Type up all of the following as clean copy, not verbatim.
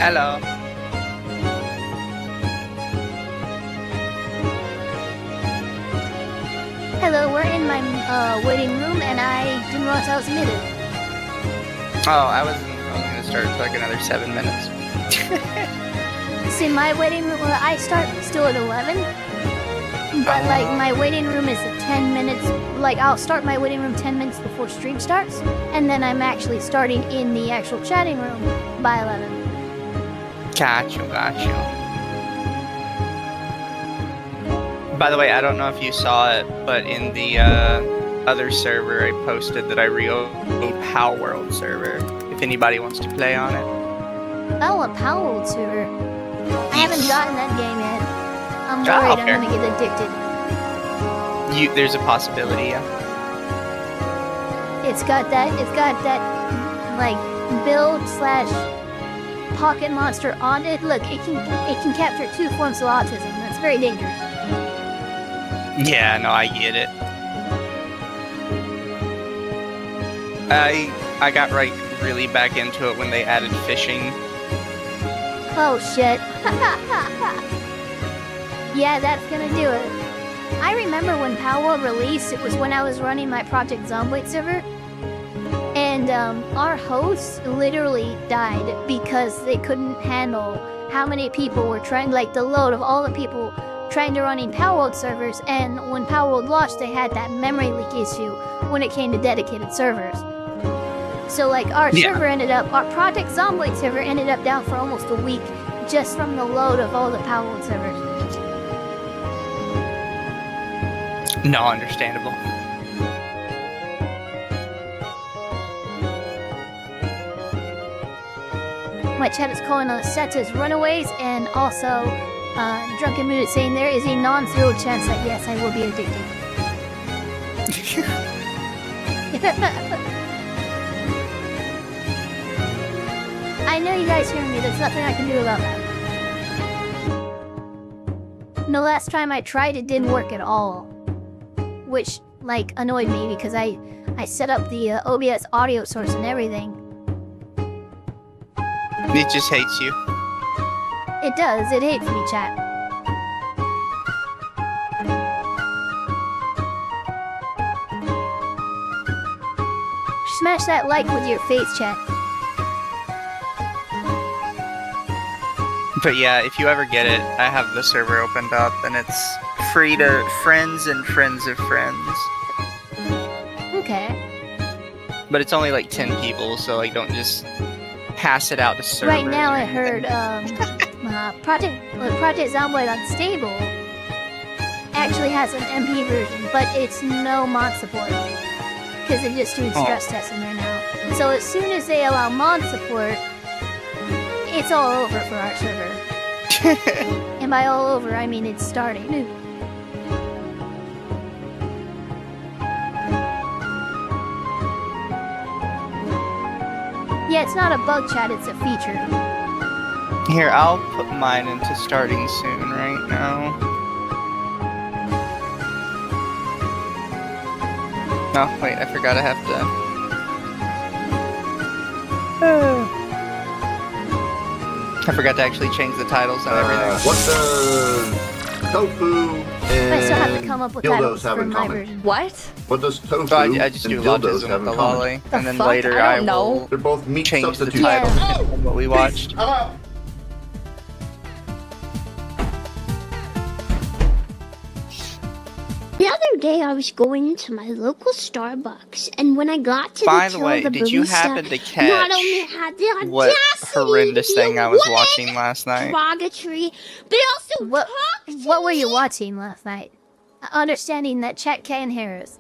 Hello. Hello, we're in my waiting room, and I didn't realize I was muted. Oh, I was going to start for like another 7 minutes. See, my waiting room, well, I start still at 11, but like my waiting room is at 10 minutes. Like I'll start my waiting room 10 minutes before stream starts, and then I'm actually starting in the actual chatting room by 11. Gotcha. By the way, I don't know if you saw it, but in the other server I posted that I reopened Power World server, if anybody wants to play on it. Oh, a Power World server. I haven't gotten that game yet. I'm worried I'm gonna get addicted. There's a possibility, yeah. It's got that, like, build/pocket monster on it. Look, it can capture 2 forms of autism. That's very dangerous. Yeah, no, I get it. I got really back into it when they added fishing. Oh shit. Yeah, that's gonna do it. I remember when Power World released, it was when I was running my Project Zomboid server. And our hosts literally died because they couldn't handle how many people were trying, like the load of all the people trying to run in Power World servers, and when Power World launched, they had that memory leak issue when it came to dedicated servers. So like our Project Zomboid server ended up down for almost a week just from the load of all the Power World servers. No, understandable. My chat is calling on the sets as runaways, and also Drunken Mood is saying there is a non-zero chance that yes, I will be addicted. I know you guys hear me, there's nothing I can do about that. The last time I tried, it didn't work at all. Which, like, annoyed me because I set up the OBS audio source and everything. It just hates you. It does, it hates me, chat. Smash that like with your face, chat. But yeah, if you ever get it, I have the server opened up, and it's free to friends and friends of friends. Okay. But it's only like 10 people, so like don't just pass it out to servers. Right now I heard Project Zomboid Unstable actually has an MP version, but it's no mod support. Because they're just doing stress testing there now. So as soon as they allow mod support, it's all over for our server. And by all over, I mean it's starting. Yeah, it's not a bug, chat, it's a feature. Here, I'll put mine into starting soon right now. Oh, wait, I forgot I have to... I forgot to actually change the titles and everything. What does tofu and I still have to come up with titles for my version. What? What does tofu So I just do and dildos Lawtism have with the in common? lolly, The and then fuck? later I I don't know. will They're both meat change the substitutes. title of what we watched. I'm out. The other day I was going to my local Starbucks, and when I got to By the the till, way, the did you barista happen to not only catch had the audacity what horrendous to be thing I was a watching last night? derogatory, but also What were you me. watching last night? Understanding that chat can hear us.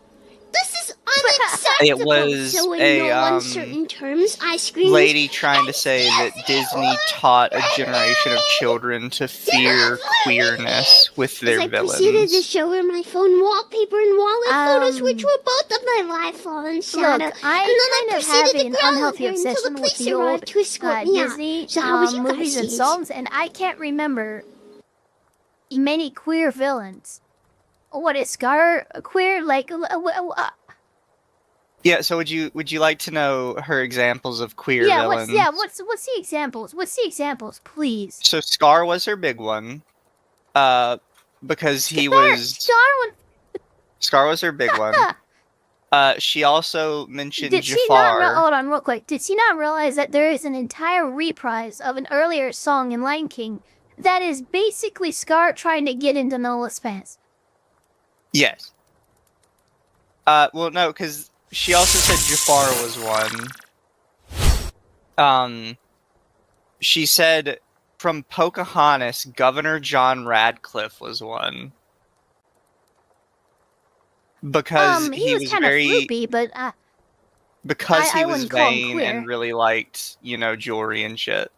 This is unacceptable. It was so in a, no uncertain terms, I screamed, lady trying to say that Disney taught a generation of children to fear queerness with their as I proceeded to villains. show her my phone wallpaper and wallet photos, which were both of my life fallen shadow. Look, I and then kind of proceeded have to an growl unhealthy at her until obsession the with police the old arrived to escort me out. Disney So how would you movies guys and see it? songs, and I can't remember many queer villains. What is Scar queer? Like, Yeah, so would you like to know her examples of queer Yeah, villains? what's the examples? What's the examples, please? So Scar was her big one. Because he Scar, was Scar was her big one. Scar. She also mentioned Did she not? Jafar. Hold on, real quick. Did she not realize that there is an entire reprise of an earlier song in Lion King that is basically Scar trying to get into Nola's pants? Yes. Well, no, because she also said Jafar was one. She said from Pocahontas, Governor John Radcliffe was one. Because he was kind very of floopy, but because he I was wouldn't call him vain queer. and really liked, jewelry and shit.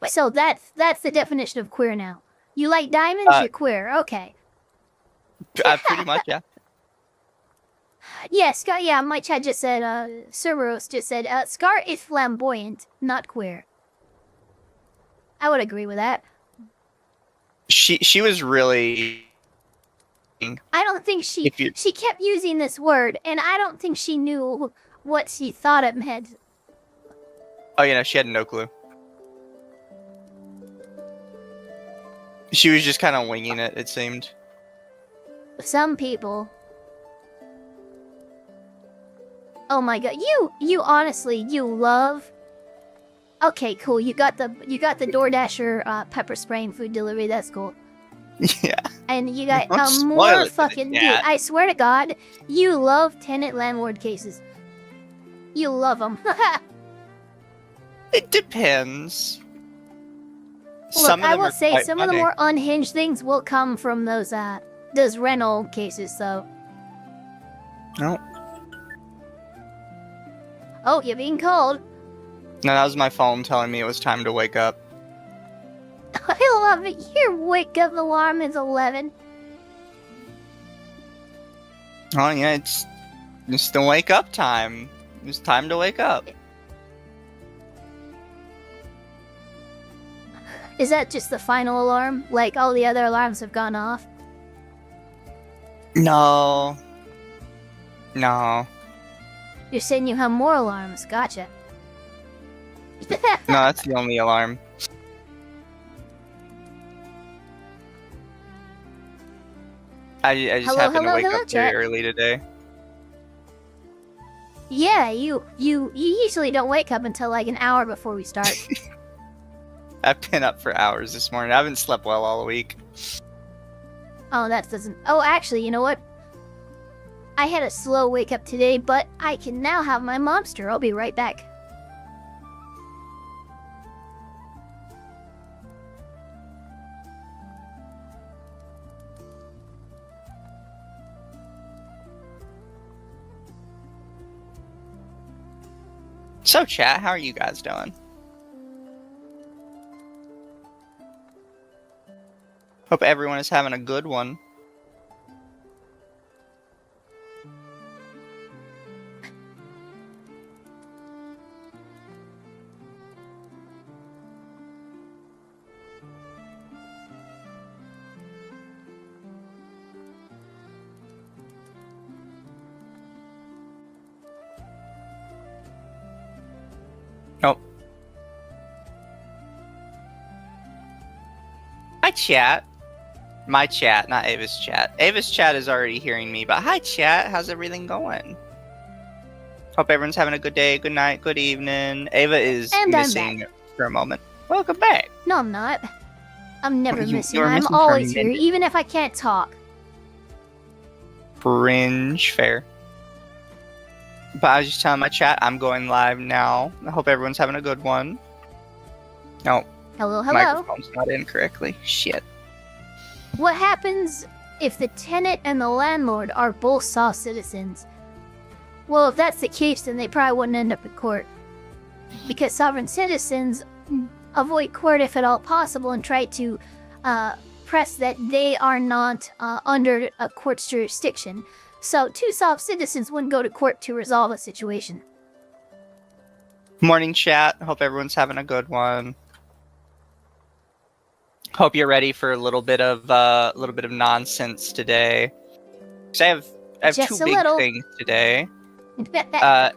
So that's the definition of queer now. You like diamonds, you're queer. Okay. Pretty much, yeah. Yeah, Scar. Yeah, my chat just said. Cerberus just said. Scar is flamboyant, not queer. I would agree with that. She was really. I don't think she kept using this word, and I don't think she knew what she thought it meant. Oh, yeah, no, she had no clue. She was just kind of winging it, it seemed. Some people. Oh my god, you honestly, you love. Okay, cool. You got the DoorDasher pepper spraying food delivery. That's cool. Yeah. And you got Don't spoil more it, fucking dude. yeah. I swear to God, you love tenant landlord cases. You love them. It depends. Look, I will say quite some of the funny. more unhinged things will come from those rental cases, though. No. Oh, you're being called. No, that was my phone telling me it was time to wake up. I love it. Your wake up alarm is 11. Oh yeah, it's the wake up time. It's time to wake up. Is that just the final alarm? Like all the other alarms have gone off? No. No. You're saying you have more alarms. Gotcha. No, that's the only alarm. I just happened to wake up very chat. early today. Yeah, you usually don't wake up until like an hour before we start. I've been up for hours this morning. I haven't slept well all week. Oh, that doesn't... Oh, actually, you know what? I had a slow wake up today, but I can now have my monster. I'll be right back. So, chat, how are you guys doing? Hope everyone is having a good one. Oh. Hi, chat. My chat, not Ava's chat. Ava's chat is already hearing me, but hi, chat. How's everything going? Hope everyone's having a good day, good night, good evening. Ava is And I'm missing for a moment. Welcome back. No, I'm not. I'm never missing. you're I'm missing for a always here, minute. even if I can't talk. Fringe fair. But I was just telling my chat, I'm going live now. I hope everyone's having a good one. No, Hello, hello. microphone's not in correctly. Shit. What happens if the tenant and the landlord are both soft citizens? Well, if that's the case, then they probably wouldn't end up in court. Because sovereign citizens avoid court if at all possible and try to press that they are not under a court's jurisdiction. So two soft citizens wouldn't go to court to resolve a situation. Morning chat. Hope everyone's having a good one. Hope you're ready for a little bit of nonsense today. 'Cause I have Just two a big little. things today.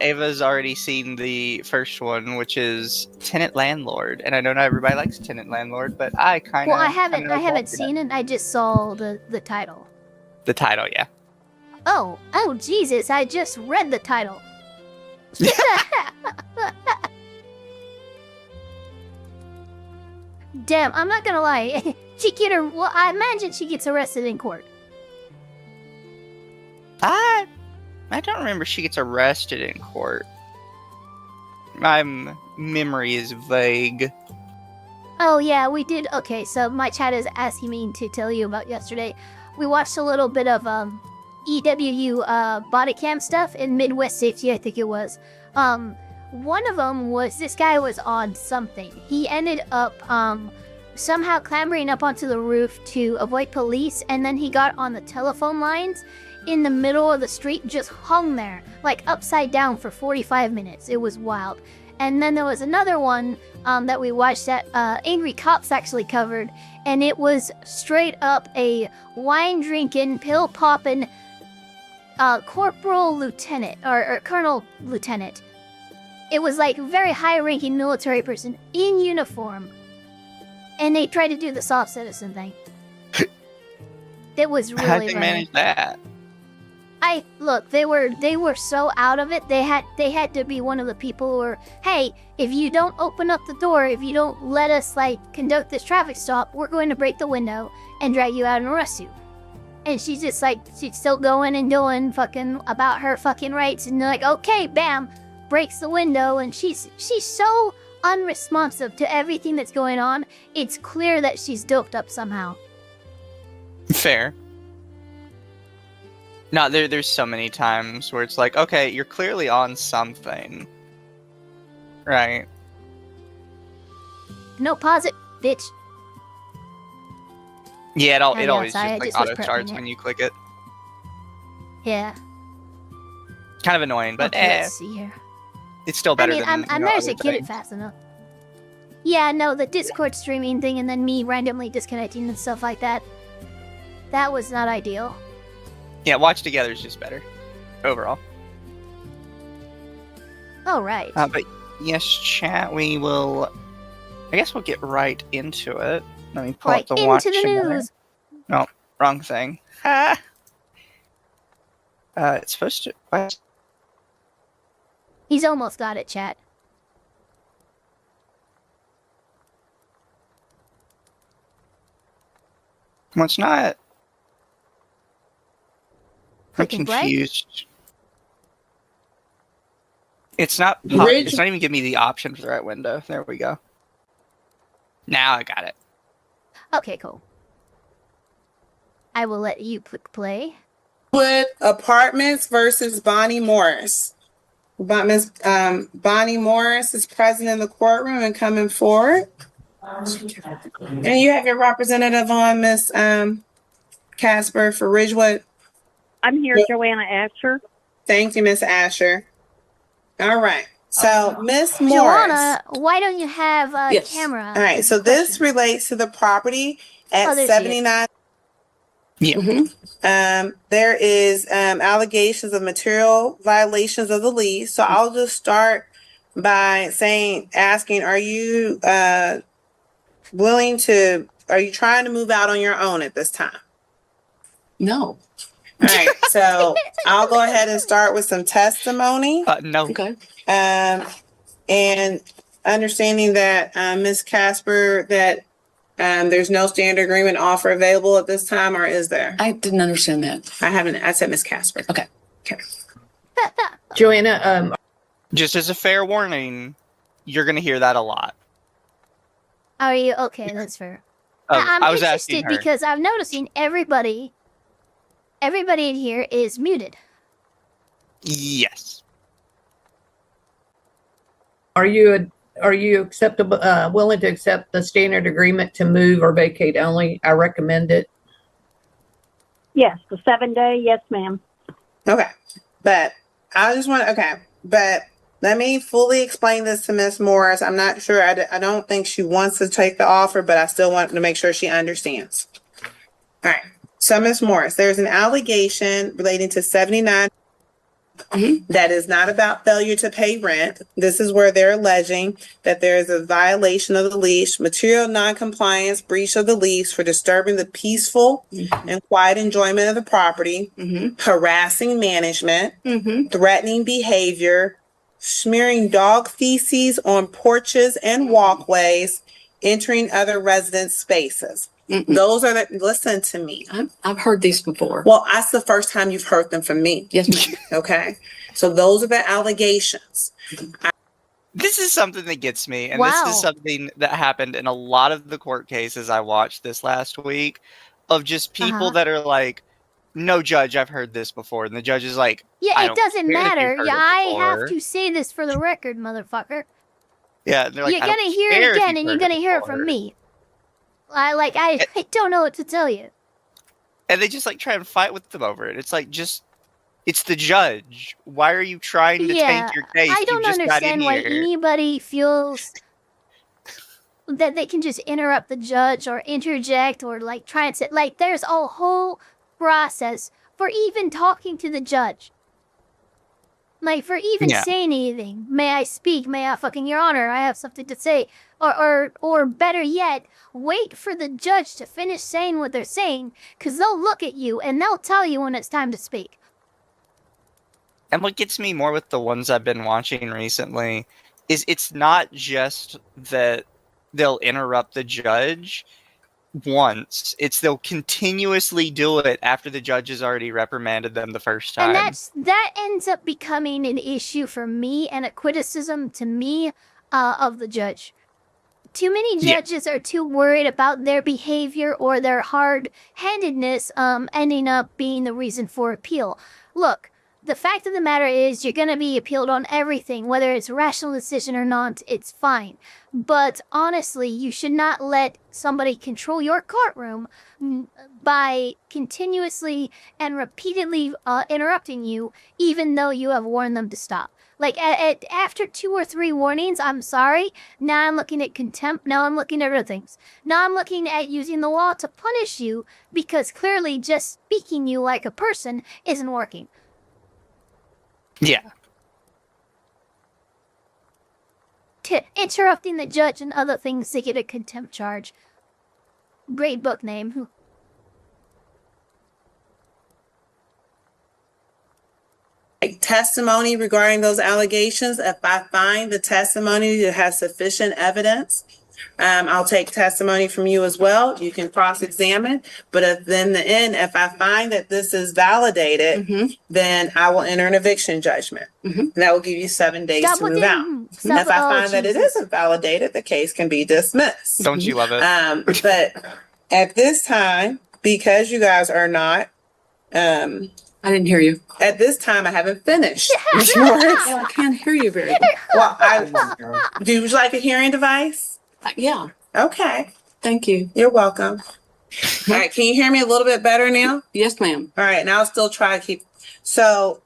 Ava's already seen the first one, which is Tenant Landlord, and I know not everybody likes Tenant Landlord, but I kind of. Well, I haven't seen it. I just saw the title. The title, yeah. Oh, Jesus! I just read the title. Damn, I'm not gonna lie. I imagine she gets arrested in court. I don't remember she gets arrested in court. My memory is vague. Oh yeah, we did. Okay, so my chat is asking me to tell you about yesterday. We watched a little bit of EWU body cam stuff in Midwest Safety, I think it was. One of them was this guy was on something. He ended up somehow clambering up onto the roof to avoid police, and then he got on the telephone lines in the middle of the street, just hung there, like upside down for 45 minutes. It was wild. And then there was another one that we watched that Angry Cops actually covered, and it was straight up a wine-drinking, pill-popping corporal lieutenant, or colonel lieutenant. It was like a very high-ranking military person in uniform, and they tried to do the soft citizen thing. It was really How'd they manage that? Look, they were so out of it. They had to be one of the people who were, hey, if you don't open up the door, if you don't let us conduct this traffic stop, we're going to break the window and drag you out and arrest you. And she's just she's still going and doing fucking about her fucking rights, and they're like, okay, bam, breaks the window, and she's so unresponsive to everything that's going on. It's clear that she's doped up somehow. Fair. No, there's so many times where it's like, okay, you're clearly on something. Right. No, pause it, bitch. Yeah, it always sorry, just I was auto starts prepping when you click it. Yeah. Kind of annoying, but okay, let's see here. It's still better than I managed to other get it things. fast enough. Yeah, no, the Discord streaming thing and then me randomly disconnecting and stuff like that. That was not ideal. Yeah, watch together is just better overall. Oh, right. But yes, chat, we will. I guess we'll get right into it. Let me pull Right up the into watch the together. news. No, wrong thing. Ha! It's supposed to. What? He's almost got it, chat. Well, it's not. I'm Clicking play? confused. It's not. Ridge- It's not even giving me the option for the right window. There we go. Now I got it. Okay, cool. I will let you click play. Wood Apartments versus Bonnie Morris. Miss Bonnie Morris is present in the courtroom and coming forward. And you have your representative on, Miss Casper for Ridgewood. I'm here, Yeah. Joanna Asher. Thank you, Miss Asher. All right. So, Miss Morris. Joanna, why don't you have a Yes. camera? All right. So this relates to the property at Oh, there she is. 79. Yeah. There is allegations of material violations of the lease. So I'll just start by asking, are you are you trying to move out on your own at this time? No. All right. So I'll go ahead and start with some testimony. No. Okay. And understanding that Ms. Casper, that there's no standard agreement offer available at this time, or is there? I didn't understand that. I said Ms. Casper. Okay. Joanna, Just as a fair warning, you're gonna hear that a lot. Are you okay? That's fair. Oh, I'm I was asking interested her. because I'm noticing everybody in here is muted. Yes. are you acceptable, willing to accept the standard agreement to move or vacate only? I recommend it. Yes, the 7-day. Yes, ma'am. Okay. But but let me fully explain this to Ms. Morris. I'm not sure. I don't think she wants to take the offer, but I still want to make sure she understands. All right. So, Ms. Morris, there's an allegation relating to 79 That is not about failure to pay rent. This is where they're alleging that there is a violation of the lease, material noncompliance, breach of the lease for disturbing the peaceful and quiet enjoyment of the property, harassing management, threatening behavior, smearing dog feces on porches and walkways, entering other residents' spaces. Those are listen to me. I've heard these before. Well, that's the first time you've heard them from me. Yes, ma'am. Okay. So those are the allegations. This is something that gets me, and Wow. this is something that happened in a lot of the court cases I watched this last week, of just people that are like, no, judge, I've heard this before. And the judge is like, Yeah, I it don't doesn't care that you've matter. heard Yeah, it I have before. to say this for the record, motherfucker. Yeah, and they're like, You're I don't gonna hear care it if again, you've and you're heard gonna it hear it before. from me. I don't know what to tell you. And they just like try and fight with them over it. It's like, just, it's the judge. Why are you trying to tank your case? I You don't just got in understand why here. anybody feels that they can just interrupt the judge or interject or like try and say, like, there's a whole process for even talking to the judge. Like, for even saying anything. May I speak? May I fucking, Your Honor, I have something to say. Or better yet, wait for the judge to finish saying what they're saying, because they'll look at you and they'll tell you when it's time to speak. And what gets me more with the ones I've been watching recently is it's not just that they'll interrupt the judge once. It's they'll continuously do it after the judge has already reprimanded them the first time. And that ends up becoming an issue for me and a criticism to me of the judge. Too many judges are too worried about their behavior or their hard-handedness ending up being the reason for appeal. Look, the fact of the matter is you're going to be appealed on everything, whether it's a rational decision or not, it's fine. But honestly, you should not let somebody control your courtroom by continuously and repeatedly interrupting you, even though you have warned them to stop. Like, after 2 or 3 warnings, I'm sorry, now I'm looking at contempt, now I'm looking at other things. Now I'm looking at using the law to punish you, because clearly just speaking you like a person isn't working. Yeah. Interrupting the judge and other things to get a contempt charge. Great book name. Testimony regarding those allegations. If I find the testimony that has sufficient evidence, I'll take testimony from you as well. You can cross-examine. But if in the end, if I find that this is validated, then I will enter an eviction judgment. And that will give you 7 days to move out. And if I find that it isn't validated, the case can be dismissed. Don't you love it? But at this time, because you guys are not, I didn't hear you. at this time, I haven't finished. Well, I can't hear you very well. Well, do you like a hearing device? Yeah, Okay, thank you. you're welcome. All right, can you hear me a little bit better now? Yes, ma'am. All right, and I'll still try to keep. So,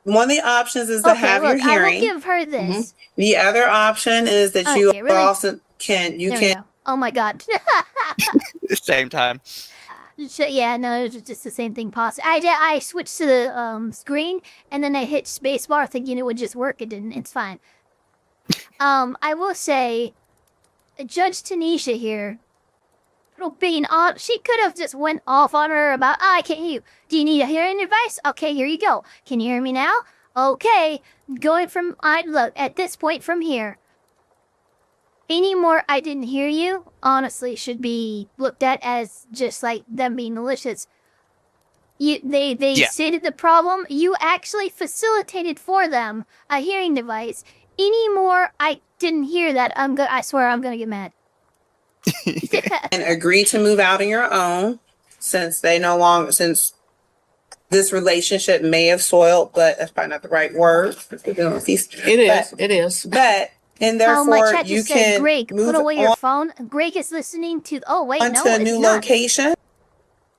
one of the options is to have your I will hearing. give her this. The other option is that you Okay, really? also can There we go. Oh my god. Same time. Yeah, no, it's just the same thing. I switched to the screen and then I hit spacebar thinking it would just work. It didn't. It's fine. I will say, Judge Tanisha here, being on, she could have just went off on her about, I can't hear you. Do you need a hearing device? Okay, here you go. Can you hear me now? Okay, going from, look, at this point from here, any more I didn't hear you, honestly, should be looked at as just like them being malicious. They stated the problem. You actually facilitated for them a hearing device. Any more I didn't hear that, I swear I'm gonna get mad. and agree to move out on your own, since this relationship may have soiled, but that's probably not the right word. It is. But and My therefore chat you just said, can Greg, move put away your on phone. Greg is listening to. Oh wait, no, to a it's new not. location.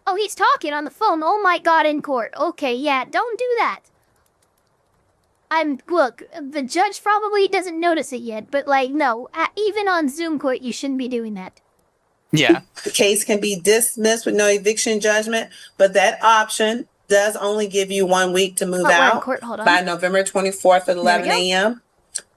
Oh, he's talking on the phone. Oh my god, in court. Okay, yeah, don't do that. Look, the judge probably doesn't notice it yet, but like, no, even on Zoom court, you shouldn't be doing that. Yeah. The case can be dismissed with no eviction judgment, but that option does only give you 1 week to move Oh, we're in out. court. Hold on. By November 24th at we 11 go. a.m.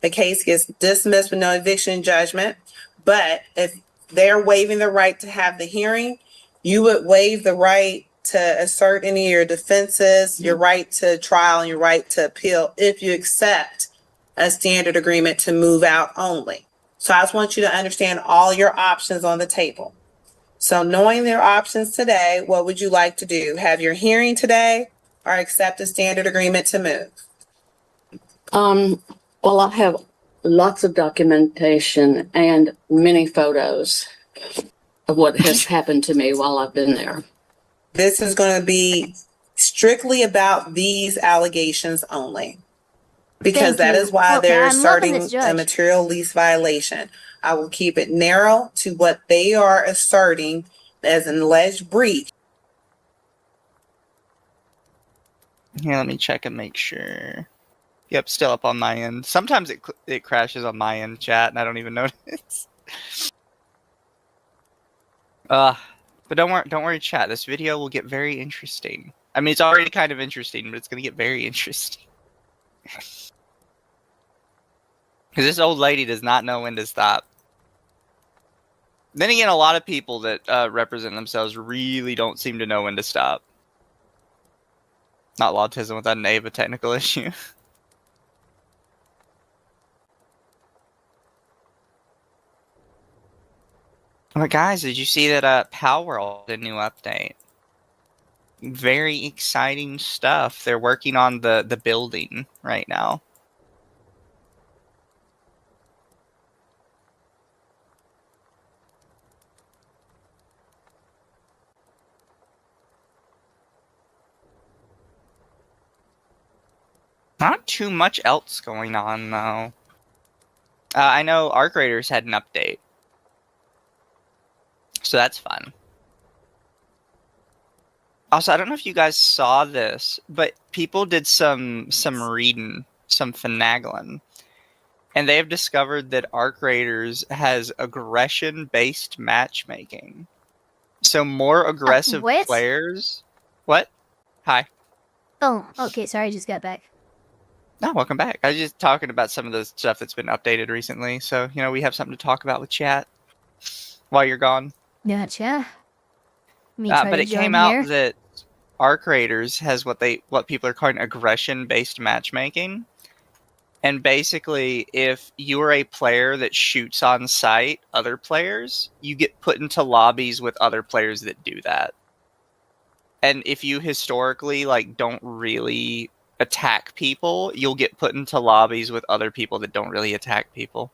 The case gets dismissed with no eviction judgment. But if they're waiving the right to have the hearing, you would waive the right to assert any of your defenses, your right to trial, and your right to appeal if you accept a standard agreement to move out only. So I just want you to understand all your options on the table. So knowing their options today, what would you like to do? Have your hearing today or accept a standard agreement to move? Well, I have lots of documentation and many photos of what has happened to me while I've been there. This is going to be strictly about these allegations only. Because Thank that you. is why Okay, they're I'm loving asserting this, Judge. a material lease violation. I will keep it narrow to what they are asserting as an alleged breach. Here, let me check and make sure. Yep, still up on my end. Sometimes it crashes on my end, chat, and I don't even notice. But don't worry, chat. This video will get very interesting. I mean, it's already kind of interesting, but it's gonna get very interesting. Because this old lady does not know when to stop. Then again, a lot of people that represent themselves really don't seem to know when to stop. Not Lawtism without an Ava technical issue. But guys, did you see that Palworld had a new update? Very exciting stuff. They're working on the building right now. Not too much else going on, though. I know Arc Raiders had an update. So that's fun. Also, I don't know if you guys saw this, but people did some reading, some finagling. And they have discovered that Arc Raiders has aggression-based matchmaking. So more aggressive what? players... What? Hi. Oh, okay. Sorry, I just got back. No, welcome back. I was just talking about some of the stuff that's been updated recently. So, you know, we have something to talk about with chat while you're gone. Gotcha. Me try But to it came join out here. that Arc Raiders has what people are calling aggression-based matchmaking. And basically, if you are a player that shoots on sight other players, you get put into lobbies with other players that do that. And if you historically don't really attack people, you'll get put into lobbies with other people that don't really attack people.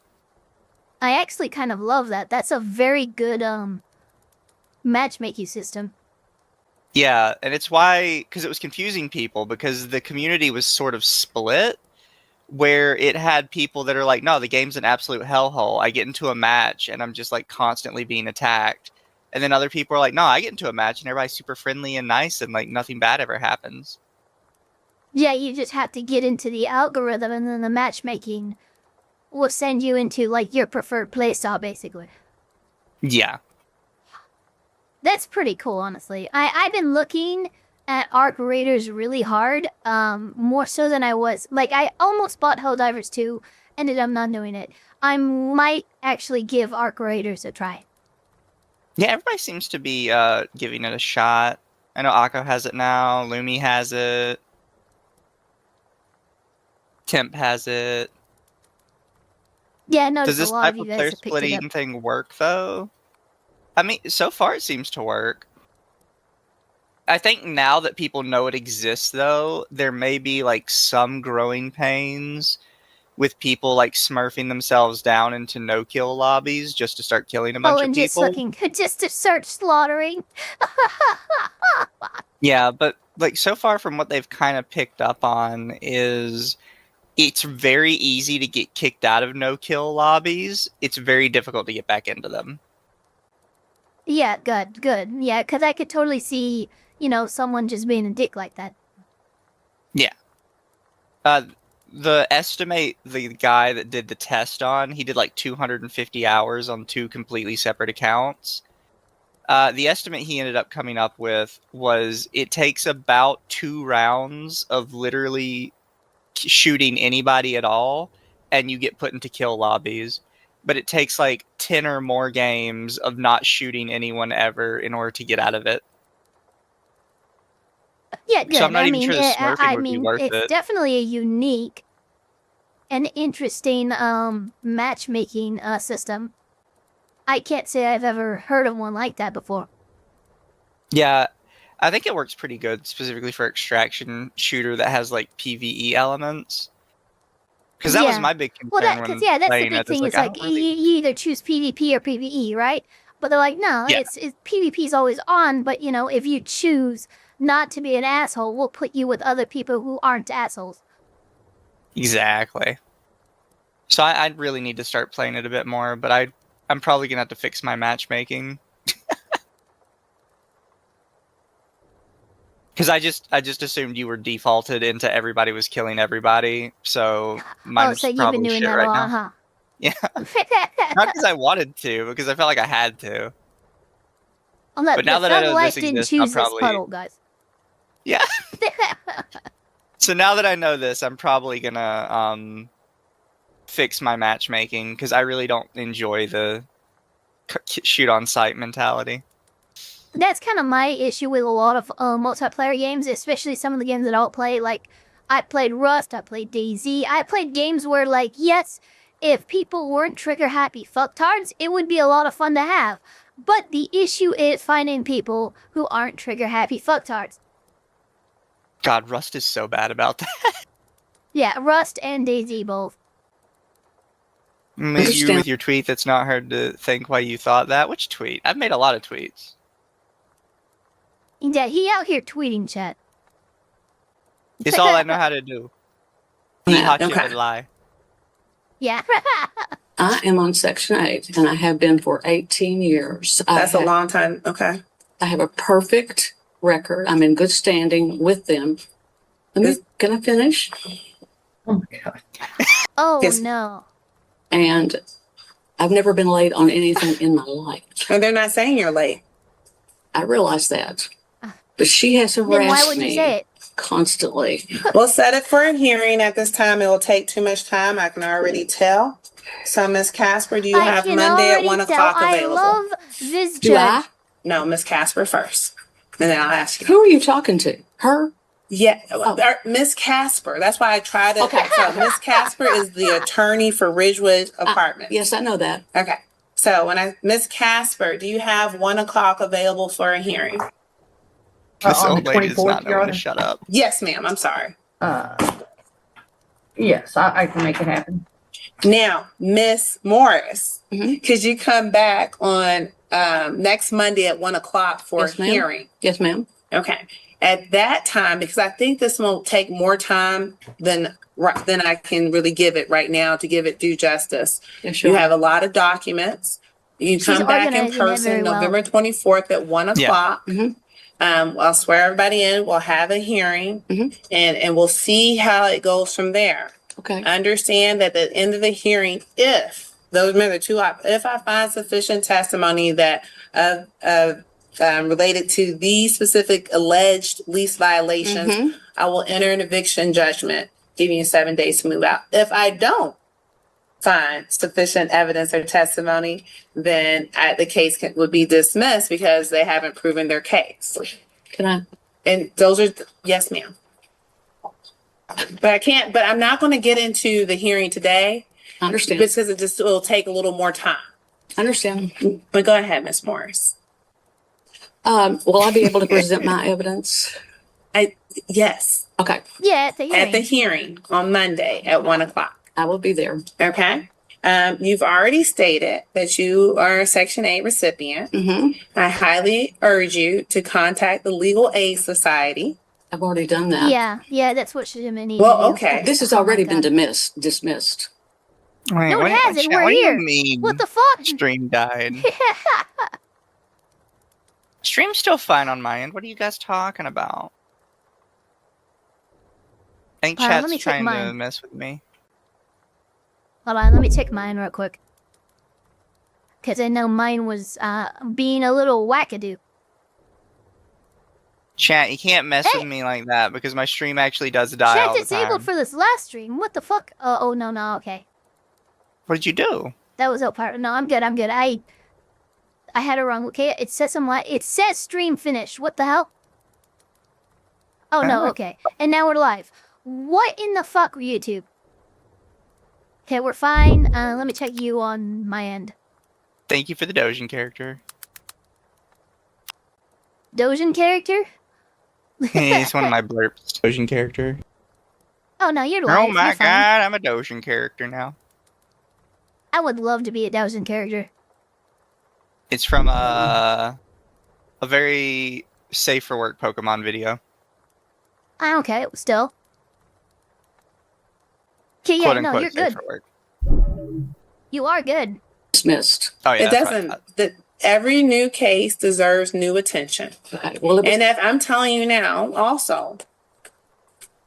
I actually kind of love that. That's a very good matchmaking system. Yeah, and it's why, because it was confusing people, because the community was sort of split, where it had people that are like, no, the game's an absolute hellhole. I get into a match and I'm just constantly being attacked. And then other people are like, no, I get into a match and everybody's super friendly and nice and nothing bad ever happens. Yeah, you just have to get into the algorithm and then the matchmaking will send you into your preferred playstyle, basically. Yeah. That's pretty cool, honestly. I've been looking at Arc Raiders really hard, more so than I was. I almost bought Helldivers 2, ended up not doing it. I might actually give Arc Raiders a try. Yeah, everybody seems to be giving it a shot. I know Akko has it now, Lumi has it, Temp has it. Yeah, I noticed Does this a lot type of you of guys player have picked it up. splitting thing work, though? I mean, so far it seems to work. I think now that people know it exists, though, there may be some growing pains with people smurfing themselves down into no-kill lobbies just to start killing a bunch of people. Just to start slaughtering. Yeah, but so far from what they've kind of picked up on is it's very easy to get kicked out of no-kill lobbies. It's very difficult to get back into them. Yeah, good. Yeah, because I could totally see, someone just being a dick like that. Yeah. The guy that did the test on, he did 250 hours on 2 completely separate accounts. The estimate he ended up coming up with was it takes about 2 rounds of literally shooting anybody at all, and you get put into kill lobbies. But it takes like 10 or more games of not shooting anyone ever in order to get out of it. Yeah, good. So I'm not I even mean, sure the smurfing would be mean, worth it's it. definitely a unique and interesting matchmaking system. I can't say I've ever heard of one like that before. Yeah, I think it works pretty good, specifically for extraction shooter that has like PvE elements. Because that was Yeah. my big Well, concern that's when the playing big it. thing. It's It's like, I like don't really... you either choose PvP or PvE, right? But they're like, no, Yeah. it's PvP is always on. But you know, if you choose not to be an asshole, we'll put you with other people who aren't assholes. Exactly. So I really need to start playing it a bit more, but I'm probably gonna have to fix my matchmaking. Because I just assumed you were defaulted into everybody was killing everybody, so mine's so you've probably been doing shit that right a lot, now. huh? Yeah, not because I wanted to, because I felt like I had to. Oh, no, But now the that I Thug know Life this didn't exists, I'll choose this probably... puddle, guys. Yeah. So now that I know this, I'm probably gonna fix my matchmaking, because I really don't enjoy the shoot on sight mentality. That's kind of my issue with a lot of multiplayer games, especially some of the games that I'll play. Like, I played Rust, I played DayZ, I played games where, like, yes, if people weren't trigger-happy fucktards, it would be a lot of fun to have. But the issue is finding people who aren't trigger-happy fucktards. God, Rust is so bad about that. Yeah, Rust and DayZ both. You with your tweet, that's not hard to think why you thought that. Which tweet? I've made a lot of tweets. Yeah, he out here tweeting, chat. It's all I know how to do. Okay. Lie. Yeah. I am on Section 8, and I have been for 18 years. That's a long time. Okay. I have a perfect record. I'm in good standing with them. Can I finish? Oh my God. Oh, Yes. no. And I've never been late on anything in my life. And they're not saying you're late. I realize that. But she has Then why harassed would you me say it? constantly. We'll set it for a hearing at this time. It will take too much time. I can already tell. So, Miss Casper, do you have Monday at 1 o'clock available? I love this Do I? judge. No, Miss Casper first. And then I'll ask you. Who are you talking to? Her? Yeah, Miss Casper. That's why I tried to. Okay. So Miss Casper is the attorney for Ridgewood Apartments. Yes, I know that. Okay. So Miss Casper, do you have 1 o'clock available for a hearing? This On old the lady does 24th, not know Your when to Honor? shut up. Yes, ma'am. I'm sorry. Yes, I can make it happen. Now, Miss Morris, Mhm. could you come back on next Monday at 1 o'clock for Yes, a ma'am. hearing? Yes, ma'am. Okay. At that time, because I think this will take more time than I can really give it right now to give it due justice. Yes, You Your have a lot of documents. You She's come back in organizing it very person, well. November 24th at 1 Yeah. o'clock. Mhm. I'll swear everybody in. We'll have a hearing, Mhm. and we'll see how it goes from there. Okay. Understand that at the end of the hearing, if I find sufficient testimony that related to these specific alleged lease violations, Mhm. I will enter an eviction judgment, giving you 7 days to move out. If I don't find sufficient evidence or testimony, then the case would be dismissed because they haven't proven their case. Can I? And those are, yes, ma'am. But I'm not going to get into the hearing today I understand. because it will take a little more time. I understand. But go ahead, Ms. Morris. Will I be able to present my evidence? Yes, Okay. Yeah, at the hearing. at the hearing on Monday at 1 o'clock. I will be there. Okay. You've already stated that you are a Section 8 recipient. Mm-hmm. I highly urge you to contact the Legal Aid Society. I've already done that. Yeah, that's what she's gonna need Well, to do. okay. This has Oh my already been God. dismissed. Wait, No, it hasn't. Chat, We're what here. do you mean? What the fuck? Stream died. Stream's still fine on my end. What are you guys talking about? I think Hold on, let chat's me check trying to mine. mess with me. Hold on, let me check mine real quick. because I know mine was being a little wackadoo. Chat, you can't mess with me like that because my stream actually does die Chat all the disabled time. for this last stream. What the fuck? Oh no, okay. What did you do? That was Elfpire. No, I'm good. I had it wrong. Okay, it says it says stream finished. What the hell? Oh no, okay. And now we're live. What in the fuck, YouTube? Okay, we're fine. Let me check you on my end. Thank you for the Dojin character. Dojin character? He's one of my blurps. Dojin character. Oh no, you're live. Oh my You're fine. god, I'm a Dojin character now. I would love to be a Dojin character. It's from a very safe for work Pokemon video. Okay, still. Okay, yeah, Quote no, unquote you're safe good. for work. You are good. Dismissed. Oh yeah, It that's what I doesn't. thought. Every new case deserves new attention. Right. Well, it was And if I'm telling you now, also,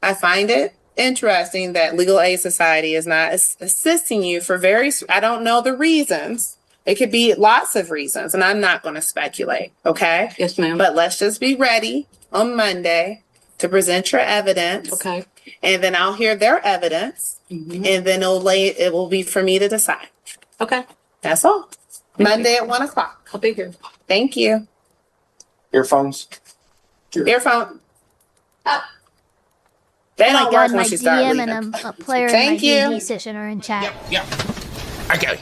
I find it interesting that Legal Aid Society is not assisting you for I don't know the reasons. It could be lots of reasons, and I'm not going to speculate, okay? yes, ma'am. But let's just be ready on Monday to present your evidence. Okay. And then I'll hear their evidence, Mhm. and then it will be for me to decide. Okay. That's all. Monday at 1:00. I'll be here. Thank you. Earphones. Earphone. They Oh don't my work god, my once you start DM leaving. and a player Thank in my you. D&D session are in chat. Yeah. Okay.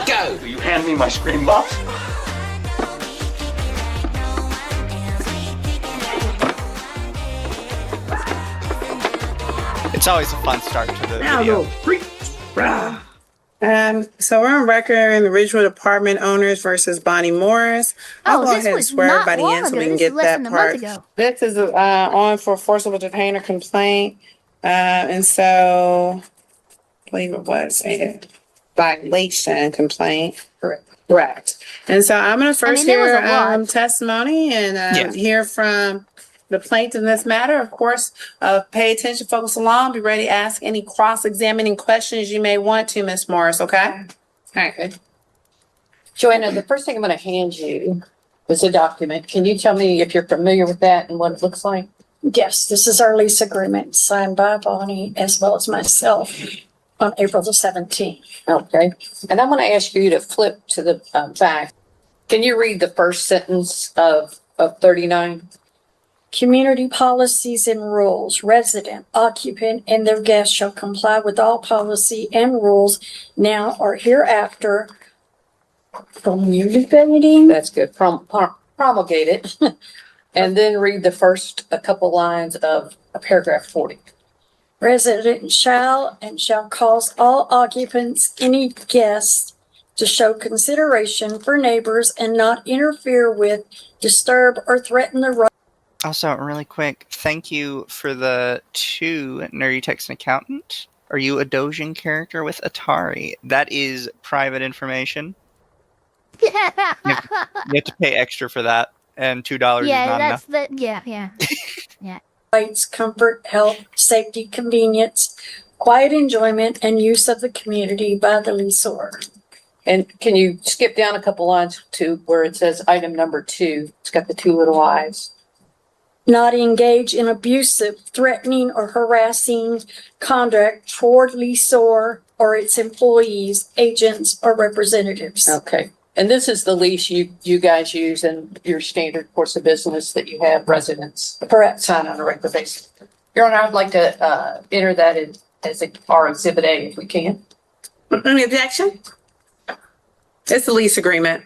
Go. Will you hand me my screen box? It's always a fun start to the video. So we're on record in the Ridgewood apartment owners versus Bonnie Morris. I'll Oh, go this ahead and was swear not everybody long in so ago. we can This get is less that than a month part. ago. This is on for forcible detainer complaint. And so, I believe it was a violation complaint. Correct. And so I'm going to first there was hear a lot. testimony and hear from the plaintiff in this matter. Of course, pay attention, focus along, be ready to ask any cross-examining questions you may want to, Ms. Morris, okay? All right. Joanna, the first thing I'm going to hand you is a document. Can you tell me if you're familiar with that and what it looks like? Yes, this is our lease agreement signed by Bonnie as well as myself on April the 17th. Okay. And I'm going to ask you to flip to the back. Can you read the first sentence of 39? Community policies and rules. Resident, occupant, and their guests shall comply with all policy and rules now or hereafter promulgating. That's good. Promulgate it. And then read the first a couple lines of paragraph 40. Resident shall cause all occupants, any guests, to show consideration for neighbors and not interfere with, disturb, or threaten the right. Also, really quick, thank you for the 2 Nerdy Text and Accountant. Are you a Dojin character with Atari? That is private information. You have to pay extra for that, and $2 is Yeah, not that's enough. yeah. Rights, comfort, health, safety, convenience, quiet enjoyment, and use of the community by the leaseor. And can you skip down a couple lines to where it says item number 2? It's got the 2 little eyes. Not engage in abusive, threatening, or harassing conduct toward leaseor or its employees, agents, or representatives. Okay. And this is the lease you guys use in your standard course of business that you have residents Correct. sign on a regular basis. Your Honor, I'd like to enter that as our Exhibit A if we can. Any objection? It's a lease agreement.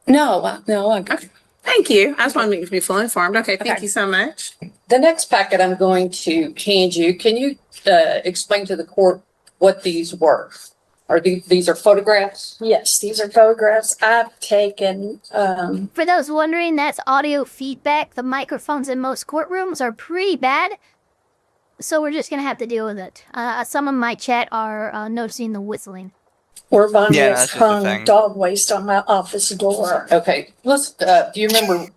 No. Okay. Thank you. I just want to be fully informed. Okay, thank Okay. you so much. The next packet I'm going to hand you, can you explain to the court what these were? Are these are photographs? Yes, these are photographs I've taken. For those wondering, that's audio feedback. The microphones in most courtrooms are pretty bad, so we're just gonna have to deal with it. Some of my chat are noticing the whistling. Where Bonnie Yeah, has that's just the hung thing. dog waste on my office door. Okay. Let's. Do you remember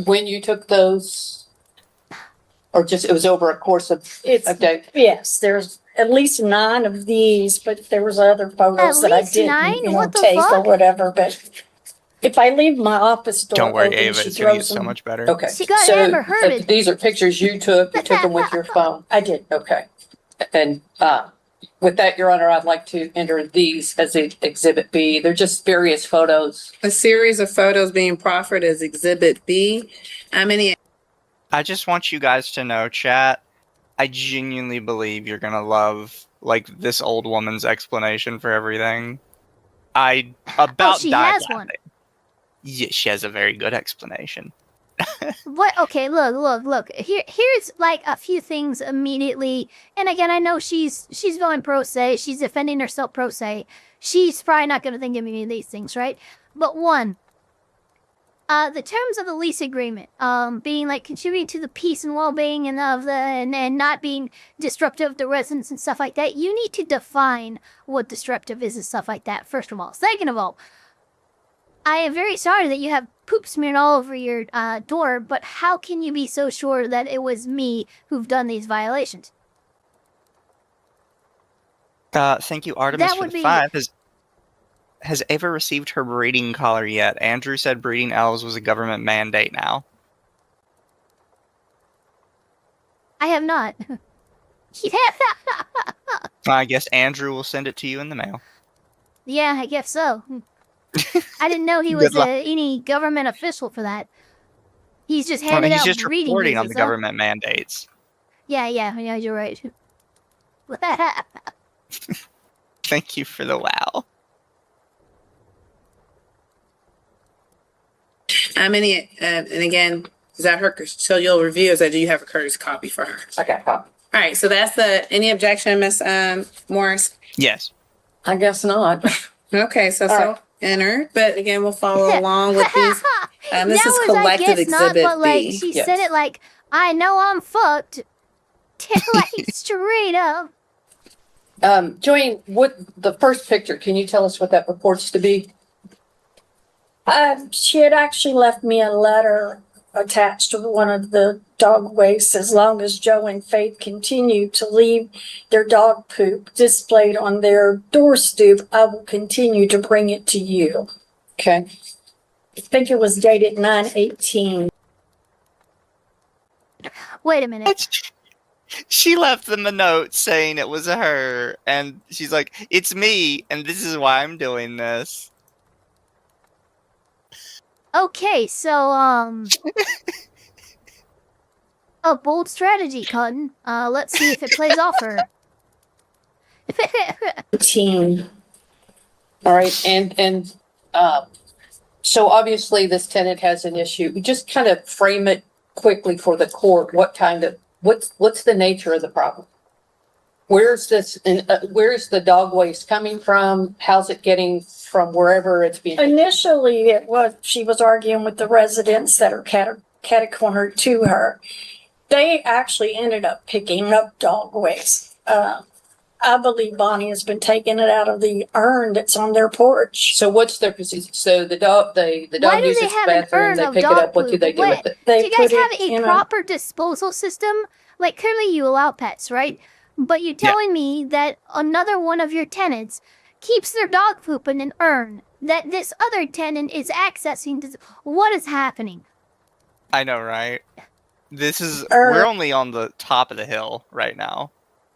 when you took those, or just it was over a course of It's a day? yes, there's at least 9 of these, but there was other photos At that I least didn't, 9? What the take or fuck? whatever, but if I leave my office door Don't worry, open, Ava. she It's gonna get throws so them. much better. Okay. She got So, Amber Hearded. these are pictures you took. You took them with your phone. I did. Okay. And with that, Your Honor, I'd like to enter these as Exhibit B. They're just various photos. A series of photos being proffered as Exhibit B. How many? I just want you guys to know, chat. I genuinely believe you're gonna love like this old woman's explanation for everything. I about she died has laughing. one. Yeah, she has a very good explanation. What? Okay, look. Here's like a few things immediately. And again, I know she's going pro se. She's defending herself pro se. She's probably not going to think of any of these things, right? But one, the terms of the lease agreement, being like contributing to the peace and well-being and and not being disruptive to residents and stuff like that. You need to define what disruptive is and stuff like that. First of all, second of all, I am very sorry that you have poop smeared all over your door, but how can you be so sure that it was me who've done these violations? Thank you, Artemis, That for would the be- 5. Has Ava received her breeding collar yet? Andrew said breeding elves was a government mandate now. I have not. I guess Andrew will send it to you in the mail. Yeah, I guess so. I didn't know he was Good luck. any government official for that. He's just I mean, handing he's out just breeding reporting on the visas, huh? government mandates. Yeah, you're right. Thank you for the wow. How many? And again, is that her? So you'll review. Is that do you have a courtesy copy for her? Okay. All right. So that's the. Any objection, Miss Morris? Yes. I guess not. Okay. So All right. entered. But again, we'll follow along with these. This That is was, collective I guess not, Exhibit but like B. she Yes. said it like, I know I'm fucked. Like straight up. Joanne, what the first picture? Can you tell us what that purports to be? She had actually left me a letter attached to one of the dog wastes. As long as Joe and Faith continue to leave their dog poop displayed on their door stoop, I will continue to bring it to you. Okay. I think it was dated 9/18. Wait a minute. She left them a note saying it was her, and she's like, "It's me, and this is why I'm doing this." Okay, so a bold strategy, Cotton. Let's see if it plays off her. 18. All right. And so obviously this tenant has an issue. We just kind of frame it quickly for the court. What's the nature of the problem? Where's the dog waste coming from? How's it getting from wherever it's being? Initially, she was arguing with the residents that are catacornered to her. They actually ended up picking up dog waste. I believe Bonnie has been taking it out of the urn that's on their porch. So what's their position? So the dog Why do uses they the have an bathroom, urn they of pick it dog up. What do poop? they do with it? Do you guys put have it a in proper disposal system? Like, clearly you allow pets, right? But you're telling me that another one of your tenants keeps their dog poop in an urn that this other tenant is accessing. What is happening? I know, right? We're only on the top of the hill right now.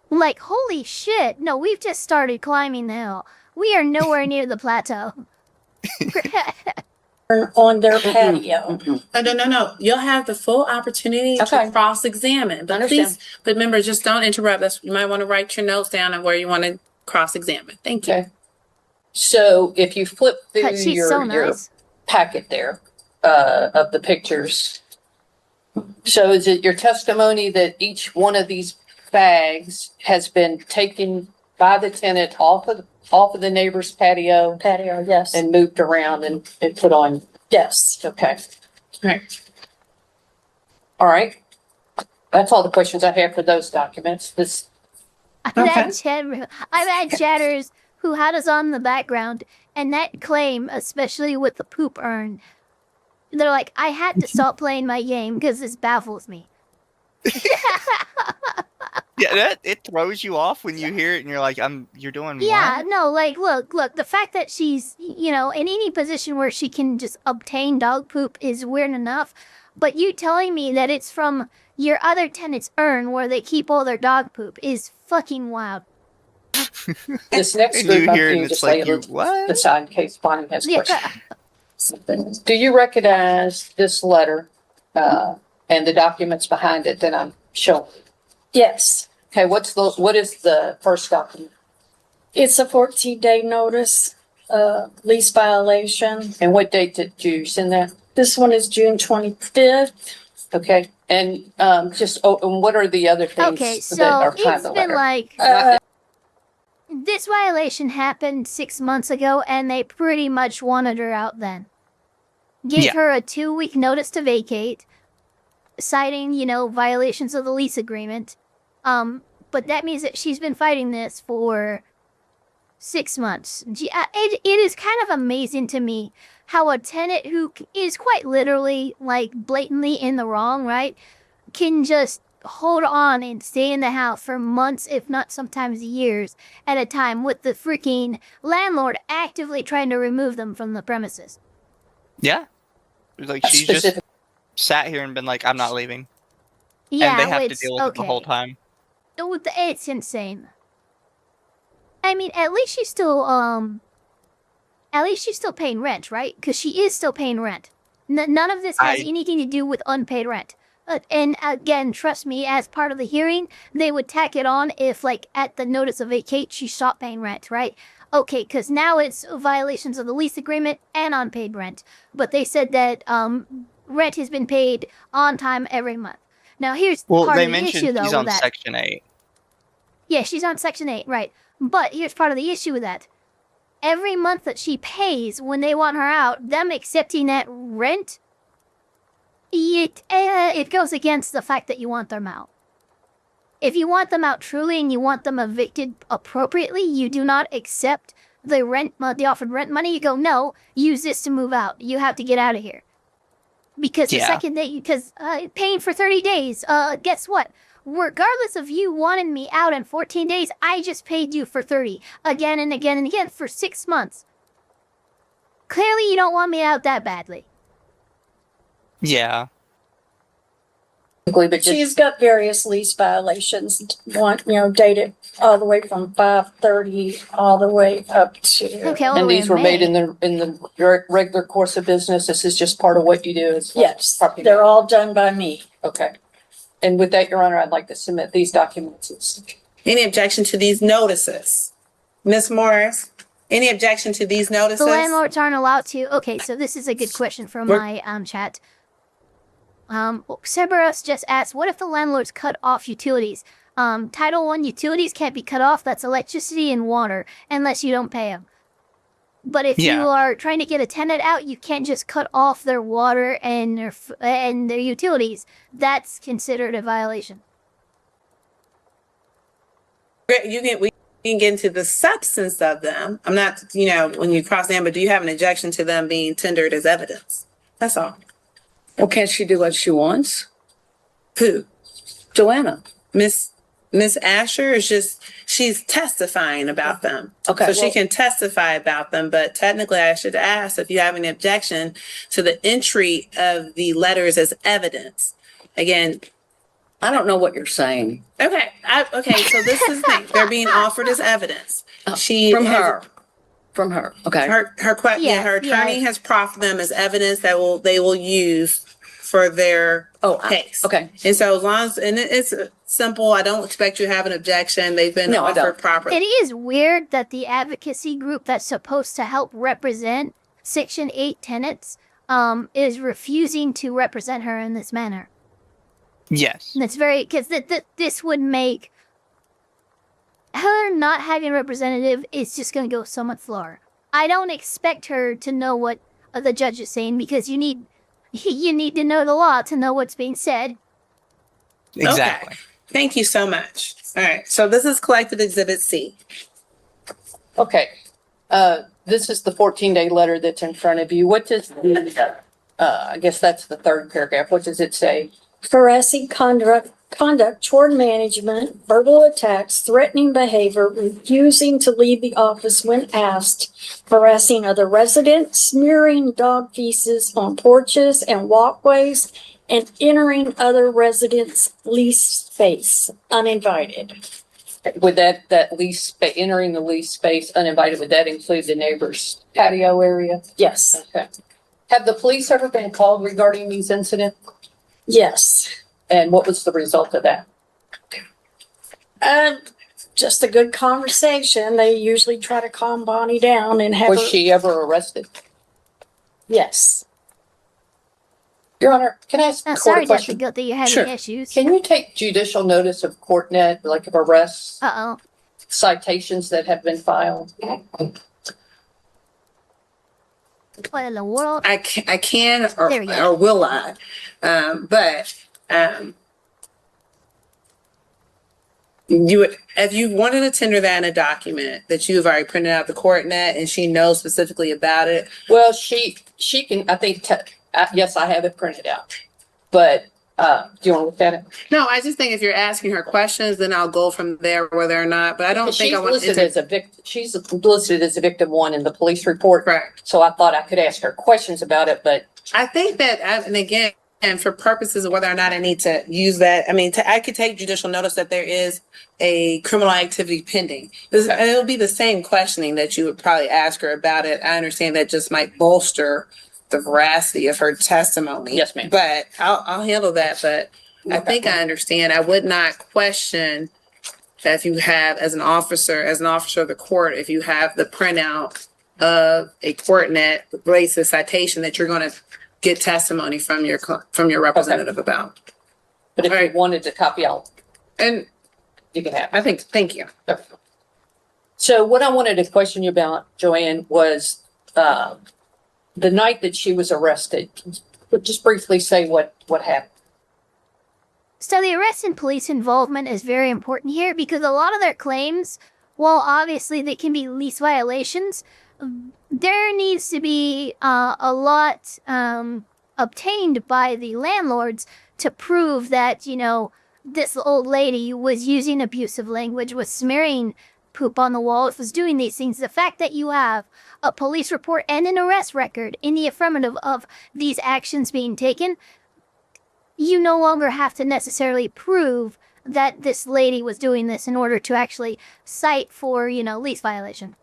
Like, holy shit. No, we've just started climbing the hill. We are nowhere near the plateau. On their patio. No. You'll have the full opportunity Okay. to cross-examine. But Understand. but remember, just don't interrupt us. You might want to write your notes down on where you want to cross-examine. Thank you. Okay. So if you flip through But she's your so nice. packet there of the pictures, so is it your testimony that each one of these bags has been taken by the tenant off of the neighbor's patio Patio, yes. and moved around and put on? Yes. Okay. Right. All right. That's all the questions I have for those documents. I've had chatters who had us on the background, and that claim, especially with the poop urn, they're like, I had to stop playing my game because this baffles me. Yeah, it throws you off when you hear it and you're like, you're doing Yeah, what? no, like, look, the fact that she's, in any position where she can just obtain dog poop is weird enough, but you telling me that it's from your other tenant's urn where they keep all their dog poop is fucking wild. This next And group, you I'm hear it going and to it's just lay like, it what? aside in case Bonnie has Yeah. questions. Do you recognize this letter and the documents behind it that I'm showing? Yes, Okay, what is the first document? it's a 14-day notice, lease violation. And what date did you send that? This one is June 25th. Okay, and and what are the other things Okay, that so are behind it's the been letter? like, this violation happened 6 months ago, and they pretty much wanted her out then. Gave Yeah. her a 2-week notice to vacate, citing, violations of the lease agreement. But that means that she's been fighting this for 6 months. It is kind of amazing to me how a tenant who is quite literally, like, blatantly in the wrong, right, can just hold on and stay in the house for months, if not sometimes years, at a time with the freaking landlord actively trying to remove them from the premises. Yeah. Like, she's just sat here and been like, I'm not leaving. Yeah, And they have to it's deal with it the whole time. It's insane. I mean, at least she's still paying rent, right? Because she is still paying rent. None of this has anything to do with unpaid rent. And again, trust me, as part of the hearing, they would tack it on if, like, at the notice of vacate, she stopped paying rent, right? Okay, because now it's violations of the lease agreement and unpaid rent. But they said that rent has been paid on time every month. Now, here's part of the issue, though. Well, they mentioned she's on Section 8. Yeah, she's on Section 8, right. But here's part of the issue with that. Every month that she pays when they want her out, them accepting that rent, it goes against the fact that you want them out. If you want them out truly and you want them evicted appropriately, you do not accept the rent, the offered rent money. You go, no, use this to move out. You have to get out of here. Because the second that paying for 30 days, guess what? Regardless of you wanting me out in 14 days, I just paid you for 30 again and again and again for 6 months. Clearly, you don't want me out that badly. Yeah. But She's got various lease violations, dated all the way from 5/30 all the way up to. Okay, all the and way these in were May. made in the regular course of business. This is just part of what you do. Yes, they're all done by me. Okay. And with that, Your Honor, I'd like to submit these documents. Any objection to these notices? Ms. Morris, any objection to these notices? The landlords aren't allowed to. Okay, so this is a good question from my chat. Cerberus just asked, what if the landlords cut off utilities? Title I utilities can't be cut off. That's electricity and water, unless you don't pay them. But if you are trying to get a tenant out, you can't just cut off their water and their utilities. That's considered a violation. We can get into the substance of them. I'm not, when you cross them, but do you have an objection to them being tendered as evidence? That's all. Well, can't she do what she wants? Who? Joanna. Miss Asher is she's testifying about them. Okay. So she can testify about them, but technically I should ask if you have any objection to the entry of the letters as evidence. Again, I don't know what you're saying. okay. So this is the thing. They're being offered as evidence. From her. Okay. Her attorney has proffered them as evidence that they will use for their case. Okay. And so as long as, and it's simple, I don't expect you to have an objection. They've been offered properly. It is weird that the advocacy group that's supposed to help represent Section 8 tenants is refusing to represent her in this manner. Yes. And it's very, because this would make her not having a representative is just going to go so much slower. I don't expect her to know what the judge is saying, because you need to know the law to know what's being said. Exactly. Okay. Thank you so much. All right. So this is collected Exhibit C. Okay. This is the 14-day letter that's in front of you. What does I guess that's the third paragraph. What does it say? Harassing conduct conduct toward management, verbal attacks, threatening behavior, refusing to leave the office when asked, harassing other residents, smearing dog feces on porches and walkways, and entering other residents' lease space uninvited. Would that entering the lease space uninvited, would that include the neighbor's patio area? Yes. Okay. Have the police ever been called regarding these incidents? Yes. And what was the result of that? Just a good conversation. They usually try to calm Bonnie down and have Was her. she ever arrested? Yes. Your Honor, can I ask the court Sorry, a question? Dr. Guth, that you're having Sure. issues. Can you take judicial notice of CourtNet, like of arrests, Uh-oh. citations that have been filed? What in the world? I can or, There we go. or will I? But if you wanted to tender that in a document that you've already printed out the court net and she knows specifically about it. Well, she can, I think, yes, I have it printed out. But do you want to look at it? No, I just think if you're asking her questions, then I'll go from there whether or not. But I don't think She's I want listed as a victim. She's listed as a victim one in the police report. Correct. So I thought I could ask her questions about it, but I think that, and again, and for purposes of whether or not I need to use that, I mean, I could take judicial notice that there is a criminal activity pending. Okay. It'll be the same questioning that you would probably ask her about it. I understand that just might bolster the veracity of her testimony. Yes, ma'am. But I'll handle that. But I think I understand. I would not question that if you have, as an officer of the court, if you have the printout of a court net relates to the citation that you're going to get testimony from your representative about. if All you right. wanted to copy out, And you can have it. I think, thank you. Okay. So what I wanted to question you about, Joanne, was the night that she was arrested. Just briefly say what happened. So the arrest and police involvement is very important here because a lot of their claims, while obviously they can be lease violations, there needs to be a lot obtained by the landlords to prove that, you know, this old lady was using abusive language, was smearing poop on the walls, was doing these things. The fact that you have a police report and an arrest record in the affirmative of these actions being taken, you no longer have to necessarily prove that this lady was doing this in order to actually cite for, you know, lease violation.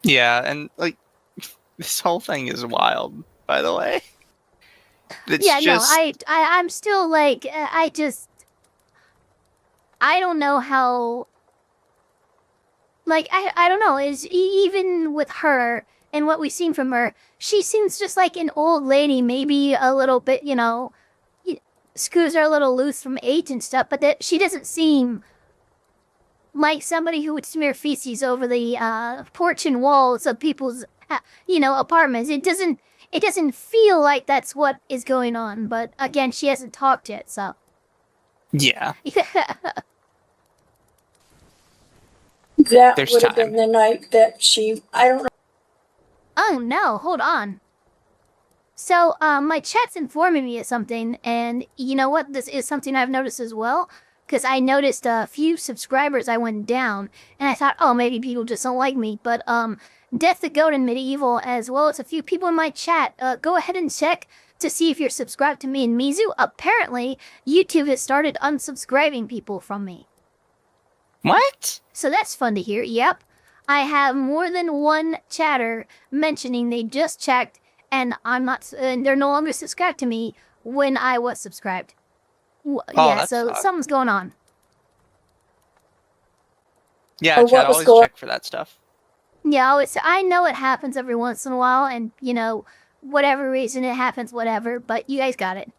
Yeah, and like this whole thing is wild, by the way. It's I'm still like, I don't know how, like, I don't know, is even with her and what we've seen from her, she seems just like an old lady, maybe a little bit, you know, screws are a little loose from age and stuff, but that she doesn't seem like somebody who would smear feces over the porch and walls of people's, you know, apartments. It doesn't feel like that's what is going on. But again, she hasn't talked yet, so. Yeah. That There's would have time. been the night that I don't know. Oh no, hold on. So, my chat's informing me of something, and you know what? This is something I've noticed as well, because I noticed a few subscribers I went down, and I thought, oh, maybe people just don't like me, but, Death the Goat and Medieval, as well as a few people in my chat, go ahead and check to see if you're subscribed to me and Mizu. Apparently, YouTube has started unsubscribing people from me. What? So that's fun to hear, yep. I have more than one chatter mentioning they just checked, and they're no longer subscribed to me when I was subscribed. Yeah, so sucks. something's going on. Yeah, Or chat what was always going- check for that stuff. Yeah, I know it happens every once in a while, and, you know, whatever reason it happens, whatever, but you guys got it.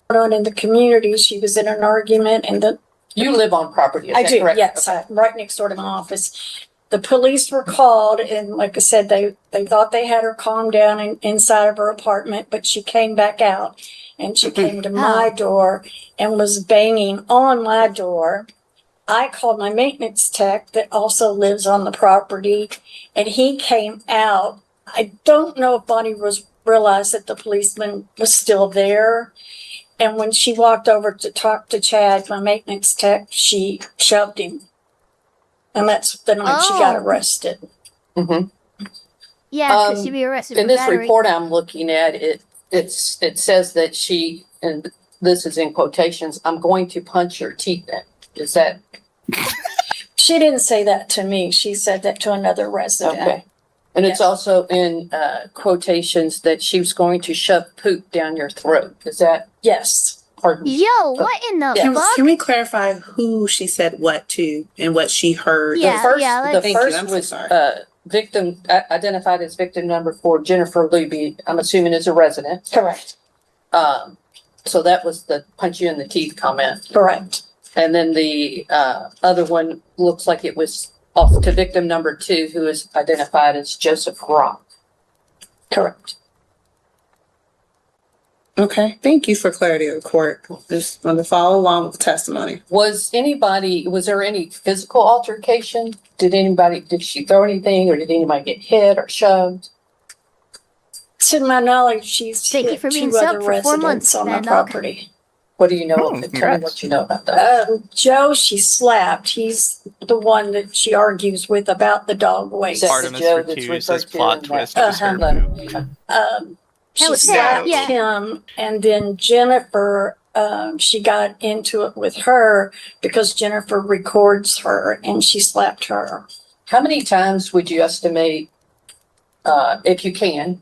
On in the community, she was in an argument, and You live on property, is I that do, correct? yes, Okay. I'm right next door to my office. The police were called, and like I said, they thought they had her calmed down inside of her apartment, but she came back out, and she came to my door and was banging on my door. I called my maintenance tech that also lives on the property, and he came out. I don't know if Bonnie realized that the policeman was still there. And when she walked over to talk to Chad, my maintenance tech, she shoved him. And that's the night she got Oh. arrested. Mhm. Yeah, because she'd be arrested In for this battery. report I'm looking at, it says that she, and this is in quotations, I'm going to punch your teeth in. Is that She didn't say that to me. She said that to another resident. okay? And it's also in quotations that she was going to shove poop down your throat. Is that, Yes. pardon? Yo, what in the Can, fuck? can we clarify who she said what to and what she heard? Yeah, The first, let's- Thank you, first I'm so was sorry. victim identified as victim number 4, Jennifer Luby. I'm assuming is a resident. Correct. So that was the punch you in the teeth comment. Correct. And then the other one looks like it was off to victim number 2, who is identified as Joseph Rock. Correct. Okay, thank you for clarity of the court. Just want to follow along with the testimony. Was there any physical altercation? Did she throw anything, or did anybody get hit or shoved? To my knowledge, she's Thank you hit for being 2 subbed other for 4 residents months, on the Bandit. property. What do you know? Tell me congrats. what you know about that. Joe, she slapped. He's the one that she argues with about the dog waste. Is that Artemis Joe for that's two referred says to plot in that? twist. It was her poop. She was slapped yeah. him, and then Jennifer, she got into it with her because Jennifer records her, and she slapped her. How many times would you estimate, if you can,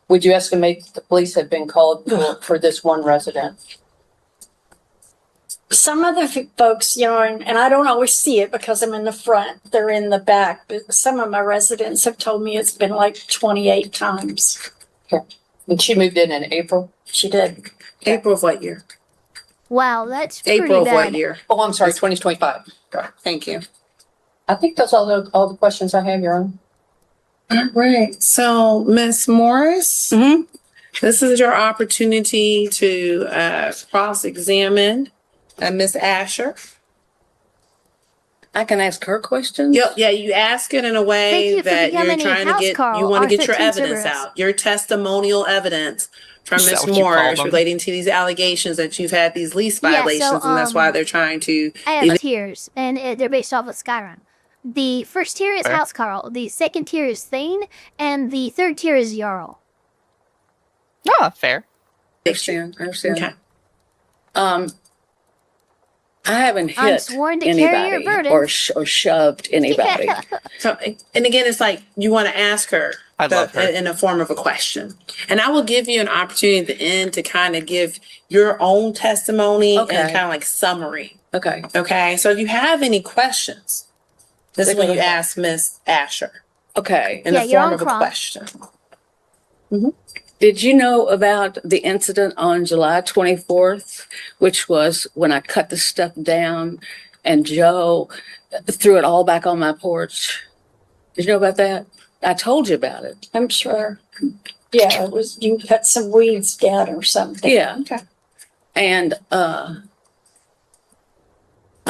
would you estimate that the police have been called for this one resident? Some of the folks, and I don't always see it because I'm in the front, they're in the back, but some of my residents have told me it's been like 28 times. And she moved in April? She did. April of what year? Wow, that's pretty April of bad. what year? Oh, I'm sorry, 2025. Thank you. I think that's all the questions I have, Your Honor. All right, so Ms. Morris, this is your opportunity to cross-examine Ms. Asher. I can ask her questions? Yep, yeah, you ask it in a Thank way you for that you're becoming a trying to house get, call, you want to get your R13 evidence Cerberus. out, your testimonial evidence from Is that Ms. what you call Morris them? relating to these allegations that you've had these lease Yeah, so, violations, and that's why they're trying to. I have tiers, and they're based off of Skyrim. The first tier is Okay. House Carl, the second tier is Thane, and the third tier is Jarl. Oh, fair. I understand. Okay. I haven't I'm hit sworn to carry your anybody burden. or shoved anybody. So, and again, it's like you want to ask her I love her. in the form of a question. And I will give you an opportunity at the end to kind of give your own testimony Okay. and kind of like summary. Okay. Okay. So if you have any questions, this is They're when you gonna- ask Miss Asher Okay. in Yeah, the you're form on of a prompt. question. Did you know about the incident on July 24th, which was when I cut the stuff down and Joe threw it all back on my porch? Did you know about that? I told you about it. I'm sure. Yeah, it was, you cut some weeds down or something. Yeah. Okay. And I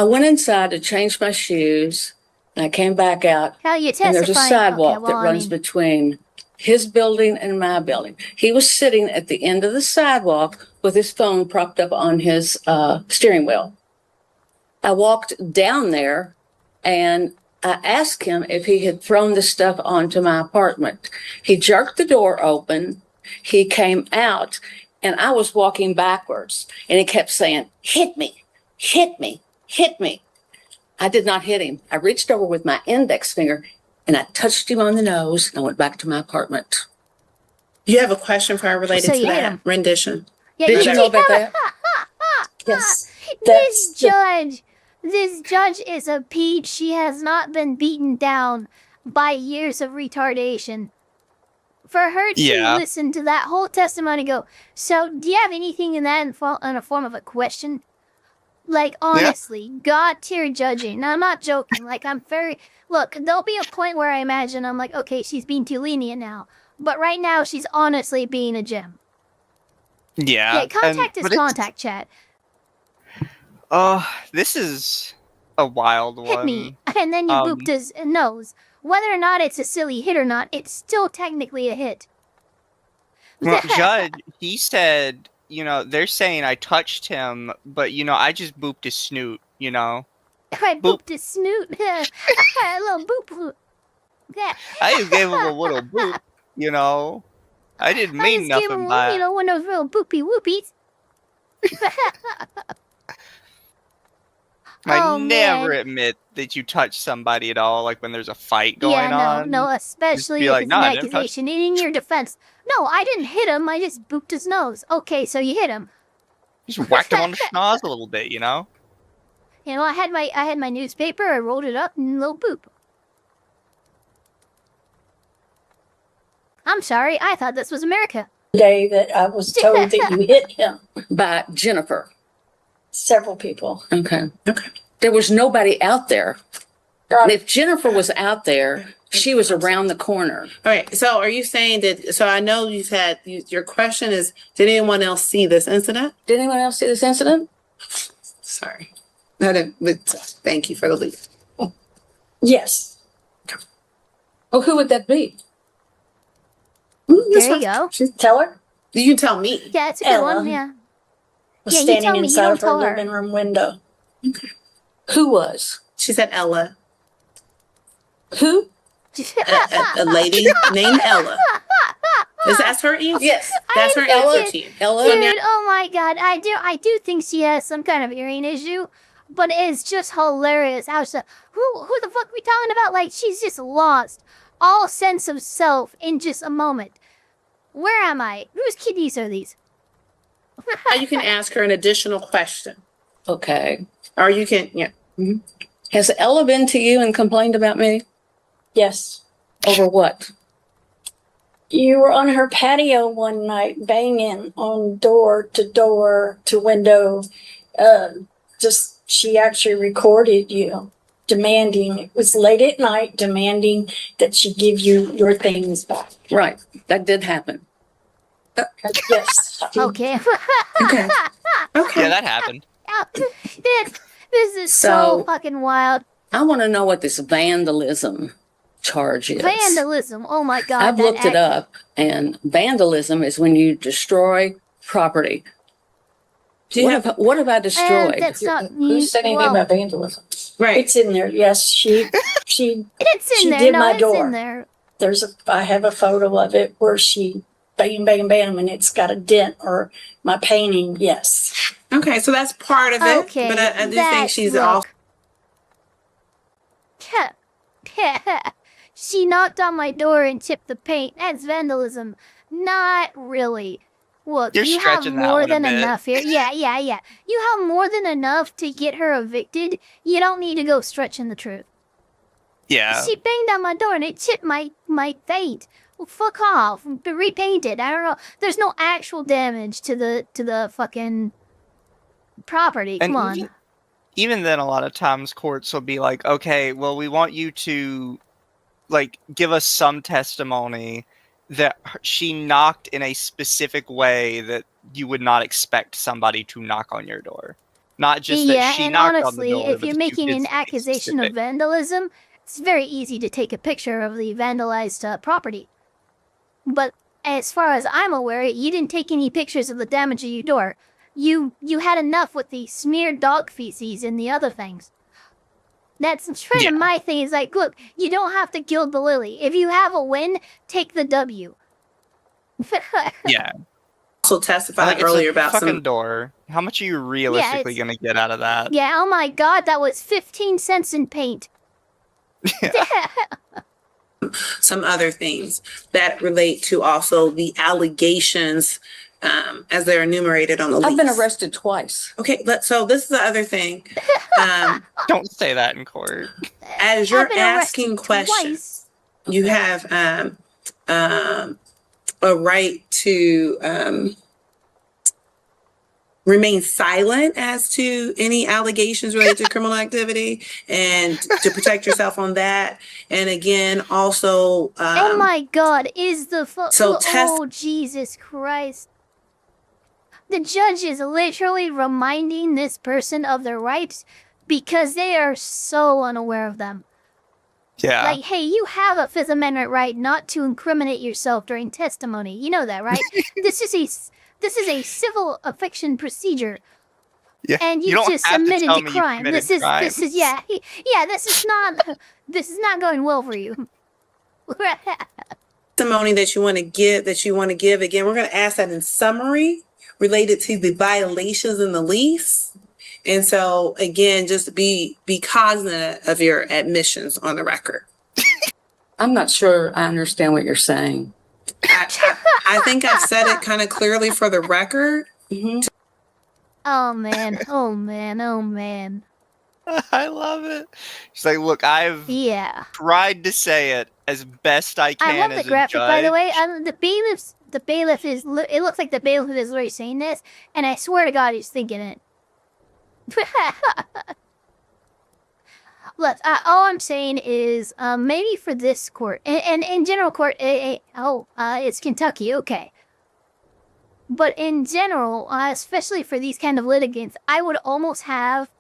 went inside to change my shoes and I came back out How you and there's a testifying? sidewalk Okay, well, that runs between his building and my building. He was sitting at the end of the sidewalk with his phone propped up on his steering wheel. I walked down there and I asked him if he had thrown the stuff onto my apartment. He jerked the door open. He came out and I was walking backwards and he kept saying, "Hit me, hit me, hit me." I did not hit him. I reached over with my index finger and I touched him on the nose and I went back to my apartment. You have a question for her related So to you hit that him. rendition? Yeah, Did you know about that? Yes. This judge is a peach. She has not been beaten down by years of retardation. For her to Yeah. listen to that whole testimony, go. So, do you have anything in that in a form of a question? Like honestly, God tier judging. Now, I'm not joking. Like look. There'll be a point where I imagine I'm like, okay, she's being too lenient now. But right now, she's honestly being a gem. Yeah. Yeah, contact but is contact, chat. This is a wild Hit one. me, and then you um, booped his nose. Whether or not it's a silly hit or not, it's still technically a hit. Well, Judge, he said they're saying I touched him, but I just booped his snoot. I booped his snoot. A little boop. Yeah. I just gave him a little boop. I didn't I mean just gave nothing him, by it. one of those little boopy whoopies. I never man. admit that you touch somebody at all, like when there's a fight going on. No, especially be if like, it's "No, an I didn't touch-" accusation. And in your defense, no, I didn't hit him. I just booped his nose. Okay, so you hit him. Just whacked him on the schnoz a little bit, I had my newspaper. I rolled it up and a little boop. I'm sorry. I thought this was America. Day that I was told that you hit him. By Jennifer. Several people. Okay. There was nobody out there. And if Jennifer was out there, she was around the corner. All right. So are you saying that? So I know you've had your question is, did anyone else see this incident? Did anyone else see this incident? Sorry. Thank you for the lead. Yes. Oh, who would that be? There you go. Tell her. You can tell me. Yeah, it's a good Ella. one. Yeah. Was Yeah, you standing tell me, you inside don't of her tell her. living room window. Who was? She said Ella. Who? A lady named Ella. That's her answer? Yes. That's her Ella. answer to you. Ella. Dude, oh my god, I do think she has some kind of hearing issue, but it's just hilarious how who the fuck are we talking about? Like, she's just lost all sense of self in just a moment. Where am I? Whose kidneys are these? You can ask her an additional question. Okay. Or you can, yeah. Mm-hmm. Has Ella been to you and complained about me? Yes. Over what? You were on her patio one night banging on door to window. She actually recorded you demanding, it was late at night, demanding that she give you your things back. Right. That did happen. Yes. Okay. Okay. Yeah, that happened. This is so So- fucking wild. I want to know what this vandalism charge is. Vandalism. Oh my god. I've that looked it act- up, and vandalism is when you destroy property. What have I destroyed? That's not. Who said anything well, about vandalism? Right. It's in there. Yes, she It's in she there. did No, my it's door. in there. I have a photo of it where she bam, bam, bam, and it's got a dent or my painting. Yes. Okay, so that's part of it. Okay, But I do think she's off. She knocked on my door and chipped the paint. That's vandalism. Not really. Look, You're you have stretching that more one a than bit. enough here. Yeah. You have more than enough to get her evicted. You don't need to go stretching the truth. Yeah. She banged on my door and it chipped my paint. Well, fuck off. Repaint it. I don't know. There's no actual damage to the fucking property. Come on. Even then, a lot of times courts will be like, okay, well, we want you to, give us some testimony that she knocked in a specific way that you would not expect somebody to knock on your door. Not just that she and knocked honestly, on the door. if but you're that you making did an something accusation of specific. vandalism, it's very easy to take a picture of the vandalized property. But as far as I'm aware, you didn't take any pictures of the damage of your door. You had enough with the smeared dog feces and the other things. That's kind of my thing. Is like, look, you don't have to gild the lily. If you have a win, take the W. Yeah. Also testified It's earlier a about fucking some. door. How much are you realistically it's- going to get out of that? Yeah, oh my god, that was 15 cents in paint. Some other things that relate to also the allegations as they're enumerated on the lease. I've been arrested twice. Okay, so this is the other thing. Don't say that in court. As you're I've been asking arrested questions, twice. you have a right to remain silent as to any allegations related to criminal activity and to protect yourself on that. And again, also, oh my god, is the so Jesus Christ. The judge is literally reminding this person of their rights because they are so unaware of them. Yeah. Like, hey, you have a Fifth Amendment right not to incriminate yourself during testimony. You know that, right? This is This is a civil eviction procedure. Yeah, And you don't just have to admitted tell to me you crime. committed This is crimes. this is not going well for you. Testimony that you want to give. Again, we're going to ask that in summary related to the violations in the lease. And so again, just be cognizant of your admissions on the record. I'm not sure I understand what you're saying. I think I've said it kind of clearly for the record. Oh man, oh man, oh man. I love it. She's like, look, I've tried to say it as best I can. I love as the graphic, by the way. judge. The bailiff is. It looks like the bailiff is literally saying this, and I swear to God, he's thinking it. Look, all I'm saying is, maybe for this court, and in general court, it's Kentucky, okay. But in general, especially for these kind of litigants, I would almost have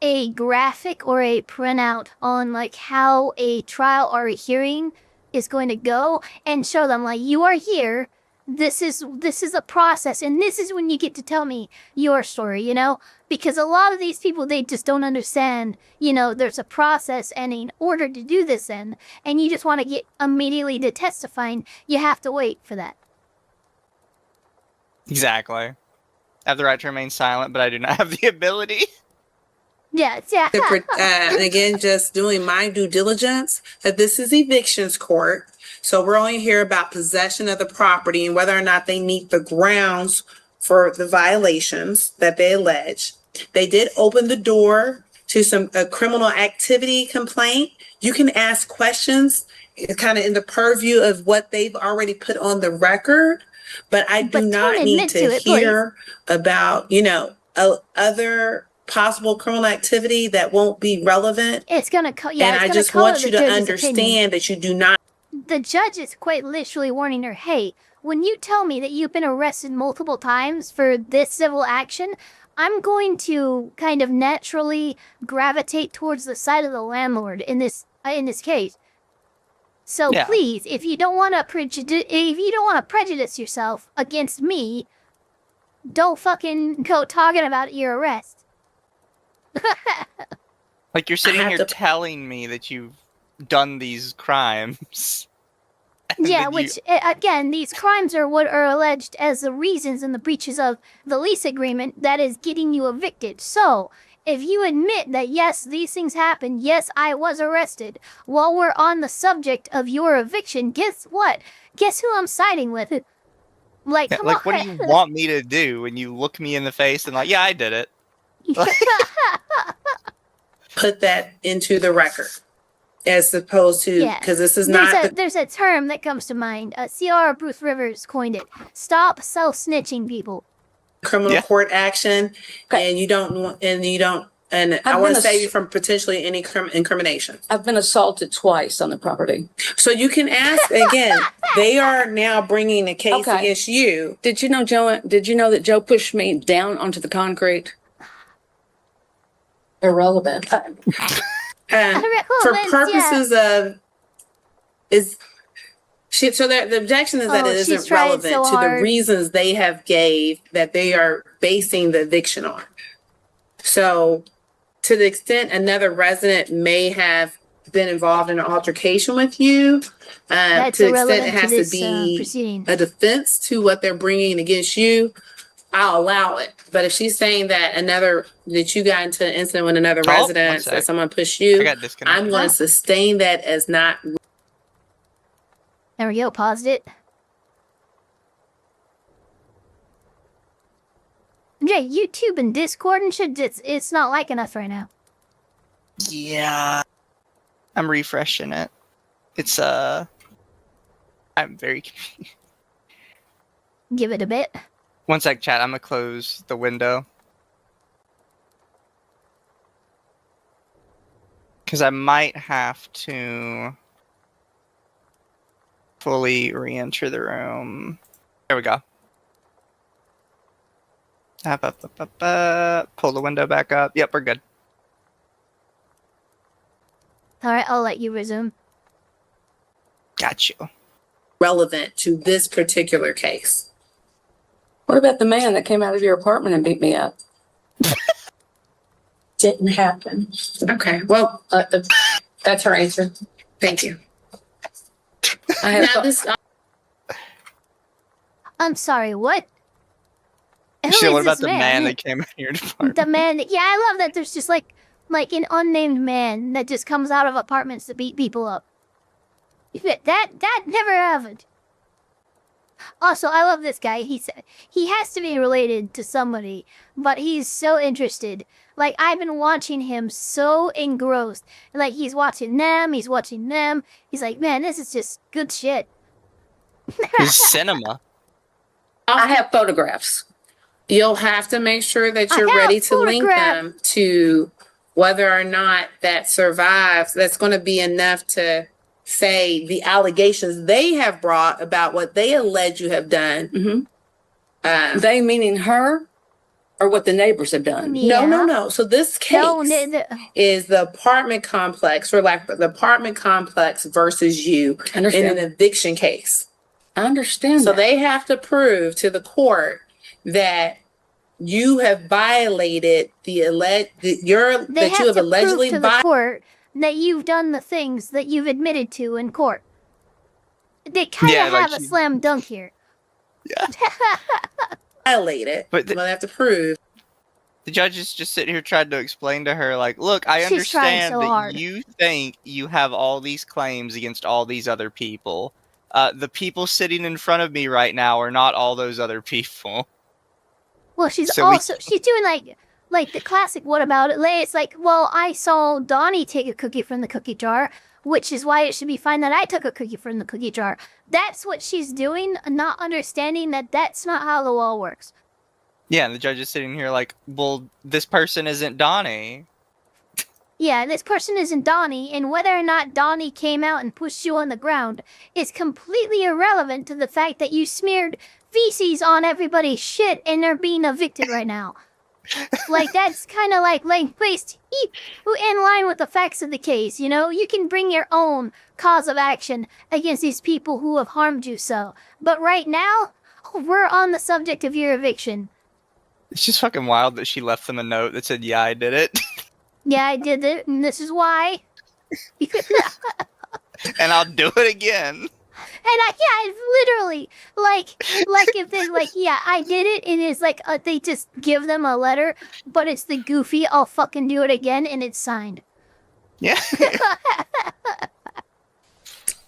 a graphic or a printout on like how a trial or a hearing is going to go, and show them like, you are here. This is a process, and this is when you get to tell me your story, you know? Because a lot of these people, they just don't understand, you know, there's a process, and in order to do this and you just want to get immediately to testifying, you have to wait for that. Exactly. I have the right to remain silent, but I do not have the ability. Yeah. Again, just doing my due diligence, that this is evictions court. So we're only here about possession of the property and whether or not they meet the grounds for the violations that they allege. They did open the door to some criminal activity complaint. You can ask questions kind of in the purview of what they've already put on the record, but I do not need to hear about, you know, other possible criminal activity that won't be relevant. It's gonna and I just want you to understand that you do not. The judge is quite literally warning her, hey, when you tell me that you've been arrested multiple times for this civil action, I'm going to kind of naturally gravitate towards the side of the landlord in this case. So please, if you don't want to prejudice yourself against me, don't fucking go talking about your arrest. Like, you're sitting here telling me that you've done these crimes. Yeah, which, again, these crimes are what are alleged as the reasons and the breaches of the lease agreement that is getting you evicted. So, if you admit that, yes, these things happened, yes, I was arrested, while we're on the subject of your eviction, guess what? Guess who I'm siding with? Like, come on. What do you want me to do when you look me in the face and like, yeah, I did it? Put that into the record. As opposed to, because this is there's a term that comes to mind. C.R. Bruce Rivers coined it. Stop self-snitching people. Criminal court action, and I want to save you from potentially any incrimination. I've been assaulted twice on the property. So you can ask again. They are now bringing a case against you. Did you know that Joe pushed me down onto the concrete? Irrelevant. For purposes of the objection is that it isn't relevant to the reasons they have gave that they are basing the eviction on. So to the extent another resident may have been involved in an altercation with you, to the extent it has to be a defense to what they're bringing against you, I'll allow it. But if she's saying that you got into an incident with another resident, that someone pushed you, I'm going to sustain that as not. There we go. Paused it. Yeah, YouTube and Discord and shit, it's not liking us right now. Yeah. I'm refreshing it. It's, I'm very confused. Give it a bit. One sec, chat. I'm gonna close the window. Because I might have to fully re-enter the room. There we go. Pull the window back up. Yep, we're good. Alright, I'll let you resume. Got you. Relevant to this particular case. What about the man that came out of your apartment and beat me up? Didn't happen. Okay, well, That's her answer. thank you. I have Now this, I'm sorry, what? Who Shit, is what about this the man that came out of your department? The man, yeah, I love that there's just like an unnamed man that just comes out of apartments to beat people up. That never happened. Also, I love this guy. He said he has to be related to somebody, but he's so interested. Like, I've been watching him so engrossed. Like, he's watching them, he's watching them. He's like, man, this is just good shit. His cinema. I have photographs. you'll have to make sure that I you're have ready to link photograph. them to whether or not that survives. That's going to be enough to say the allegations they have brought about what they allege you have done. Mm-hmm. They meaning her, or what the neighbors have done? Yeah. No. So this case is the apartment complex, or like the apartment complex versus you in an eviction case. I understand. So that. they have to prove to the court that you have violated the They you have allegedly prove to the court that you've done the things that you've admitted to in court. They kind of have a slam dunk here. Yeah. Violated. But they have to prove. The judge is just sitting here trying to explain to her, like, look, I She's trying understand so that hard. you think you have all these claims against all these other people. The people sitting in front of me right now are not all those other people. Well, she's So she's doing like the classic what about it? It's like, well, I saw Donnie take a cookie from the cookie jar, which is why it should be fine that I took a cookie from the cookie jar. That's what she's doing, not understanding that that's not how the law works. Yeah, and the judge is sitting here like, well, this person isn't Donnie. Yeah, this person isn't Donnie, and whether or not Donnie came out and pushed you on the ground is completely irrelevant to the fact that you smeared feces on everybody's shit and they're being evicted right now. Like, that's kind of like placed in line with the facts of the case, you know? You can bring your own cause of action against these people who have harmed you so. But right now, we're on the subject of your eviction. It's just fucking wild that she left them a note that said, yeah, I did it. Yeah, I did it, and this is why. And I'll do it again. And it's literally like if they yeah, I did it, and it's like they just give them a letter, but it's the goofy, I'll fucking do it again, and it's signed. Yeah.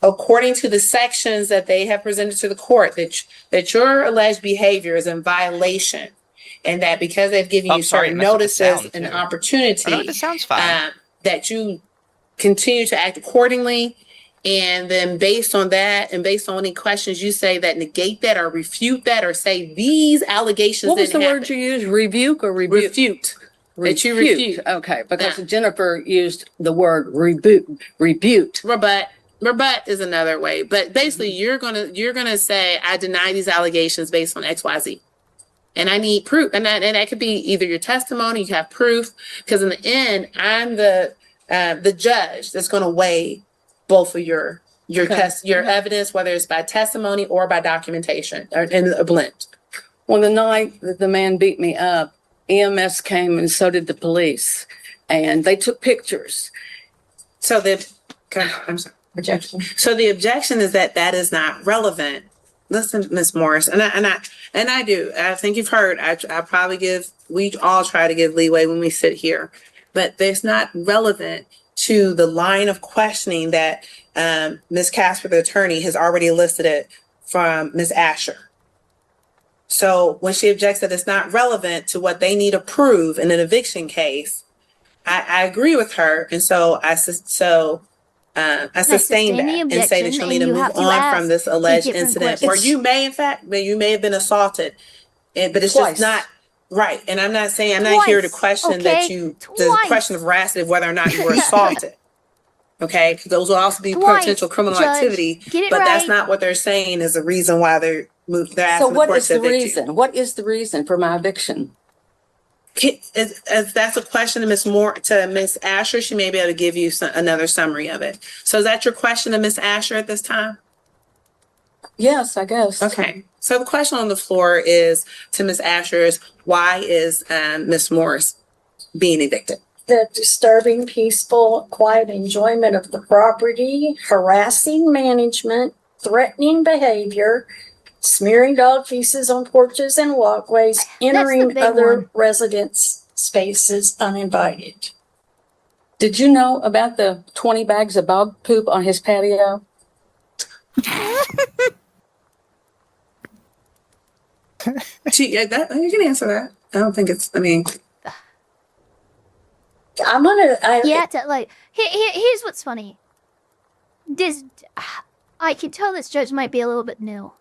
According to the sections that they have presented to the court, that your alleged behavior is in violation, and that because they've given you certain notices and opportunity, sounds fine. That you continue to act accordingly. And then based on that, and based on any questions you say that negate that or refute that or say these allegations. What was the word you used? Rebuke or rebuke? Refute. That you refute. Okay, because Jennifer used the word rebut. Rebut is another way. But basically you're gonna say, I deny these allegations based on XYZ. And I need proof. And that could be either your testimony, you have proof, because in the end, I'm the judge that's gonna weigh both of your evidence, whether it's by testimony or by documentation, or in a blend. Well, the night that the man beat me up, EMS came and so did the police, and they took pictures. So I'm sorry. Objection. So the objection is that is not relevant. Listen, Ms. Morris, and I do. I think you've heard. We all try to give leeway when we sit here, but it's not relevant to the line of questioning that Ms. Casper, the attorney, has already elicited from Ms. Asher. So when she objects that it's not relevant to what they need to prove in an eviction case, I agree with her, and so I sustain that and say that you'll need to move on from this alleged incident where you may have been assaulted, but it's just not. Right. And I'm not here to question the question of veracity of whether or not you were assaulted. Okay. Because those will also be potential criminal activity. But that's not what they're saying is the reason why they're asking the court to evict you. What is the reason for my eviction? That's a question to Ms. Asher. She may be able to give you another summary of it. So is that your question to Ms. Asher at this time? Yes, I guess. Okay. So the question on the floor is to Ms. Asher is why is Ms. Morris being evicted? The disturbing peaceful, quiet enjoyment of the property, harassing management, threatening behavior, smearing dog feces on porches and walkways, entering big other one. residents' spaces uninvited. Did you know about the 20 bags of dog poop on his patio? You can answer that. I don't think it's, I mean. I'm gonna, Yeah, here's what's funny. I can tell this judge might be a little bit new.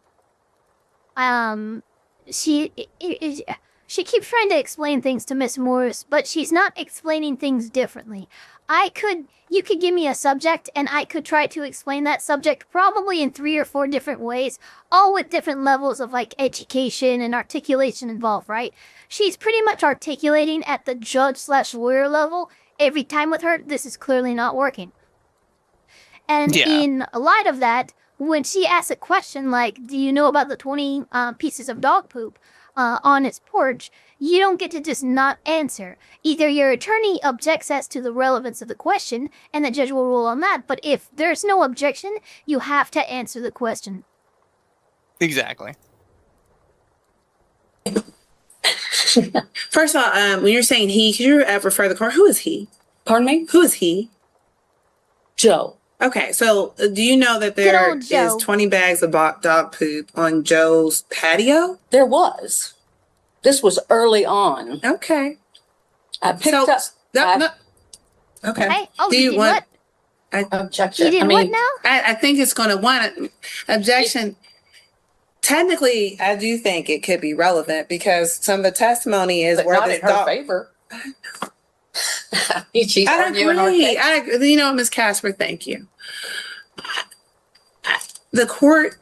She keeps trying to explain things to Miss Morris, but she's not explaining things differently. You could give me a subject, and I could try to explain that subject probably in 3 or 4 different ways, all with different levels of, like, education and articulation involved, right? She's pretty much articulating at the judge/lawyer level every time with her. This is clearly not working. And in light of that, when she asks a question like, do you know about the 20 pieces of dog poop on its porch, you don't get to just not answer. Either your attorney objects as to the relevance of the question, and the judge will rule on that, but if there's no objection, you have to answer the question. Exactly. First of all, when you're saying he, could you refer the court? Who is he? Pardon me? Who is he? Joe. Okay, so do you know that there is 20 bags of dog poop on Joe's patio? There was. This was early on. Okay. I picked up. Okay. Hey, do you want? Objection. You did what now? I think it's going to want objection. Technically, I do think it could be relevant because some of the testimony is But where not this in her dog. favor. She's I arguing our agree. case. You know, Ms. Casper, thank you. The court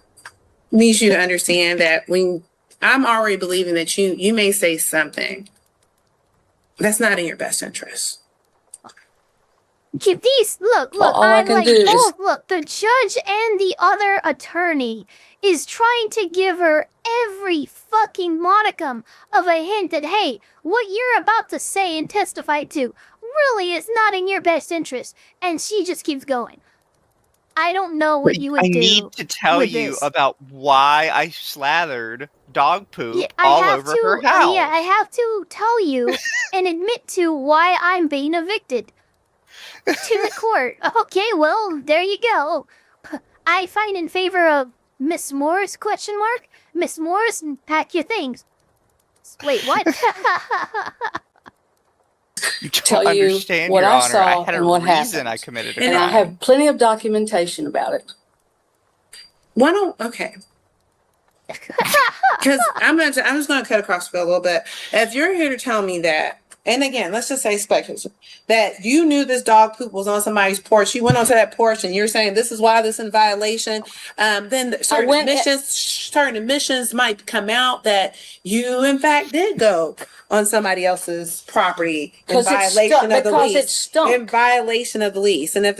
needs you to understand that when I'm already believing that you may say something that's not in your best interest. Look, all I can do is- look, the judge and the other attorney is trying to give her every fucking modicum of a hint that, hey, what you're about to say and testify to really is not in your best interest. And she just keeps going. I don't know what you would do. I need to tell you about why I slathered dog poop all over her house. I have to tell you and admit to why I'm being evicted. To the court. Okay, well, there you go. I find in favor of Miss Morris, ? Miss Morris, pack your things. Wait, what? You don't Tell you understand, what Your I Honor. saw I had and a what reason happened. I committed a And crime. I have plenty of documentation about it. Why don't, okay. Because I'm just gonna cut across the field a little bit. If you're here to tell me that, and again, let's just say speculative, that you knew this dog poop was on somebody's porch, you went onto that porch and you're saying this is why this is in violation, then certain admissions might come out that you in fact did go on somebody else's property in violation of the lease. It stunk. In violation of the lease. And if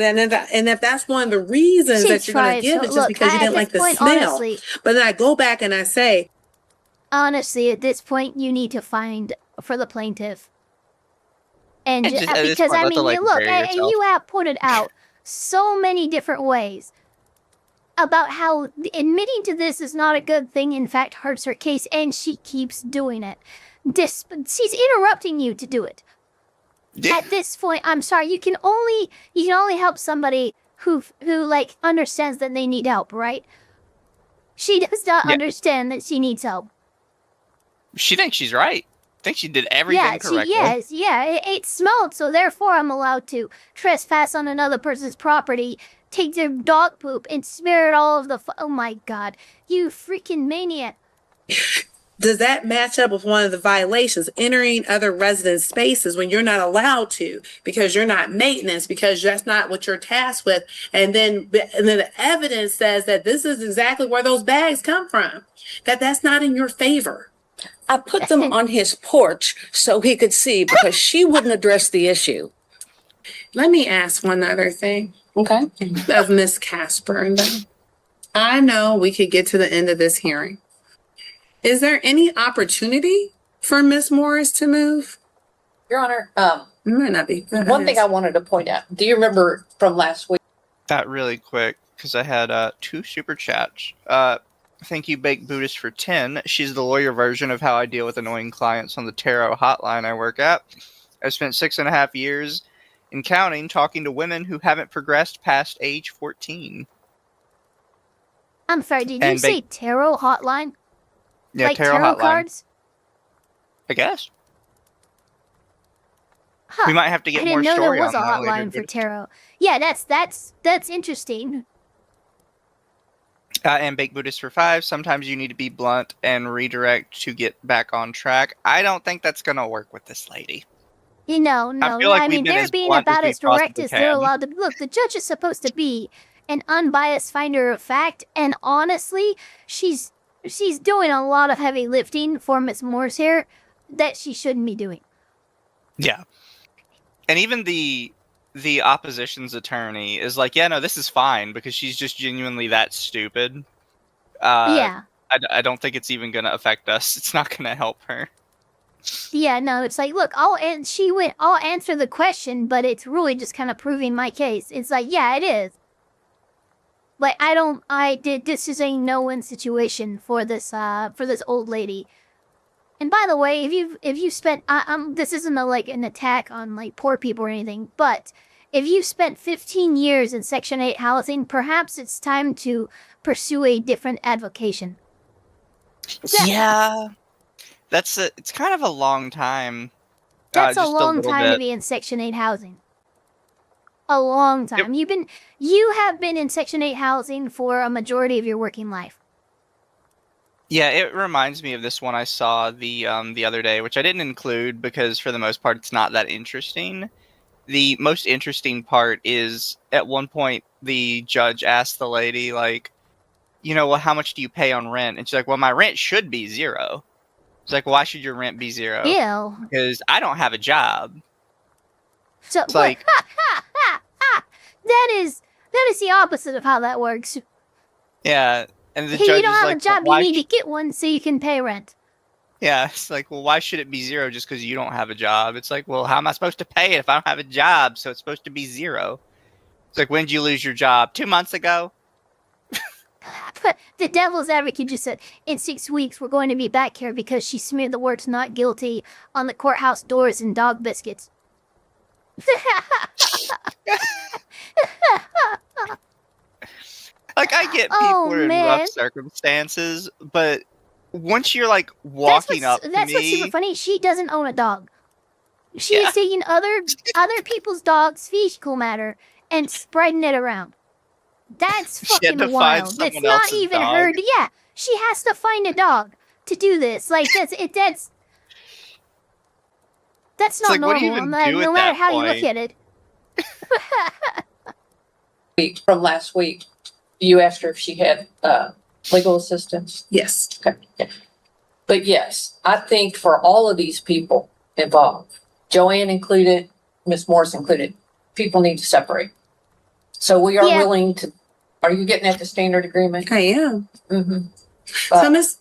that's one of the reasons that you're gonna give it just because you didn't like the smell. Honestly, but then I go back and I say, honestly, at this point, you need to find for the plaintiff. And And just at this because point, I let mean, the, like, look, bury yourself. you have put it out so many different ways about how admitting to this is not a good thing. In fact, hurts her case, and she keeps doing it. She's interrupting you to do it. Yeah. At this point, I'm sorry. You can only help somebody who like understands that they need help, right? She does not understand that she needs help. She thinks she's right. Thinks she did everything correctly. It smelled, so therefore I'm allowed to trespass on another person's property, take their dog poop, and smear it all over the. Oh my god, you freaking maniac! does that match up with one of the violations, entering other residents' spaces when you're not allowed to because you're not maintenance, because that's not what you're tasked with? And then the evidence says that this is exactly where those bags come from, that's not in your favor. I put them on his porch so he could see because she wouldn't address the issue. Let me ask one other thing. Okay. Of Miss Casper. And I know we could get to the end of this hearing. Is there any opportunity for Miss Morris to move? Your Honor, Might not be. one thing I wanted to point out, do you remember from last week? That really quick, because I had 2 super chats. Thank you, Baked Buddhist, for 10. She's the lawyer version of how I deal with annoying clients on the tarot hotline I work at. I've spent 6.5 years and counting talking to women who haven't progressed past age 14. I'm sorry, did you And say tarot hotline? Yeah, like tarot hotline. cards? I guess. Huh. We might have to get I more didn't know story there was a on that later, hotline for but- tarot. Yeah, that's interesting. And Baked Buddhist for 5. Sometimes you need to be blunt and redirect to get back on track. I don't think that's going to work with this lady. No. feel like I we've mean, been they're as being blunt as about we as direct possibly as they're can. allowed to. Look, the judge is supposed to be an unbiased finder of fact, and honestly, she's doing a lot of heavy lifting for Miss Morris here that she shouldn't be doing. Yeah. And even the opposition's attorney is like, yeah, no, this is fine because she's just genuinely that stupid. Yeah. I don't think it's even going to affect us. It's not going to help her. Yeah, no, it's like, look, I'll answer the question, but it's really just kind of proving my case. It's like, yeah, it is. Like, this is a no-win situation for this old lady. And by the way, if you spent, this isn't an attack on like poor people or anything, but if you spent 15 years in Section 8 housing, perhaps it's time to pursue a different avocation. Yeah. It's kind of a long time. That's a just long little time to bit. be in Section 8 housing. A long time. You have been in Section 8 housing for a majority of your working life. Yeah, it reminds me of this one I saw the other day, which I didn't include because for the most part it's not that interesting. The most interesting part is at one point the judge asked the lady, like, well, how much do you pay on rent? And she's like, well, my rent should be 0. It's like, why should your rent be 0? Ew. Because I don't have a job. So It's like, that is the opposite of how that works. yeah, and the Hey, judge you don't is have like, a job, well, you why need to get one so you can pay rent. Yeah, it's like, well, why should it be 0 just because you don't have a job? It's like, well, how am I supposed to pay it if I don't have a job? So it's supposed to be 0. It's like, when did you lose your job? 2 months ago? But the devil's advocate just said, in 6 weeks we're going to be back here because she smeared the words not guilty on the courthouse doors in dog biscuits. Like, I get people Oh, are in man. rough circumstances, but once you're, like, walking up to That's what's super me... funny. She doesn't own a dog. She Yeah. is taking other people's dogs' fecal matter and spreading it around. That's She had to fucking find wild. It's someone not else's even dog. her. Yeah, she has to find a dog to do this. Like that's not like, what do you normal. even Like, do no at matter that how you look point? at it. From last week, you asked her if she had legal assistance. Yes. Okay. But yes, I think for all of these people involved, Joanne included, Miss Morris included, people need to separate. So we are Yeah. willing to. Are you getting at the standard agreement? I am. Mm-hmm. So Miss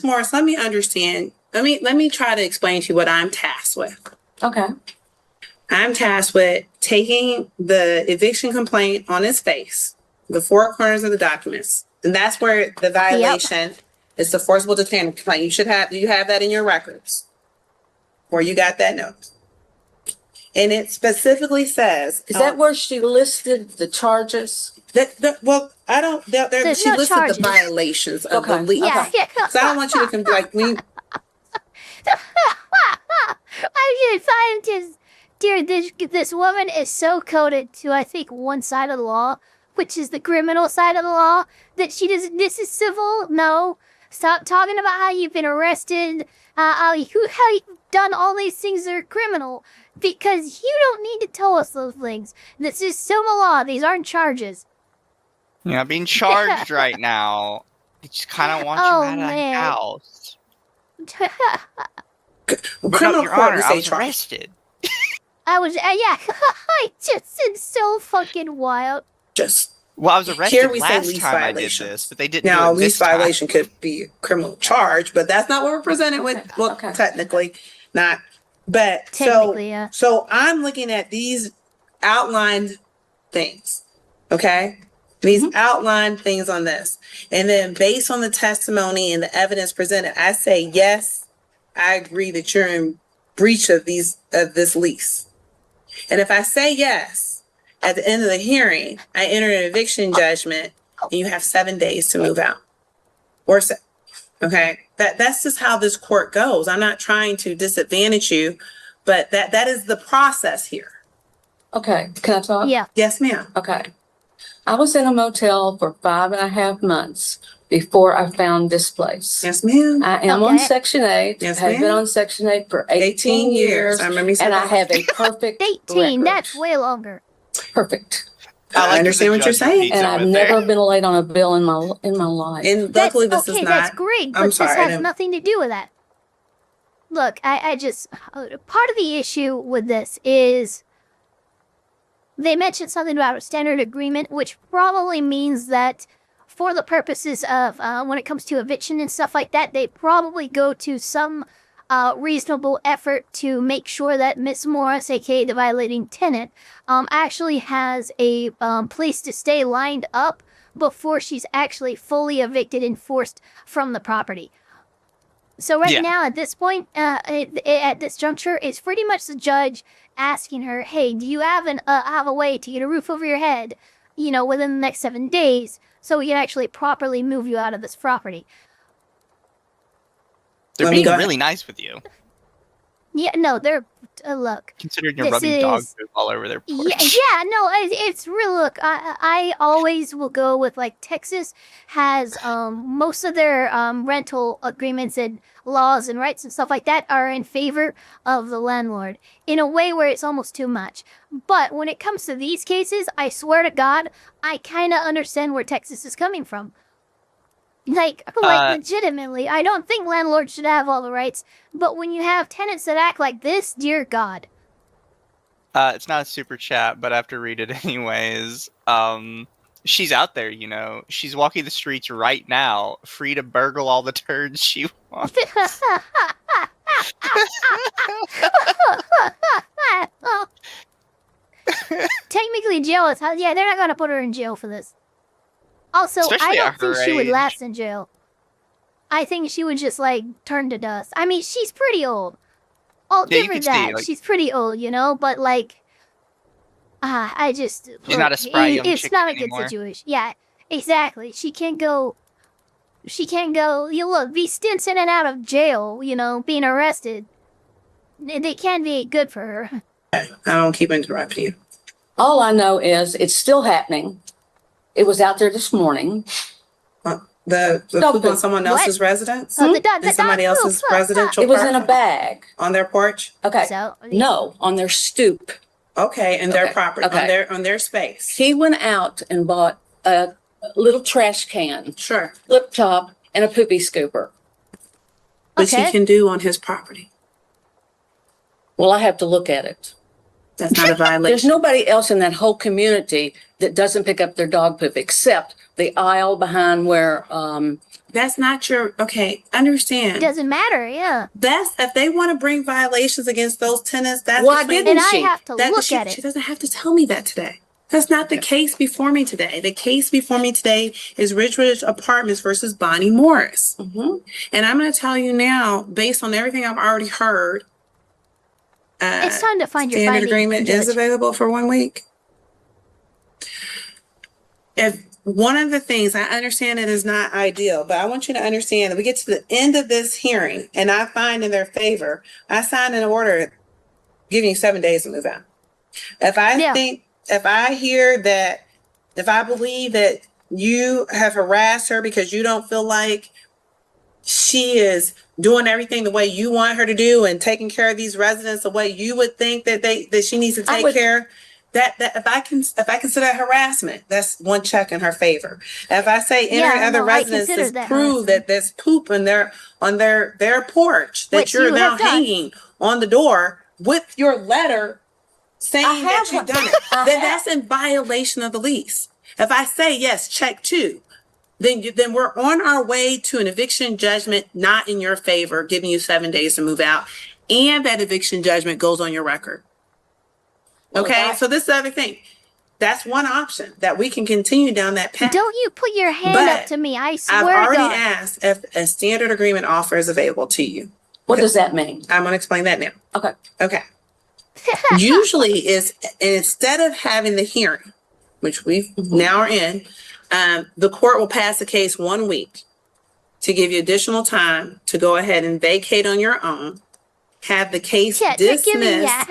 Morris, let me understand. Let me try to explain to you what I'm tasked with. Okay. I'm tasked with taking the eviction complaint on its face, the 4 corners of the documents. And that's where the violation is the forcible detainment complaint. You have that in your records. Where you got that note. And it specifically says. Is that where she listed the charges? Well, I don't, There's she no listed charges. the violations of the Okay. lease. Yeah. So I don't want you to I'm just, dear, this woman is so coded to, I think, one side of the law, which is the criminal side of the law, that she doesn't, this is civil, no. Stop talking about how you've been arrested, how you've done all these things that are criminal, because you don't need to tell us those things. This is civil law, these aren't charges. You're not being charged right now. I just kind of want you Oh, out of the man. house. But no, criminal Your court Honor, would I say was charge. arrested. I was, yeah, it's so fucking wild. Just Well, I was Here arrested we say last lease time I did violation. this, but they didn't Now, do it lease this time. violation could be a criminal charge, but that's not what we're presented with. Okay, Well, okay. technically not. But Technically, yeah. so I'm looking at these outlined things, okay? These outlined things on this. And then based on the testimony and the evidence presented, I say, yes, I agree that you're in breach of this lease. And if I say yes, at the end of the hearing, I enter an eviction judgment and you have 7 days to move out. Or so, okay? That's just how this court goes. I'm not trying to disadvantage you, but that is the process here. Okay, can I talk? Yeah. Yes, ma'am. Okay. I was in a motel for 5.5 months before I found this place. Yes, ma'am. I am on Okay. Section 8. Yes, Have been ma'am. on Section 8 for 18 years. I remember you said And I that. have a perfect 18, record. that's way longer. Perfect. I understand the what you're judge saying. repeats And it I've with never there. been late on a bill in my life. And That's luckily this okay, is that's not. great, but I'm this sorry, I has didn't- nothing to do with that. Look, I just part of the issue with this is they mentioned something about a standard agreement, which probably means that for the purposes of when it comes to eviction and stuff like that, they probably go to some reasonable effort to make sure that Miss Morris, aka the violating tenant, actually has a place to stay lined up before she's actually fully evicted and forced from the property. So right Yeah. now, at this point, at this juncture, it's pretty much the judge asking her, "Hey, do you have have a way to get a roof over your head, within the next 7 days, so we can actually properly move you out of this property?" They're Let me being go- really nice with you, Yeah, no, they're look. considering you're This rubbing dog is- poop all over their porch. Yeah, no, it's real. Look, I always will go with like Texas has most of their rental agreements and laws and rights and stuff like that are in favor of the landlord in a way where it's almost too much. But when it comes to these cases, I swear to God, I kind of understand where Texas is coming from. Like legitimately, I don't think landlords should have all the rights, but when you have tenants that act like this, dear God. It's not a super chat, but I have to read it anyways. She's out there, She's walking the streets right now, free to burgle all the turds she wants. Technically, jail is yeah. They're not gonna put her in jail for this. Also, Especially I at don't her think she would age. last in jail. I think she would just like turn to dust. I mean, she's pretty old. I'll Yeah, you give her can see, that. like- She's pretty old, but like, I just She's not a spry young it's chicken not a good anymore. situation. Yeah, exactly. She can't go. You look, be stints in and out of jail. Being arrested. They can be good for her. I don't keep interrupting you. All I know is it's still happening. It was out there this morning. The Dog poop on poop. someone What? else's residence? The dog In somebody else's poop. residential It was in a park? bag. On their porch? Okay. So No, on their stoop. Okay, in their Okay, property, okay. on their space. He went out and bought a little trash can, Sure. flip top, and a poopy scooper. Which he Okay. can do on his property. Well, I have to look at it. That's not a There's violation. nobody else in that whole community that doesn't pick up their dog poop except the aisle behind where, That's not okay, understand. doesn't matter. Yeah. That's, if they want to bring violations against those tenants, that's. Why between- didn't And I she? have to look She at it. doesn't have to tell me that today. That's not the case before me today. The case before me today is Ridge Apartments versus Bonnie Morris. Mhm. And I'm going to tell you now, based on everything I've already heard, It's time to find your standard findings, agreement is Judge. available for 1 week. If one of the things, I understand it is not ideal, but I want you to understand that we get to the end of this hearing and I find in their favor, I signed an order giving you 7 days to move out. If I Yeah. if I hear that, if I believe that you have harassed her because you don't feel like she is doing everything the way you want her to do and taking care of these residents the way you would think that she needs to I take would- care, that if I consider that harassment, that's one check in her favor. If I say entering Yeah, other no, I residences consider that prove harassment. that there's poop in on their porch, that Which you're you now have done. hanging on the door with your letter saying I that have you've one. done it, I then have. that's in violation of the lease. If I say yes, check 2, then we're on our way to an eviction judgment not in your favor, giving you 7 days to move out, and that eviction judgment goes on your record. Okay, so this is the other thing. That's one option that we can continue down that path. Don't you put your hand up to me. I swear I've to already God. asked if a standard agreement offer is available to you. What does that mean? I'm going to explain that now. Okay. Okay. Usually is instead of having the hearing, which we now are in, the court will pass the case 1 week to give you additional time to go ahead and vacate on your own, have the case dismissed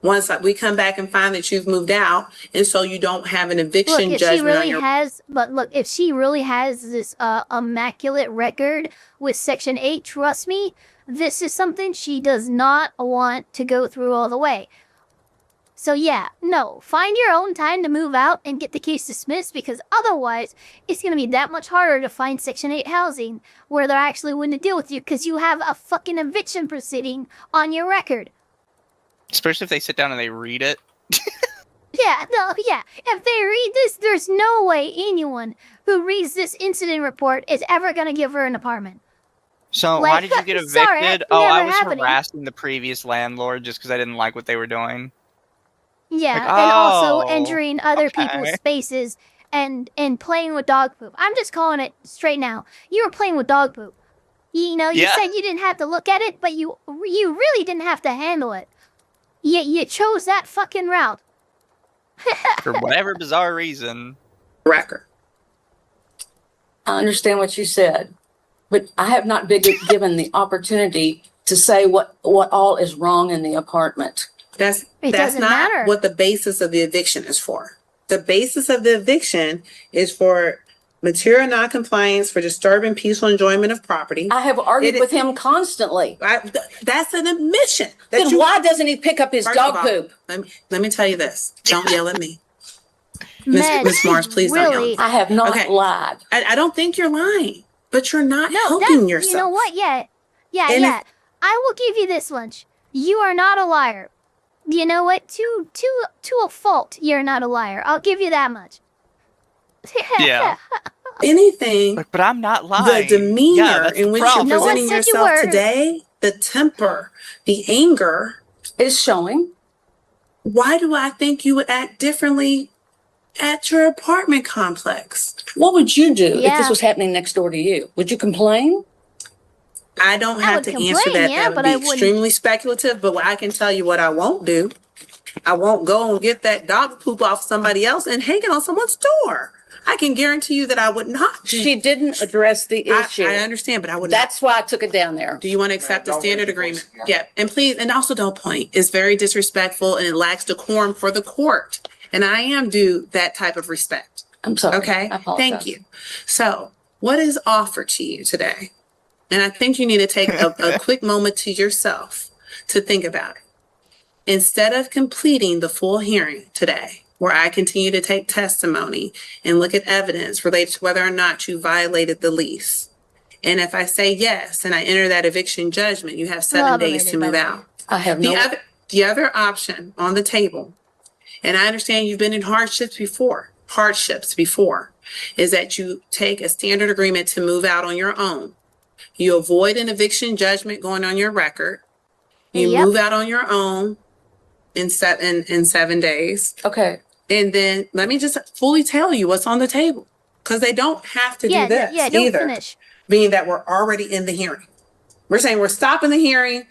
once we come back and find that you've moved out, and so you don't have an eviction judgment on your... If she really has this immaculate record with Section 8, trust me, this is something she does not want to go through all the way. So yeah, no, find your own time to move out and get the case dismissed, because otherwise it's going to be that much harder to find Section 8 housing where they're actually willing to deal with you, because you have a fucking eviction proceeding on your record. Especially if they sit down and they read it. Yeah. If they read this, there's no way anyone who reads this incident report is ever going to give her an apartment. So Like, why did you get evicted? sorry, that's I never was happening. harassing the previous landlord just because I didn't like what they were doing. Yeah, Like, and also oh, entering other okay. people's spaces and playing with dog poop. I'm just calling it straight now. You were playing with dog poop. You know, you Yeah. said you didn't have to look at it, but you really didn't have to handle it. You chose that fucking route. For whatever bizarre reason. record. I understand what you said, but I have not been given the opportunity to say what all is wrong in the apartment. That's doesn't not matter. what the basis of the eviction is for. The basis of the eviction is for material noncompliance for disturbing peaceful enjoyment of property. I have argued with him constantly. That's an admission. Then why doesn't he pick up his First dog of all, poop? Let me tell you this. Don't yell at me. Man, Miss Morris, please don't yell. really. I have not Okay. lied. I don't think you're lying, but you're not No, helping yourself. You know what? Yeah. And I will give you this much. You are not a liar. You know what? To a fault, you're not a liar. I'll give you that much. Yeah. Anything, Like, but I'm not lying. the demeanor Yeah, that's in the which problem. you're No one presenting said you yourself were. today, the temper, the anger, Is showing. why do I think you would act differently at your apartment complex? What would you do if Yeah. this was happening next door to you? Would you complain? I don't I have would to complain, answer that. yeah, That would but be I wouldn't- extremely speculative, but I can tell you what I won't do. I won't go and get that dog poop off somebody else and hang it on someone's door. I can guarantee you that I would not. She didn't address the issue. I understand, but I would not. That's why I took it down there. Do you want to accept the standard agreement? Yeah, and please, and also don't point. It's very disrespectful and it lacks decorum for the court. And I am due that type of respect. I'm sorry. Okay, I apologize. thank you. So what is offered to you today? And I think you need to take a quick moment to yourself to think about it. Instead of completing the full hearing today, where I continue to take testimony and look at evidence related to whether or not you violated the lease. And if I say yes, and I enter that eviction judgment, you have 7 days to move out. I have no. The other option on the table, and I understand you've been in hardships before, is that you take a standard agreement to move out on your own. You avoid an eviction judgment going on your record. You Yep. move out on your own in 7 days. Okay. And then let me just fully tell you what's on the table, because they don't have to do this don't either, finish. being that we're already in the hearing. We're saying we're stopping the hearing.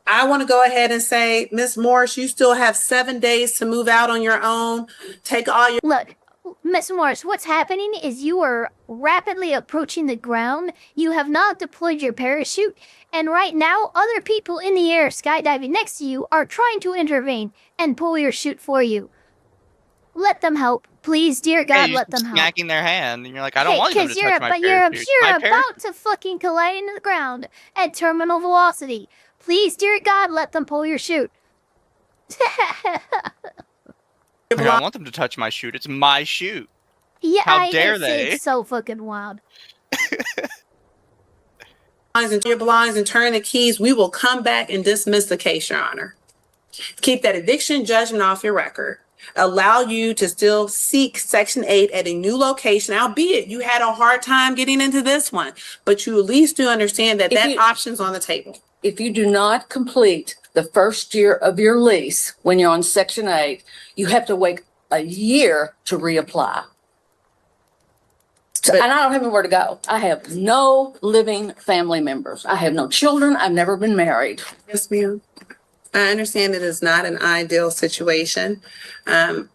I want to go ahead and say, Ms. Morris, you still have 7 days to move out on your own. Take all your... Look, Miss Morris, what's happening is you are rapidly approaching the ground. You have not deployed your parachute, and right now, other people in the air skydiving next to you are trying to intervene and pull your chute for you. Let them help. Please, dear God, you're let them help. smacking their hand, and you're like, I don't want them to touch you're, my but parachute. you're My about to fucking collide into the ground at terminal velocity. Please, dear God, let them pull your chute. I don't want them to touch my chute. It's my chute. Yeah, How dare they? It's so fucking wild. your belongings and turn the keys, we will come back and dismiss the case, Your Honor. Keep that eviction judgment off your record. allow you to still seek Section 8 at a new location, albeit you had a hard time getting into this one, but you at least do understand that option's on the table. If you do not complete the first year of your lease when you're on Section 8, you have to wait a year to reapply. And I don't have anywhere to go. I have no living family members. I have no children. I've never been married. Yes, ma'am. I understand it is not an ideal situation. I'm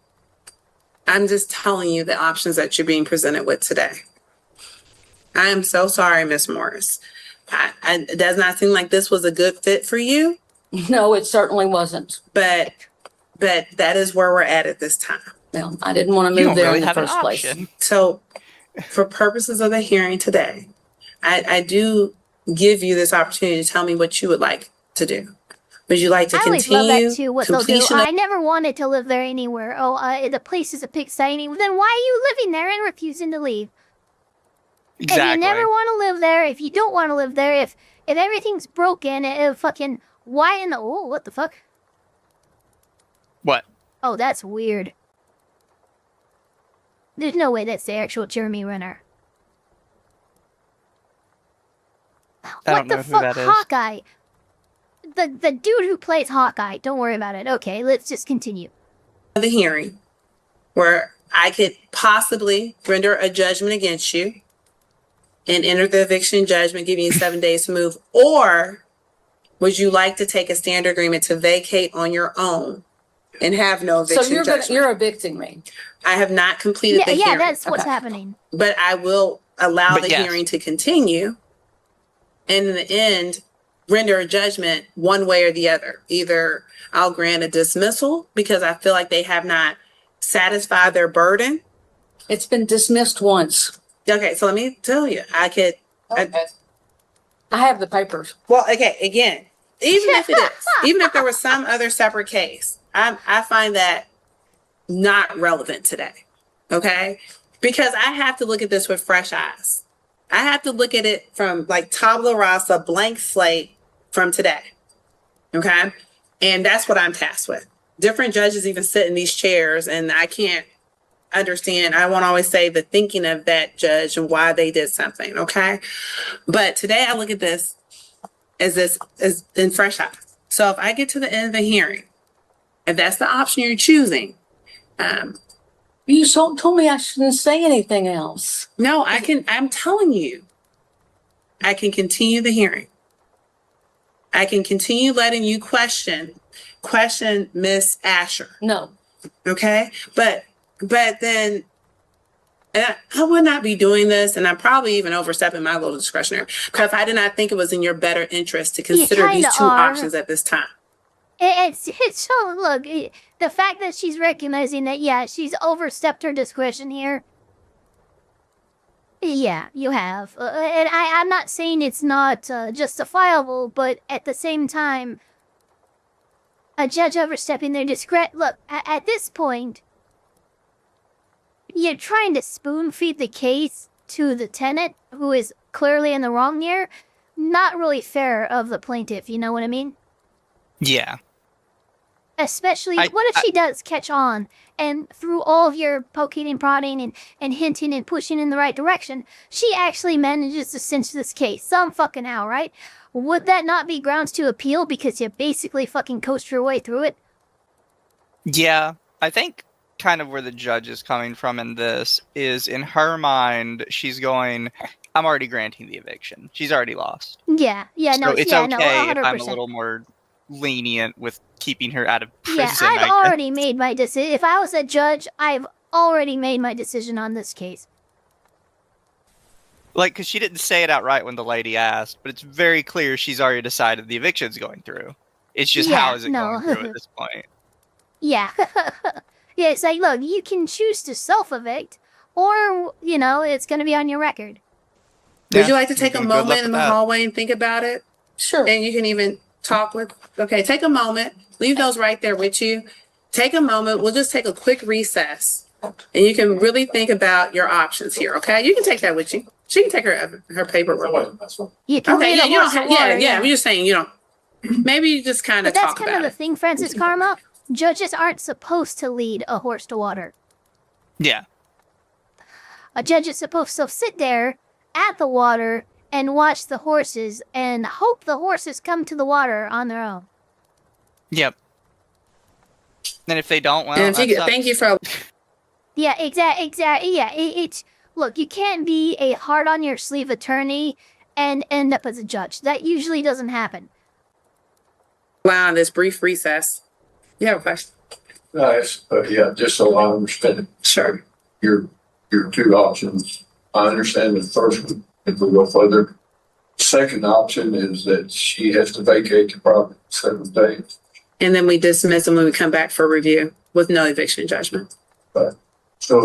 just telling you the options that you're being presented with today. I am so sorry, Miss Morris. It does not seem like this was a good fit for you. No, it certainly wasn't. But that is where we're at this time. Well, I didn't want to move there in the first place. So for purposes of the hearing today, I do give you this opportunity to tell me what you would like to do. Would you like to continue? I always love that too, what they'll do. completion of- I never wanted to live there anywhere. The place is a pigsty. Then why are you living there and refusing to leave? Exactly. If you never want to live there, if you don't want to live there, if everything's broken, fucking, why in the, oh, what the fuck? What? Oh, that's weird. There's no way that's the actual Jeremy Renner. What the fuck, Hawkeye? The dude who plays Hawkeye. Don't worry about it. Okay, let's just continue. The hearing where I could possibly render a judgment against you and enter the eviction judgment, giving you 7 days to move, or would you like to take a standard agreement to vacate on your own and have no eviction judgment? So you're evicting me. I have not completed the hearing. Yeah, that's what's happening. But I will allow the hearing to continue, and in the end, render a judgment one way or the other. Either I'll grant a dismissal because I feel like they have not satisfied their burden. It's been dismissed once. Okay, so let me tell you, I have the papers. Well, okay, again, even if it is, even if there was some other separate case, I find that not relevant today. Okay, because I have to look at this with fresh eyes. I have to look at it from like tabula rasa, blank slate from today. Okay, and that's what I'm tasked with. Different judges even sit in these chairs, and I can't understand. I won't always say the thinking of that judge and why they did something. Okay, but today I look at this as in fresh eyes. So if I get to the end of the hearing, if that's the option you're choosing, you told me I shouldn't say anything else. No, I'm telling you, I can continue the hearing. I can continue letting you question Miss Asher. No. Okay, but then, and I would not be doing this, and I'm probably even overstepping my little discretionary, because I did not think it was in your better interest to consider these two options at this time. It's so, look, the fact that she's recognizing that, yeah, she's overstepped her discretion here. Yeah, you have. And I'm not saying it's not justifiable, but at the same time, a judge overstepping their discretion. Look, at this point, you're trying to spoon feed the case to the tenant who is clearly in the wrong here. Not really fair of the plaintiff, you know what I mean? Yeah. Especially, what if she does catch on, and through all of your poking and prodding and hinting and pushing in the right direction, she actually manages to cinch this case some fucking how, right? Would that not be grounds to appeal because you basically fucking coached your way through it? Yeah, I think kind of where the judge is coming from in this is, in her mind, she's going, I'm already granting the eviction. She's already lost. Yeah, no, it's yeah, okay no, 100%. if I'm a little more lenient with keeping her out of prison. Yeah, I've already made my decision. If I was a judge, I've already made my decision on this case. Like, because she didn't say it outright when the lady asked, but it's very clear she's already decided the eviction's going through. It's just how is it going through at this point? Yeah. Yeah, it's like, look, you can choose to self-evict, or, you know, it's going to be on your record. Would you like to take a moment in the hallway and think about it? Sure. And you can even talk with, okay, take a moment, leave those right there with you. Take a moment, we'll just take a quick recess, and you can really think about your options here, okay? You can take that with you. She can take her paperwork. You can okay, yeah, you don't have, yeah, we're just saying you don't, maybe you just kind of talk about it. But that's kind of the thing, Francis Karma. judges aren't supposed to lead a horse to water. Yeah. A judge is supposed to sit there at the water and watch the horses and hope the horses come to the water on their own. Yep. And if they don't, well, And if you, that thank you sucks. for Yeah, exactly. Yeah, it's look. You can't be a hard on your sleeve attorney and end up as a judge. That usually doesn't happen. allowing this brief recess. You have a question? Nice, yeah, just so I understand. Sure. Your two options. I understand the first one, if we go further. Second option is that she has to vacate the property 7 days. And then we dismiss them when we come back for review with no eviction judgment. So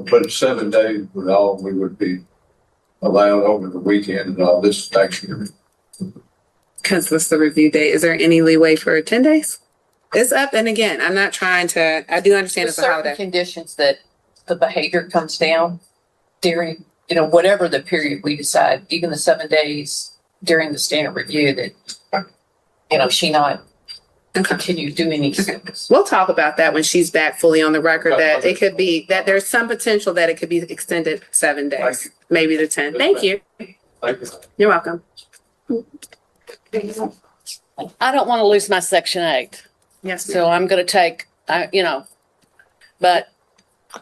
but it's 7 days with all, we would be allowed over the weekend and all this Thanksgiving. Because what's the review date? Is there any leeway for 10 days? It's up. And again, I'm not trying to, I do understand There's it's a certain holiday. conditions that the behavior comes down during, whatever the period we decide, even the 7 days during the standard review that, she not continue doing these things. We'll talk about that when she's back fully on the record, that it could be, that there's some potential that it could be extended 7 days, maybe to 10. Thank you. Thank you. You're welcome. I don't want to lose my Section 8. Yes, ma'am. So I'm going to take, but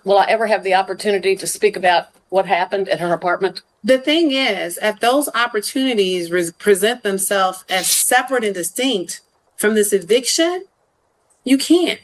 will I ever have the opportunity to speak about what happened at her apartment? The thing is, if those opportunities present themselves as separate and distinct from this eviction, you can't.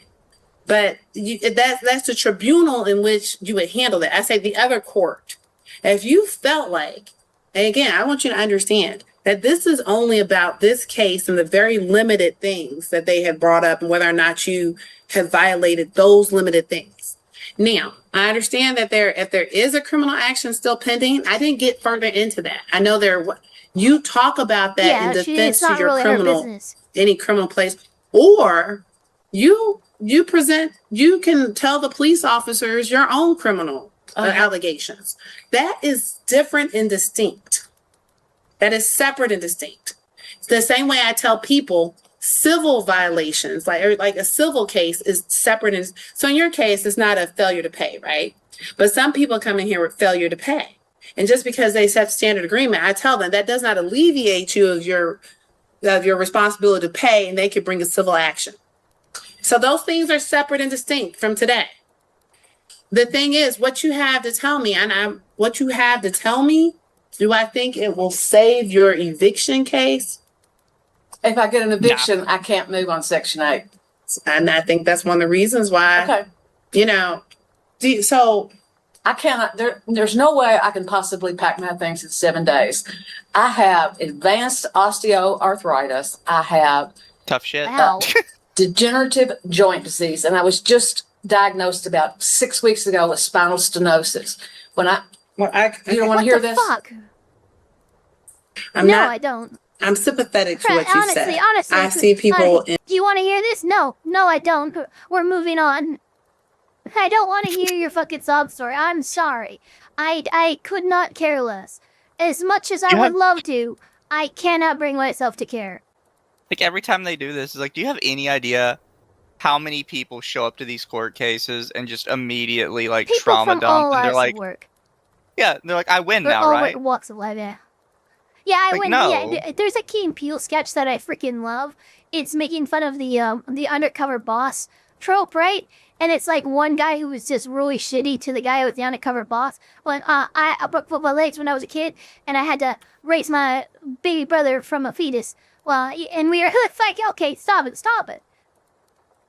But that's the tribunal in which you would handle that. I say the other court. If you felt like, and again, I want you to understand that this is only about this case and the very limited things that they have brought up and whether or not you have violated those limited things. Now, I understand that if there is a criminal action still pending, I didn't get further into that. I know you talk about that in defense to your really criminal, any criminal place, or you can tell the police officers your own criminal allegations. That is different and distinct. That is separate and distinct. It's the same way I tell people civil violations, like a civil case is separate. And so in your case, it's not a failure to pay, right? But some people come in here with failure to pay. And just because they set standard agreement, I tell them that does not alleviate you of your responsibility to pay, and they could bring a civil action. So those things are separate and distinct from today. The thing is, what you have to tell me, do I think it will save your eviction case? If I get an eviction, I can't move on Section 8. And I think that's one of the reasons why, so I cannot, there's no way I can possibly pack my things in 7 days. I have advanced osteoarthritis. I have Tough shit. degenerative joint disease, and I was just diagnosed about 6 weeks ago with spinal stenosis. You don't want to hear this? Fuck? I don't. I'm sympathetic to what you said. Honestly, I see people. Do you want to hear this? No, I don't. We're moving on. I don't want to hear your fucking sob story. I'm sorry. I could not care less. As much as I would love to, I cannot bring myself to care. Like every time they do this, it's like, do you have any idea how many people show up to these court cases and just immediately like People trauma from dump? all And they're walks like, of work. yeah, they're like, I win Or now, all right? walks of life, yeah. Yeah, I win. no. Yeah, there's a Key and Peele sketch that I freaking love. It's making fun of the undercover boss trope, right? And it's like one guy who was just really shitty to the guy with the undercover boss. When I broke both my legs when I was a kid, and I had to raise my baby brother from a fetus. Well, and we were like, okay, stop it.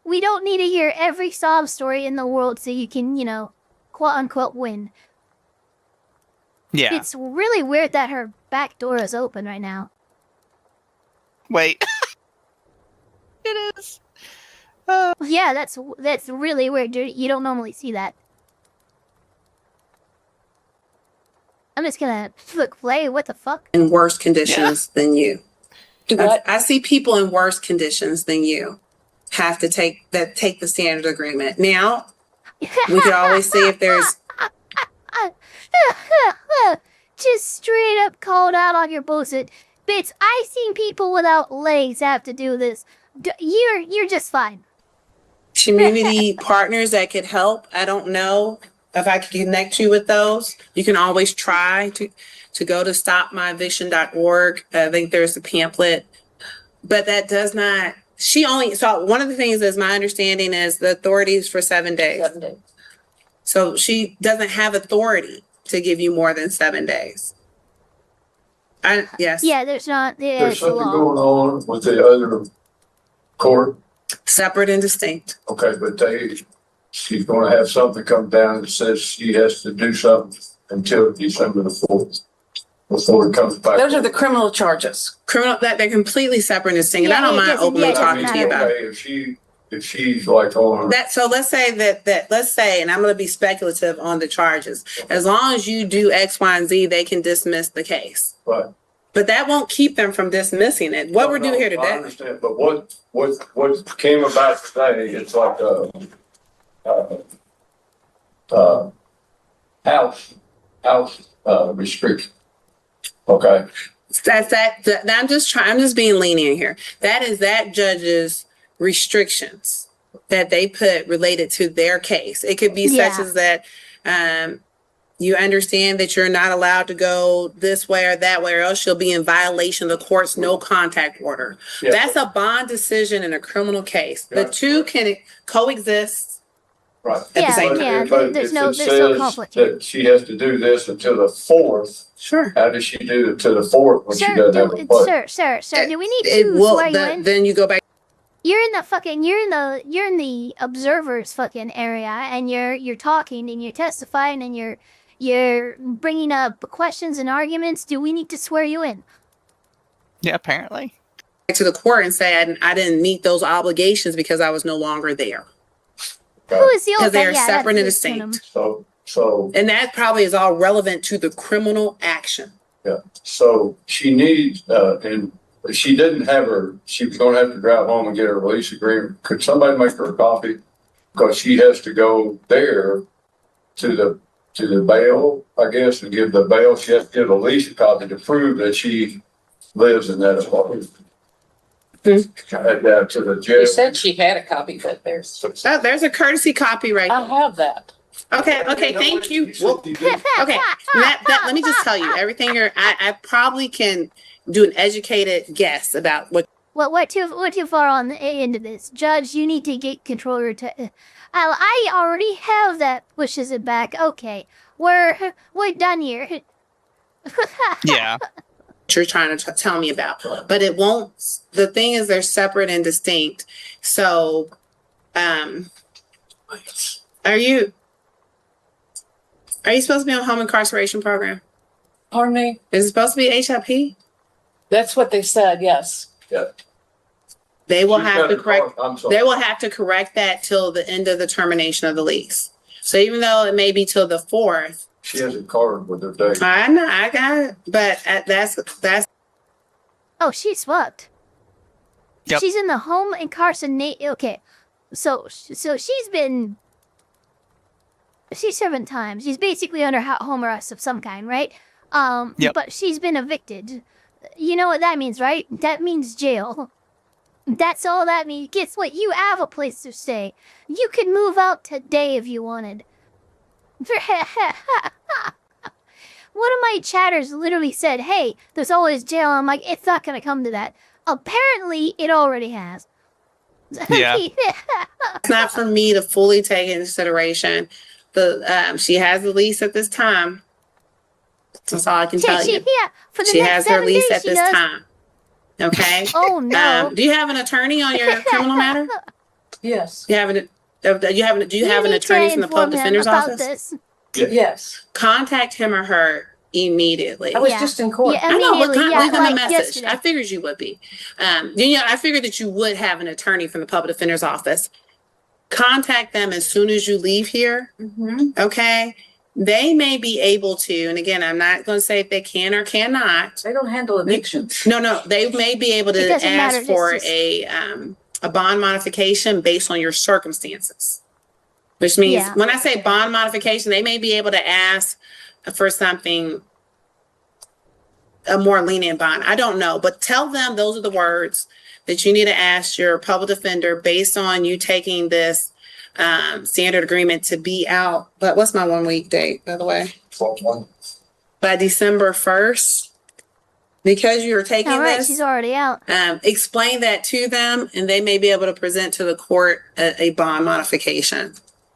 We don't need to hear every sob story in the world so you can, quote unquote win. Yeah. It's really weird that her back door is open right now. Wait. It is. Yeah, that's really weird. You don't normally see that. I'm just gonna click play. What the fuck? In worse conditions than you. Do what? I see people in worse conditions than you have to take the standard agreement. Now, we could always see if there's just straight up called out on your bullshit. Bits, I've seen people without legs have to do this. You're just fine. community partners that could help. I don't know if I can connect you with those. You can always try to go to stopmyeviction.org. I think there's a pamphlet, but that does not, so one of the things is my understanding is the authority is for 7 days. 7 days. So she doesn't have authority to give you more than 7 days. Yes. Yeah, there's not. Yeah, There's it's a something law. going on with the other court. Separate and distinct. Okay, but she's gonna have something come down that says she has to do something until December the 4th. Before it comes back. Those are the criminal charges. They're completely separate and distinct. And I don't mind openly talking to you about it. Okay, if she's like on So let's say let's say, and I'm going to be speculative on the charges. As long as you do X, Y, and Z, they can dismiss the case. Right. But that won't keep them from dismissing it. What we're doing here I today. understand, but what came about today, it's like house restriction. Okay. I'm just being lenient here. That is that judge's restrictions that they put related to their case. It could be such as that you understand that you're not allowed to go this way or that way, or else you'll be in violation of the court's no contact order. Yeah. That's a bond decision in a criminal case. The two can coexist. Right. At the same time. But There's if no it says conflict here. that she has to do this until the 4th, Sure. how does she do it to the 4th when she Sir, doesn't have a budget? sir, do we need to swear you in? Then you go back. You're in the observers fucking area, and you're talking and you're testifying and you're bringing up questions and arguments. Do we need to swear you in? Yeah, apparently. To the court and say I didn't meet those obligations because I was no longer there. Who is the Because they are yeah, separate and that's distinct. So And that probably is all relevant to the criminal action. yeah, so she needs and if she didn't have she was gonna have to drive home and get her release agreement. Could somebody make her a copy? Because she has to go there to the bail, I guess, and give the bail. She has to give the lease a copy to prove that she lives in that apartment. To the jail. You said she had a copy, but there's. Oh, there's a courtesy copy right I there. have that. Okay, thank you. Well, okay, let me just tell you, everything I probably can do an educated guess about what. Well, we're too far on the end of this. Judge, you need to get control of your I already have that pushes it back. Okay, we're done here. Yeah. You're trying to tell me about, but it won't. The thing is, they're separate and distinct. So, are you supposed to be on home incarceration program? Pardon me? Is it supposed to be HIP? That's what they said, yes. Yeah. They will She's have got to a correct. card. I'm sorry. They will have to correct that till the end of the termination of the lease. So even though it may be till the 4th, She has a card with her date. I know I got it, but that's. Oh, she swapped. Yep. She's in the home incarceration. Okay, so she's serving time. She's basically under home arrest of some kind, right? Yep. But she's been evicted. You know what that means, right? That means jail. That's all that means. Guess what? You have a place to stay. You could move out today if you wanted. One of my chatters literally said, hey, there's always jail. I'm like, it's not going to come to that. Apparently, it already has. Yeah. It's not for me to fully take into consideration. She has the lease at this time. That's all I can tell you. Yeah, for the She next has her 7 lease days, at she this does. time. Okay. Oh no. Do you have an attorney on your criminal matter? Yes. Do you have an need attorney to from the inform public him defender's about office? this. Yes. Contact him or her immediately. I was Yeah. just in court. Yeah, I know, but immediately, leave them a like message. yesterday. I figured you would be. I figured that you would have an attorney from the public defender's office. Contact them as soon as you leave here. Okay. They may be able to, and again, I'm not going to say if they can or cannot. They don't handle evictions. No, they may be able It to doesn't ask matter, for it's a bond modification based on your circumstances. Which means Yeah. when I say bond modification, they may be able to ask for something, a more lenient bond. I don't know, but tell them those are the words. that you need to ask your public defender based on you taking this standard agreement to be out. But what's my 1 week date, by the way? 12/1. By December 1st. Because you're taking All right, this, she's already out. explain that to them and they may be able to present to the court a bond modification.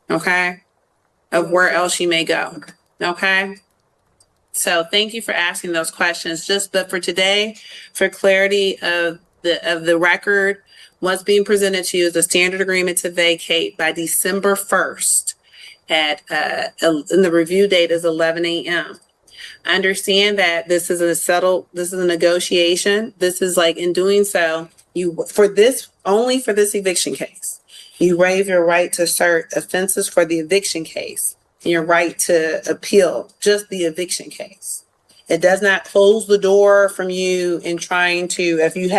Okay? Of where else you may go. Okay? So thank you for asking those questions. But for today, for clarity of the record, what's being presented to you is a standard agreement to vacate by December 1st and the review date is 11 a.m. I understand that this is a negotiation. This is like, in doing so, only for this eviction case, you waive your right to assert offenses for the eviction case, and your right to appeal just the eviction case. It does not close the door from you in trying to, if you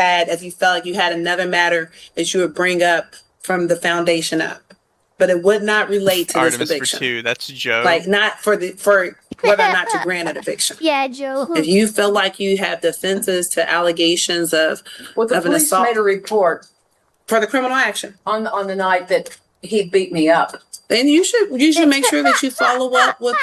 felt like you had another matter that you would bring up from the foundation up, but it would not relate to Artemis this eviction. for 2. That's Joe. Like not for whether or not to grant an eviction. Yeah, Joe. If you feel like you have defenses to allegations of Well, the an police assault made a report for the criminal action, on the night that he beat me up. then you should make sure that you follow up with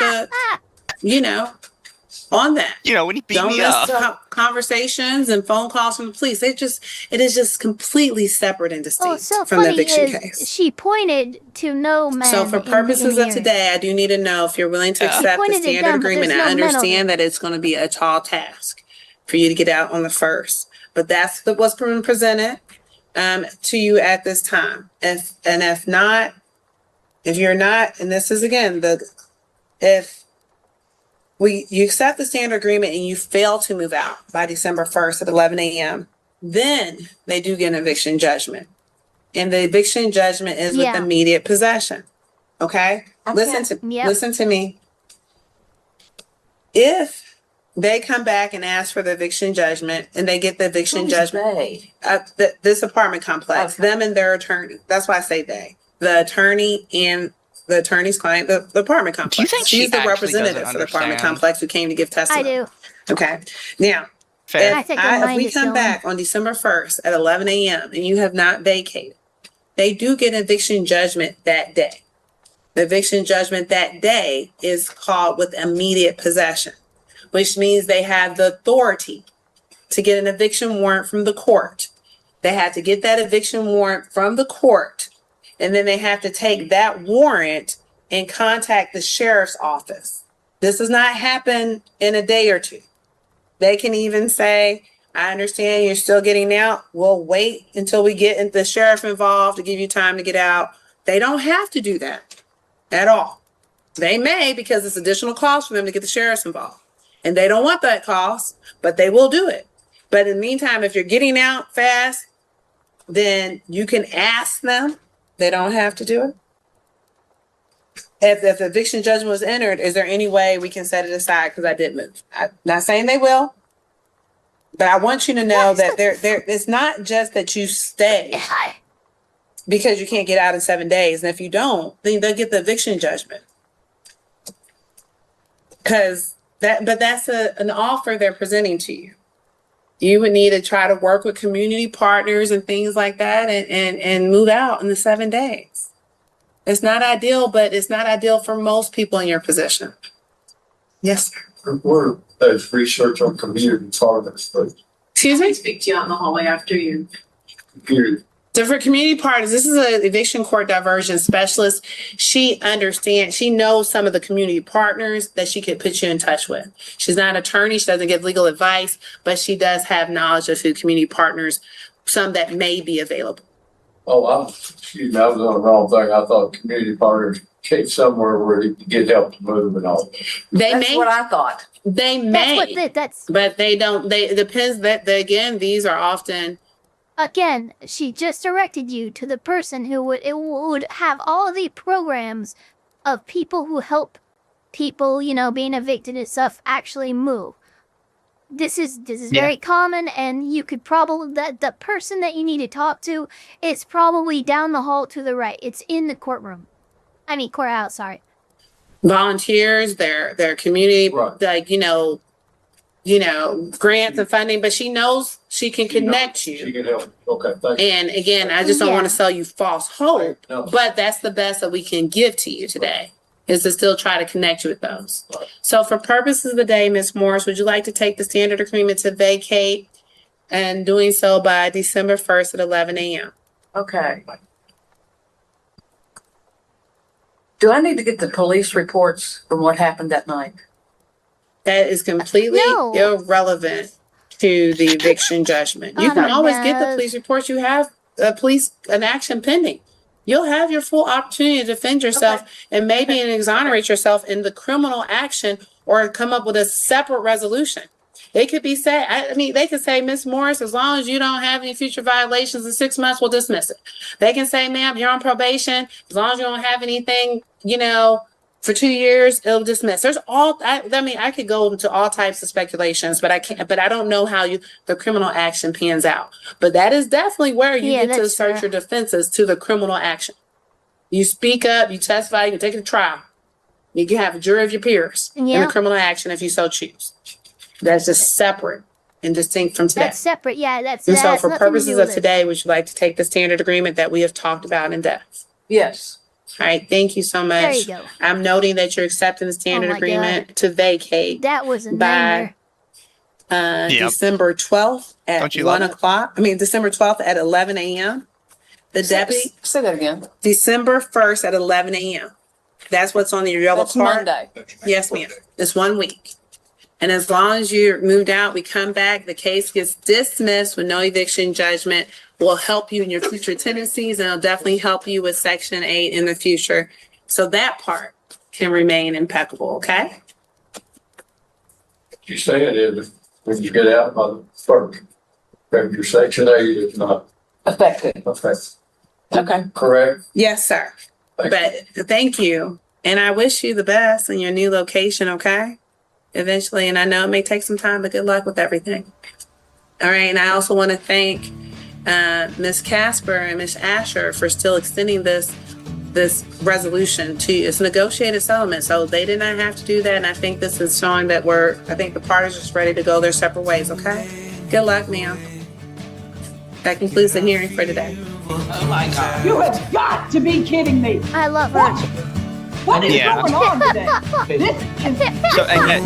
on that. When he beat Don't me miss up. conversations and phone calls from the police. It is just completely separate and distinct so from the funny eviction is case. she pointed to no man. So for purposes of today, I do need to know if you're willing to accept the pointed it standard down, but agreement. there's I no men on understand that it's going to be a tall task for you to get out on the 1st, but that's what's been presented to you at this time. If you're not, and this is again, you accept the standard agreement and you fail to move out by December 1st at 11 a.m., then they do get an eviction judgment. And the eviction judgment is with immediate possession. Okay? Listen to me. If they come back and ask for the eviction judgment and they get the eviction judgment, this apartment complex, them and their attorney, that's why I say they, the attorney and the attorney's client, the apartment complex. Do you think she's the actually representative doesn't for the apartment understand? complex who came to give I testimony? do. Okay. Now, Fair. I think her if mind we is come going. back on December 1st at 11 a.m. and you have not vacated, they do get an eviction judgment that day. The eviction judgment that day is called with immediate possession, which means they have the authority to get an eviction warrant from the court. They have to get that eviction warrant from the court, and then they have to take that warrant and contact the sheriff's office. This does not happen in a day or two. They can even say, I understand you're still getting out. We'll wait until we get the sheriff involved to give you time to get out. They don't have to do that at all. They may, because it's additional cost for them to get the sheriffs involved. And they don't want that cost, but they will do it. But in the meantime, if you're getting out fast, then you can ask them. They don't have to do it. If the eviction judgment was entered, is there any way we can set it aside because I did move? I'm not saying they will, but I want you to know that it's not just that you stay because you can't get out in 7 days. And if you don't, then they'll get the eviction judgment. That's an offer they're presenting to you. You would need to try to work with community partners and things like that and move out in the 7 days. It's not ideal, but it's not ideal for most people in your position. Yes, sir. We're does research on community partners, but Excuse me? Speak to you out in the hallway after you. community So for community partners, this is an eviction court diversion specialist. She understands, she knows some of the community partners that she could put you in touch with. She's not an attorney, she doesn't give legal advice, but she does have knowledge of who community partners, some that may be available. Oh, excuse me, I was on the wrong thing. I thought community partners came somewhere where you could get help to move and all. That's what I thought. They may, but they don't, it depends again, these are often. Again, she just directed you to the person who would have all the programs of people who help people, being evicted and stuff actually move. This is very common, and you could probably, the person that you need to talk to is probably down the hall to the right. It's in the courtroom. Courthouse, sorry. Volunteers, their community, Right. grants and funding, but she knows she can connect She you. can help. Okay, thank you. And again, I just don't want Yeah. to sell you false hope, No. but that's the best that we can give to you today, is to still try to connect you with those. So for purposes of the day, Ms. Morris, would you like to take the standard agreement to vacate and doing so by December 1st at 11 a.m.? Okay. Do I need to get the police reports from what happened that night? That is completely No. irrelevant to the eviction judgment. You can always get the police reports. You have an action pending. You'll have your full opportunity to defend yourself and maybe exonerate yourself in the criminal action or come up with a separate resolution. They could be they could say, Miss Morris, as long as you don't have any future violations in 6 months, we'll dismiss it. They can say, ma'am, you're on probation. As long as you don't have anything, for 2 years, it'll dismiss. There's I could go into all types of speculations, but I don't know how the criminal action pans out. But that is definitely where you get to assert your defenses to the criminal action. You speak up, you testify, you can take it to trial. You can have a jury of your peers in the criminal action if you so choose. That's just separate and distinct from today. That's separate. Yeah, that's. And so has for nothing to purposes do with of it. today, would you like to take the standard agreement that we have talked about in depth? Yes. All right, thank you so much. There you go. I'm noting that you're accepting the standard my agreement to vacate That was a by nightmare. December 12th at Don't you 1 love it? o'clock. December 12th at 11 a.m. The deputy, Say that again. December 1st at 11 a.m. That's what's on your yellow That's card. Monday. Yes, ma'am. It's 1 week. And as long as you're moved out, we come back, the case gets dismissed with no eviction judgment. We'll help you in your future tenancies, and it'll definitely help you with Section 8 in the future. So that part can remain impeccable, okay? You say it is, when you get out by the first, your Section 8 is not Effective. affected. Okay. Correct? Yes, sir. But thank you. And I wish you the best in your new location, okay? Eventually, and I know it may take some time, but good luck with everything. All right, and I also want to thank Ms. Casper and Ms. Asher for still extending this resolution to you. It's a negotiated settlement, so they did not have to do that, and I think this is showing that I think the parties are just ready to go their separate ways, okay? Good luck, ma'am. That concludes the hearing for today. Oh my God. You have got to be kidding me. I love her. What is Yeah. going on today? This is So again,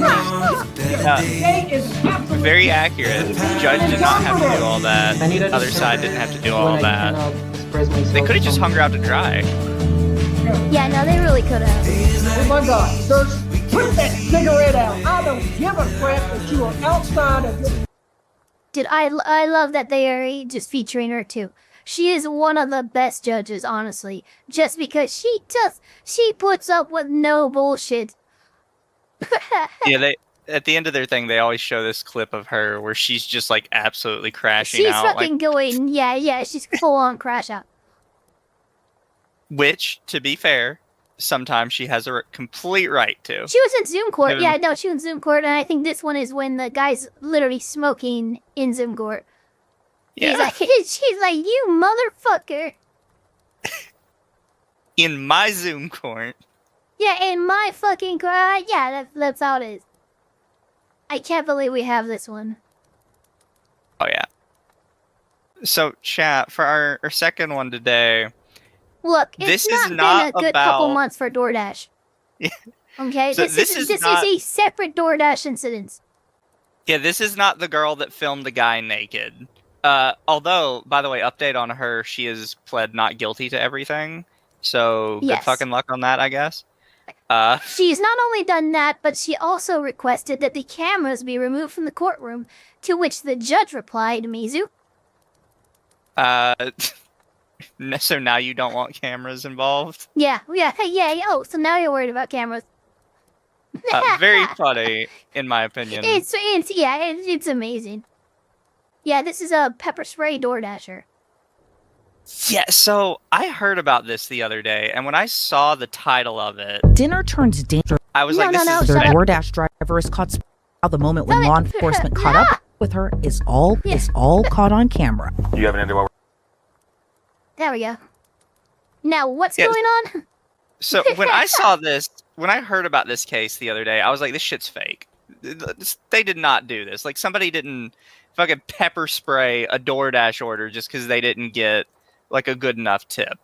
day is absolutely very accurate. The judge did not have to do all that. The other side didn't have to do all that. They could have just hung her out to dry. Yeah, no, they really could have. Oh my God, sir, put that cigarette out. I don't give a crap that you are outside of your... Dude, I love that they are just featuring her too. She is one of the best judges, honestly. Just because she puts up with no bullshit. Yeah, at the end of their thing, they always show this clip of her where she's just like absolutely crashing She's out. fucking going, yeah, she's full on crash out. Which, to be fair, sometimes she has a complete right to. She was in Zoom court. Given- Yeah, no, she was in Zoom court, and I think this one is when the guy's literally smoking in Zoom court. Yeah. She's like, you motherfucker. In my Zoom court. Yeah, in my fucking court. Yeah, that's how it is. I can't believe we have this one. Oh, yeah. So, chat, for our second one today. Look, This it's is not not been a good couple about- months for DoorDash. Okay, So this is a separate DoorDash incident. Yeah, this is not the girl that filmed the guy naked. Although, by the way, update on her, she has pled not guilty to everything. So, Yes. good fucking luck on that, I guess. She's not only done that, but she also requested that the cameras be removed from the courtroom, to which the judge replied, Mizu. So now you don't want cameras involved? Yeah. Oh, so now you're worried about cameras. Very funny, in my opinion. It's amazing. Yeah, this is a pepper spray DoorDasher. Yeah, so I heard about this the other day, and when I saw the title of it, Dinner turns dangerous. I was like, this is The bad. DoorDash driver is caught. The moment when law enforcement caught up with her is all caught on camera. You have an idea what There we go. Now, what's Yeah. going on? So when I saw this, when I heard about this case the other day, I was like, this shit's fake. they did not do this. Like, somebody didn't fucking pepper spray a DoorDash order just because they didn't get like a good enough tip.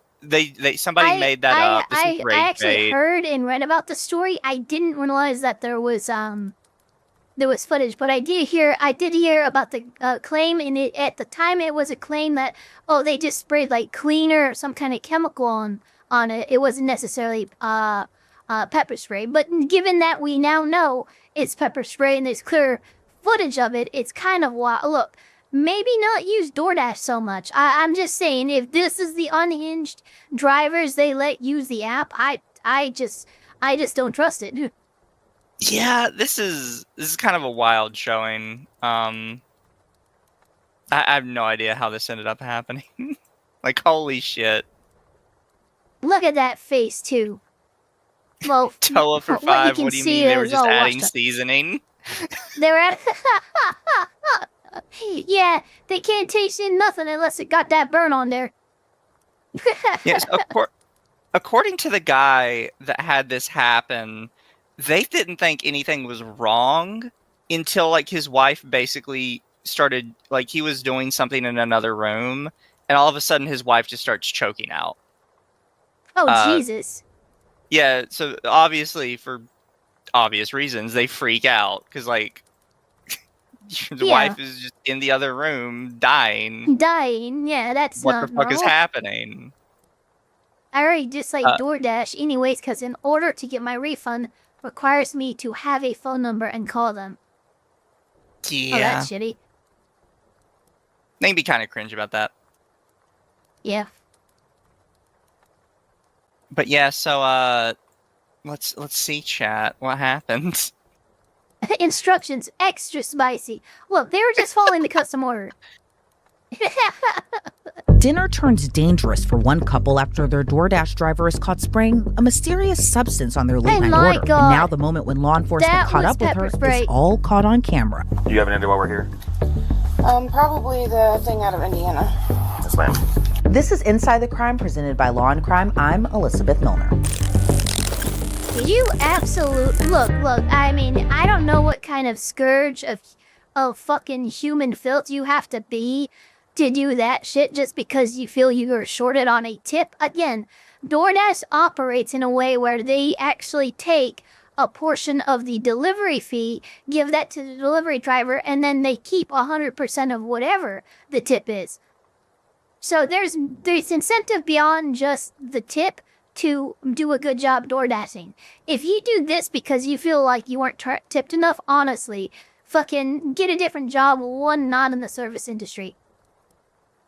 Somebody made that up. This is I actually bait. heard and read about the story. I didn't realize that there was footage, but I did hear about the claim, and at the time it was a claim that they just sprayed like cleaner or some kind of chemical on it. It wasn't necessarily pepper spray, but given that we now know it's pepper spray and there's clear footage of it, it's kind of wild. Look, maybe not use DoorDash so much. I'm just saying, if this is the unhinged drivers they let use the app, I just don't trust it. Yeah, this is kind of a wild showing. I have no idea how this ended up happening. Like, holy shit. Look at that face too. Well, Toa for $5. What do you mean they were just adding seasoning? They're at. Yeah, they can't taste in nothing unless it got that burn on there. Yes, according to the guy that had this happen, they didn't think anything was wrong until like his wife basically started, like, he was doing something in another room, and all of a sudden his wife just starts choking out. Oh, Jesus. Yeah, so obviously, for obvious reasons, they freak out because, like, the wife is just in the other room dying. Yeah, that's what not the fuck normal. is happening? I already dislike DoorDash anyways, because in order to get my refund, requires me to have a phone number and call them. Yeah. Oh, that's shitty. They can be kind of cringe about that. Yeah. But yeah, so let's see, chat. What happened? Instructions extra spicy. Look, they were just following the custom order. Dinner turns dangerous for one couple after their DoorDash driver is caught spraying a mysterious substance on their late night order. God. And now the moment when law enforcement caught up with her is all caught on camera. Do you have an idea while we're here? Probably the thing out of Indiana. Yes, ma'am. This is Inside the Crime, presented by Law and Crime. I'm Elizabeth Milner. You absolute look. I mean, I don't know what kind of scourge of fucking human filth you have to be to do that shit just because you feel you were shorted on a tip. Again, DoorDash operates in a way where they actually take a portion of the delivery fee, give that to the delivery driver, and then they keep 100% of whatever the tip is. So there's incentive beyond just the tip to do a good job door dashing. If you do this because you feel like you weren't tipped enough, honestly, fucking get a different job, one not in the service industry.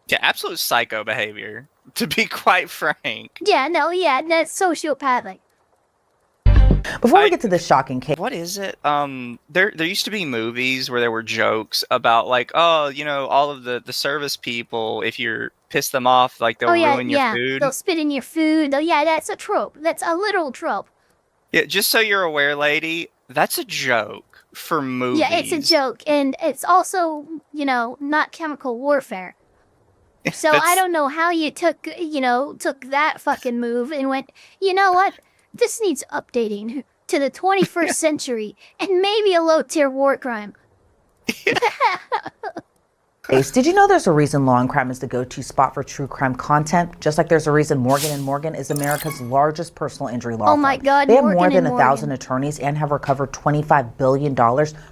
Yeah, absolute psycho behavior, to be quite frank. Yeah, that's sociopathic. Before we get to this shocking case, what is it? There used to be movies where there were jokes about like, oh, you know, all of the service people, if you're piss them off, like they'll ruin your food. They'll spit in your food. Yeah, that's a trope. That's a literal trope. Yeah, just so you're aware, lady, that's a joke for movies. Yeah, it's a joke, and it's also, you know, not chemical warfare. So I don't know how you took that fucking move and went, you know what? This needs updating to the 21st century and maybe a low-tier war crime. Did you know there's a reason Law and Crime is the go-to spot for true crime content? Just like there's a reason Morgan & Morgan is America's largest personal injury law firm. Oh my God, They have Morgan more than & 1,000 attorneys and have recovered $25 billion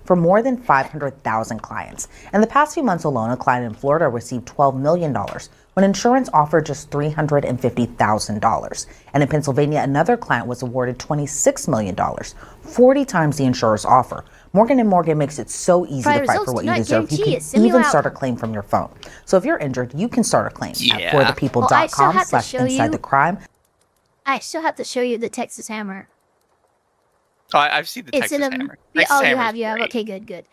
for more than 500,000 clients. In the past few months alone, a client in Florida received $12 million when insurance offered just $350,000. And in Pennsylvania, another client was awarded $26 million, 40 times the insurer's offer. Morgan & Morgan makes it so easy to fight for what you deserve. You can even start a claim from your phone. So if you're injured, you can start a claim at forthepeople.com/insidethecrime. I still have to show you the Texas Hammer. Oh, I've seen the Texas Hammer. You have. Okay, good.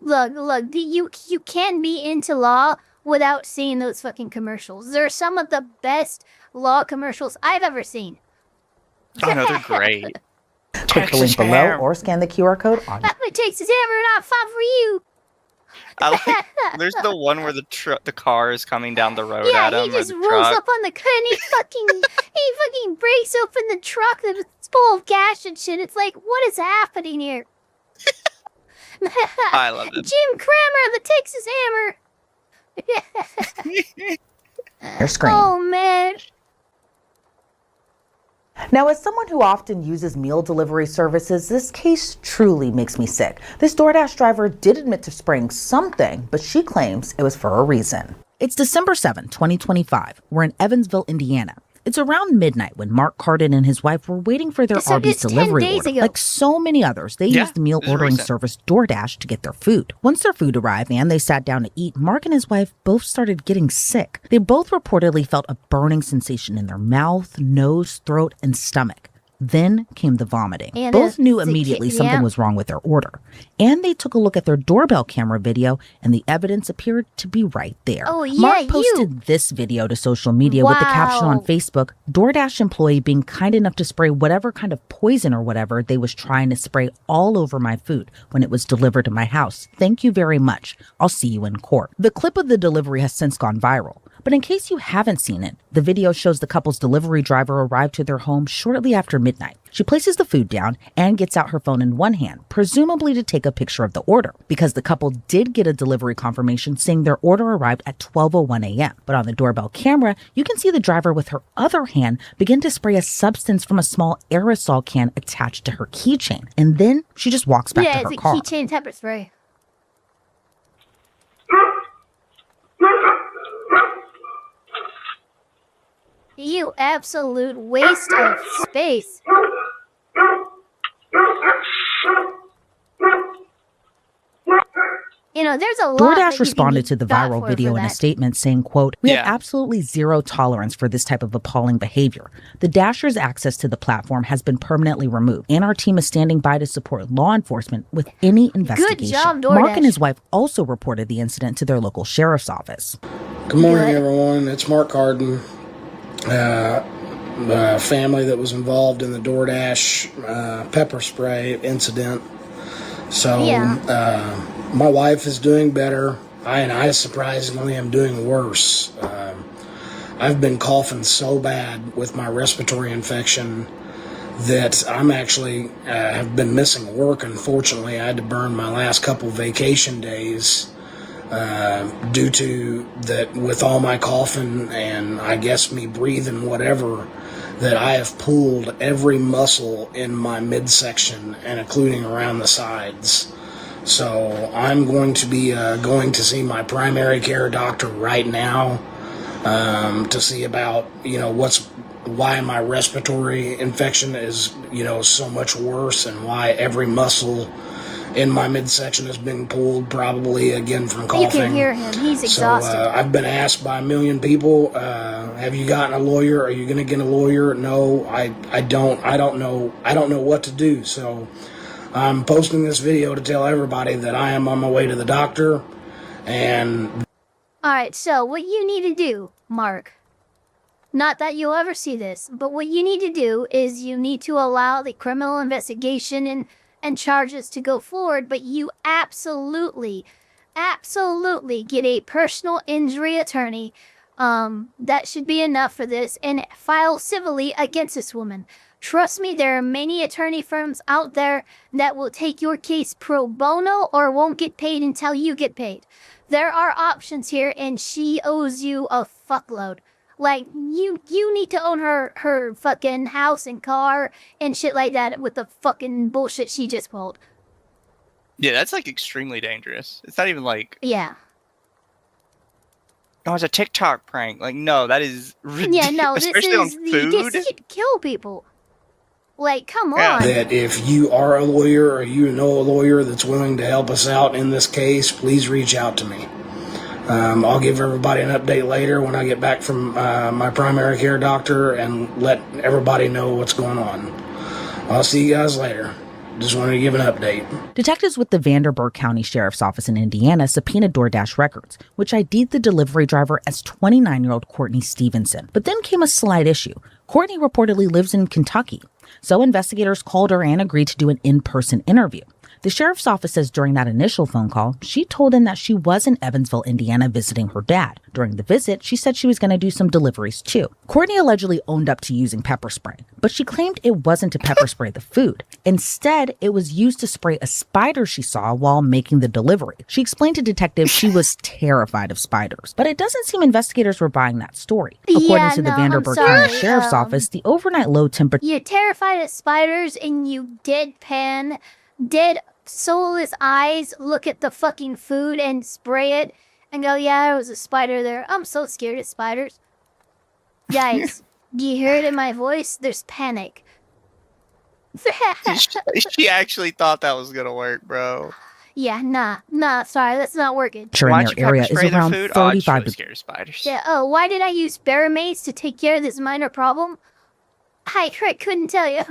Look, you can't be into law without seeing those fucking commercials. They're some of the best law commercials I've ever seen. Oh no, they're great. Click the link below or scan the QR code on That Texas Hammer, not fun for you. There's the one where the car is coming down the road Yeah, at him. he just or the rolls truck. up on the car and he fucking breaks open the truck that's full of gas and shit. It's like, what is happening here? I love it. Jim Cramer, the Texas Hammer. Your screen. Oh man. Now, as someone who often uses meal delivery services, this case truly makes me sick. This DoorDash driver did admit to spraying something, but she claims it was for a reason. It's December 7, 2025. We're in Evansville, Indiana. It's around midnight when Mark Cardin and his wife were waiting for their Arby's delivery order. Like so many others, they used the meal ordering service DoorDash to get their food. Once their food arrived and they sat down to eat, Mark and his wife both started getting sick. They both reportedly felt a burning sensation in their mouth, nose, throat, and stomach. Then came the vomiting. And both knew immediately something was wrong with their order. And they took a look at their doorbell camera video, and the evidence appeared to be right there. Oh, yeah, Mark posted this video to social media with the caption on Facebook, DoorDash employee being kind enough to spray whatever kind of poison or whatever they was trying to spray all over my food when it was delivered to my house. Thank you very much. I'll see you in court. The clip of the delivery has since gone viral. But in case you haven't seen it, the video shows the couple's delivery driver arrived to their home shortly after midnight. She places the food down and gets out her phone in one hand, presumably to take a picture of the order, because the couple did get a delivery confirmation saying their order arrived at 12:01 a.m. But on the doorbell camera, you can see the driver with her other hand begin to spray a substance from a small aerosol can attached to her keychain. And then she just walks back to her car. Yeah, it's a keychain pepper spray. You absolute waste of space. You know, there's a lot DoorDash responded to the viral video in a statement saying, quote, "We have absolutely zero tolerance for this type of appalling behavior. The Dashers' access to the platform has been permanently removed, and our team is standing by to support law enforcement with any investigation." Good job, DoorDash. Mark and his wife also reported the incident to their local sheriff's office. Good morning, everyone. It's Mark Cardin. The family that was involved in the DoorDash pepper spray incident. So, my wife is doing better. I surprisingly am doing worse. I've been coughing so bad with my respiratory infection that I'm actually have been missing work. Unfortunately, I had to burn my last couple vacation days due to that with all my coughing and I guess me breathing whatever, that I have pulled every muscle in my midsection and including around the sides. So I'm going to be going to see my primary care doctor right now to see about, why my respiratory infection is, so much worse and why every muscle in my midsection has been pulled, probably again from coughing. You can hear him. He's exhausted. So I've been asked by a million people, have you gotten a lawyer? Are you going to get a lawyer? No, I don't. I don't know what to do. So I'm posting this video to tell everybody that I am on my way to the doctor. And all right, so what you need to do, Mark, not that you'll ever see this, but what you need to do is you need to allow the criminal investigation and charges to go forward, but you absolutely get a personal injury attorney. That should be enough for this, and file civilly against this woman. Trust me, there are many attorney firms out there that will take your case pro bono or won't get paid until you get paid. There are options here, and she owes you a fuckload. Like, you need to own her fucking house and car and shit like that with the fucking bullshit she just pulled. Yeah, that's like extremely dangerous. It's not even like... Yeah. No, it's a TikTok prank. Like, no, that is ridiculous. Yeah, no, this Especially on food. This could kill people. Like, come on. that if you are a lawyer or you know a lawyer that's willing to help us out in this case, please reach out to me. I'll give everybody an update later when I get back from my primary care doctor and let everybody know what's going on. I'll see you guys later. Just wanted to give an update. Detectives with the Vanderburgh County Sheriff's Office in Indiana subpoenaed DoorDash records, which ID'd the delivery driver as 29-year-old Courtney Stevenson. But then came a slight issue. Courtney reportedly lives in Kentucky, so investigators called her and agreed to do an in-person interview. The sheriff's office says during that initial phone call, she told him that she was in Evansville, Indiana, visiting her dad. During the visit, she said she was going to do some deliveries too. Courtney allegedly owned up to using pepper spray, but she claimed it wasn't to pepper spray the food. Instead, it was used to spray a spider she saw while making the delivery. She explained to detectives she was terrified of spiders, but it doesn't seem investigators were buying that story. According to the Vanderburgh County Sheriff's Office, the overnight low temperature... You're terrified of spiders and you deadpan, dead soulless eyes look at the fucking food and spray it and go, yeah, there was a spider there. I'm so scared of spiders. Guys, do you hear it in my voice? There's panic. She actually thought that was gonna work, bro. Yeah, nah, sorry, that's not working. In their area is around 35 really scared of spiders. Yeah, oh, why did I use barramates to take care of this minor problem? I couldn't tell you.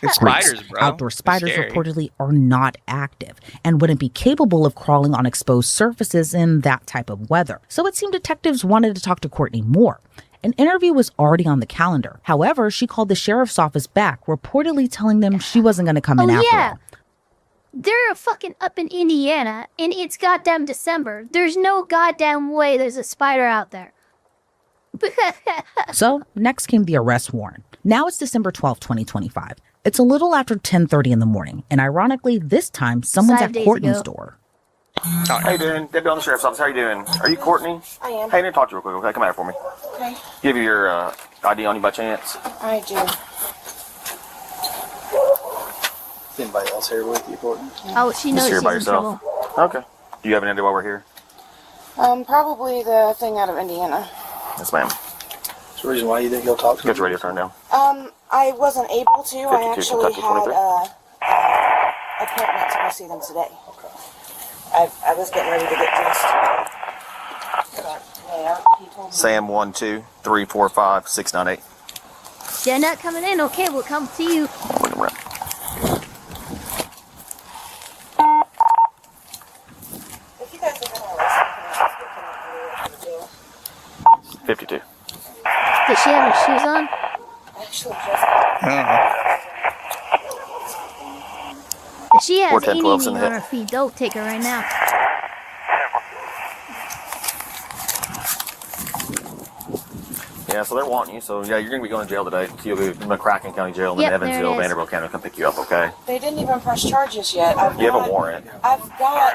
It's spiders, bro. Outdoor spiders reportedly are not active and wouldn't be capable of crawling on exposed surfaces in that type of weather. So it seemed detectives wanted to talk to Courtney more. An interview was already on the calendar. However, she called the sheriff's office back, reportedly telling them she wasn't going to come in after all. They're fucking up in Indiana, and it's goddamn December. There's no goddamn way there's a spider out there. So, next came the arrest warrant. Now it's December 12, 2025. It's a little after 10:30 in the morning, and ironically, this time, someone's at Courtney's door. How you doing? Deputy on the sheriff's office. How you doing? Are you Courtney? I am. Hey, I need to talk to you real quick, okay? Come out here for me. Okay. Give you your ID on you by chance? I do. Is anybody else here with you, Courtney? Oh, she knows here she's by in yourself. trouble. Okay. Do you have an idea why we're here? Probably the thing out of Indiana. Yes, ma'am. What's the reason why you think he'll talk to me? Get your radio turned down. I wasn't able to. I 52, actually Kentucky, had appointment to go see them today. Okay. I was getting ready to get dressed. Yeah, he told me. Sam 12345 They're not coming in. Okay, we'll come to you. If you guys are going to listen, can I 52. Does she have her shoes on? Actually, If she has 410, 12's in anything the on her feet, they'll take her right now. Yeah, so they're wanting you. So, yeah, you're going to be going to jail today. So you'll be in McCracken County Jail and Yep, then there it Evansville, is. Vanderbilt County will come pick you up, okay? They didn't even press charges yet. You have a warrant. I've got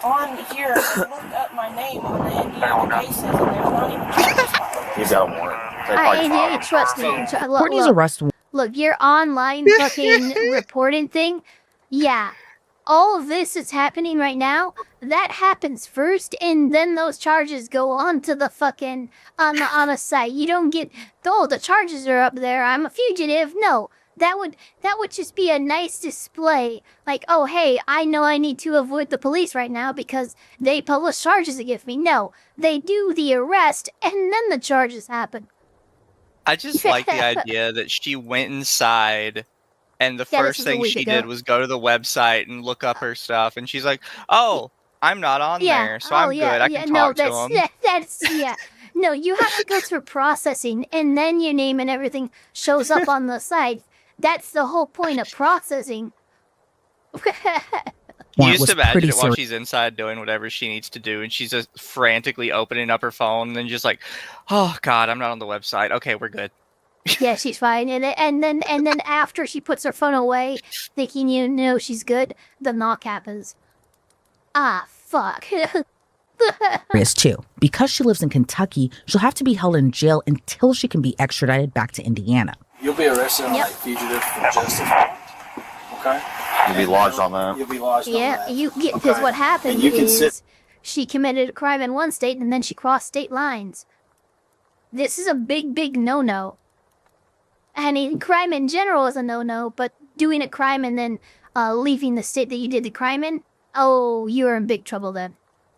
on here, looked up my name on the Indiana cases, and there's not even charges. You've got a warrant. They probably Hey, trust me. Look, Courtney's arrest warrant. Look, your online fucking reporting thing, yeah. All of this that's happening right now, that happens first, and then those charges go on to the fucking, on a site. You don't get, oh, the charges are up there, I'm a fugitive. No, that would just be a nice display. Like, oh, hey, I know I need to avoid the police right now because they publish charges against me. No, they do the arrest, and then the charges happen. I just like the idea that she went inside and the Yeah, this first was a thing week she ago. did was go to the website and look up her stuff. And she's like, oh, I'm not on there, so I'm good. I can talk to him. Yeah. No, you have to go through processing, and then your name and everything shows up on the site. That's the whole point of processing. You just imagine it while she's inside doing whatever she needs to do, and she's just frantically opening up her phone, and then just like, oh God, I'm not on the website. Okay, we're good. Yeah, she's fine. And then after she puts her phone away, thinking you know she's good, the knock happens. Ah, fuck. Is too. Because she lives in Kentucky, she'll have to be held in jail until she can be extradited back to Indiana. You'll be arrested on like fugitive from justice. Okay? You'll be lodged on that. You'll be lodged on Yeah, that. you get, because what happened And you can is sit- she committed a crime in one state and then she crossed state lines. This is a big, big no-no. I mean, crime in general is a no-no, but doing a crime and then leaving the state that you did the crime in, oh, you're in big trouble then.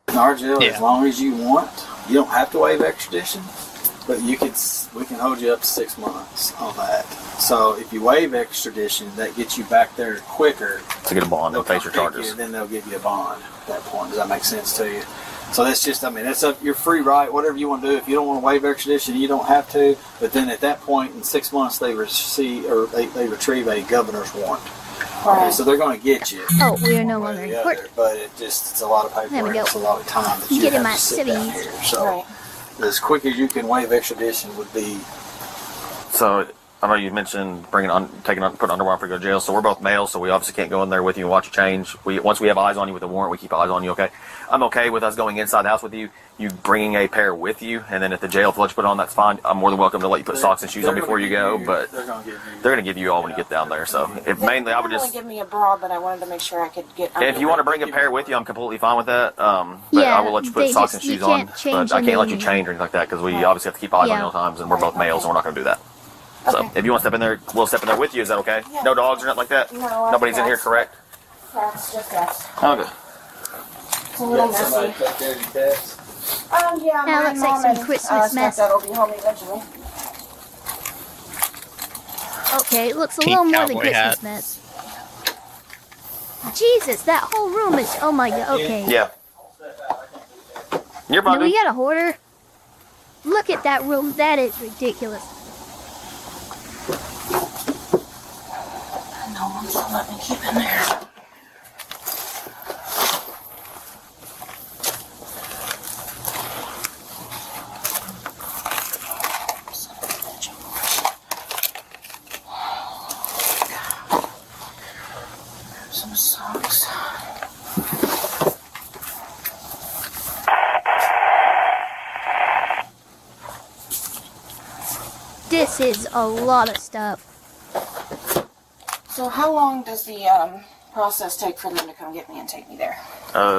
In our jail, as long as you want, you don't have to waive extradition, but we can hold you up to 6 months on that. So if you waive extradition, that gets you back there quicker. To get a bond, they'll face your charges. And then they'll give you a bond at that point. Does that make sense to you? So that's just, I mean, that's up your free right, whatever you want to do. If you don't want to waive extradition, you don't have to. But then at that point, in 6 months, they retrieve a governor's warrant. Okay, so they're going to get you. Oh, we are no longer in court. But it's a lot of There we paperwork. go. It's a lot of time that you Get in have my to sit down civvies. here. So as quick as you can waive extradition would be. So I know you mentioned putting underwear on for go to jail. So we're both males, so we obviously can't go in there with you and watch you change. Once we have eyes on you with a warrant, we keep eyes on you. Okay, I'm okay with us going inside the house with you. You bringing a pair with you, and then at the jail, if you let you put it on, that's fine. I'm more than welcome to let you put socks and shoes on before you go. But they're going to give you all when you get down there. So mainly, I would just give me a bra, but I wanted to make sure I could get. if you want to bring a pair with you, I'm completely fine with that. But I will let you put socks and shoes on. But I can't let you change or anything like that because we obviously have to keep eyes on you all times, and we're both males, and we're not going to do that. So if you want to step in there, we'll step in there with you. Is that okay? Yeah. No dogs or nothing like that? No. Nobody's in here, correct? Cats, just cats. Okay. It's a little messy. Yeah, Now my looks like mom some and, Christmas mess. stepdad will be home eventually. Okay, it looks a Pink little more than cowboy Christmas hat. mess. Jesus, that whole room is. Oh my god. Okay. Yeah. You're Now fine. we got a hoarder. Look at that room. That is ridiculous. No one's gonna let me keep in there. Some socks. This is a lot of stuff. So how long does the process take for them to come get me and take me there?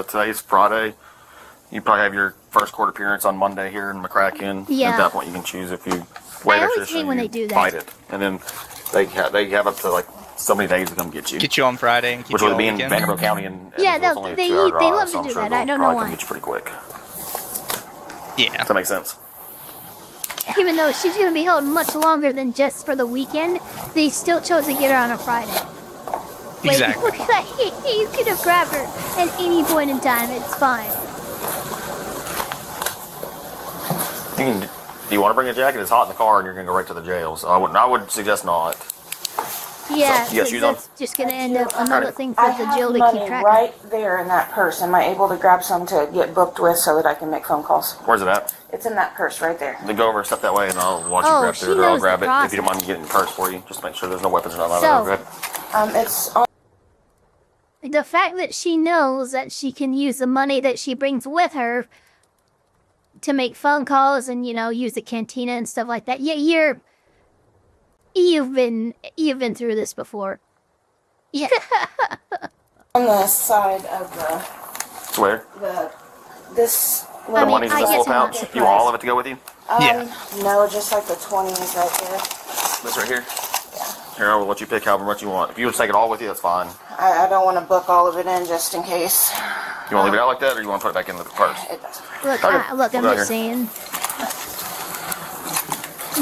Today's Friday. You probably have your first court appearance on Monday here in McCracken. Yeah. At that point, you can choose if you I waive always extradition, hate when you they do that. fight it, and then they have up to like so many days to come get you. Get you on Friday and keep Which you would all be in weekend. Vanderbilt County, and Yeah, it's only a they 2-hour drive, love so to I'm do sure that. they'll I don't know probably come why. get you pretty quick. Yeah. Does that make sense? Even though she's going to be held much longer than just for the weekend, they still chose to get her on a Friday. Like, Exactly. look at that. You could have grabbed her at any point in time. It's fine. Do you want to bring a jacket? It's hot in the car, and you're going to go right to the jail. So I would suggest not. Yeah, So, you got shoes on? that's just going to end up another thing for I the have jail to money keep track right there in that purse. Am I able to grab some to get booked with so that I can make phone calls? Where's it at? It's in that purse right there. Then go over and step that way, and I'll watch you Oh, grab she through it, or I'll knows grab the it if you don't mind me getting the purse for you. Just make sure there's no weapons or nothing. So- Okay. It's on. of. The fact that she knows that she can use the money that she brings with her to make phone calls and, use the cantina and stuff like that. Yeah, you've been through this before. Yeah. On the side of Where? this. The money's in I this guess little I'm not pouch. You want all of it to go with you? No, just like the 20s right there. This right here? Here, I will let you pick however much you want. If you would take it all with you, that's fine. I don't want to book all of it in just in case. You want to leave it out like that, or you want to put it back in the purse? It doesn't. Look, Okay, I'm we'll go just here. saying.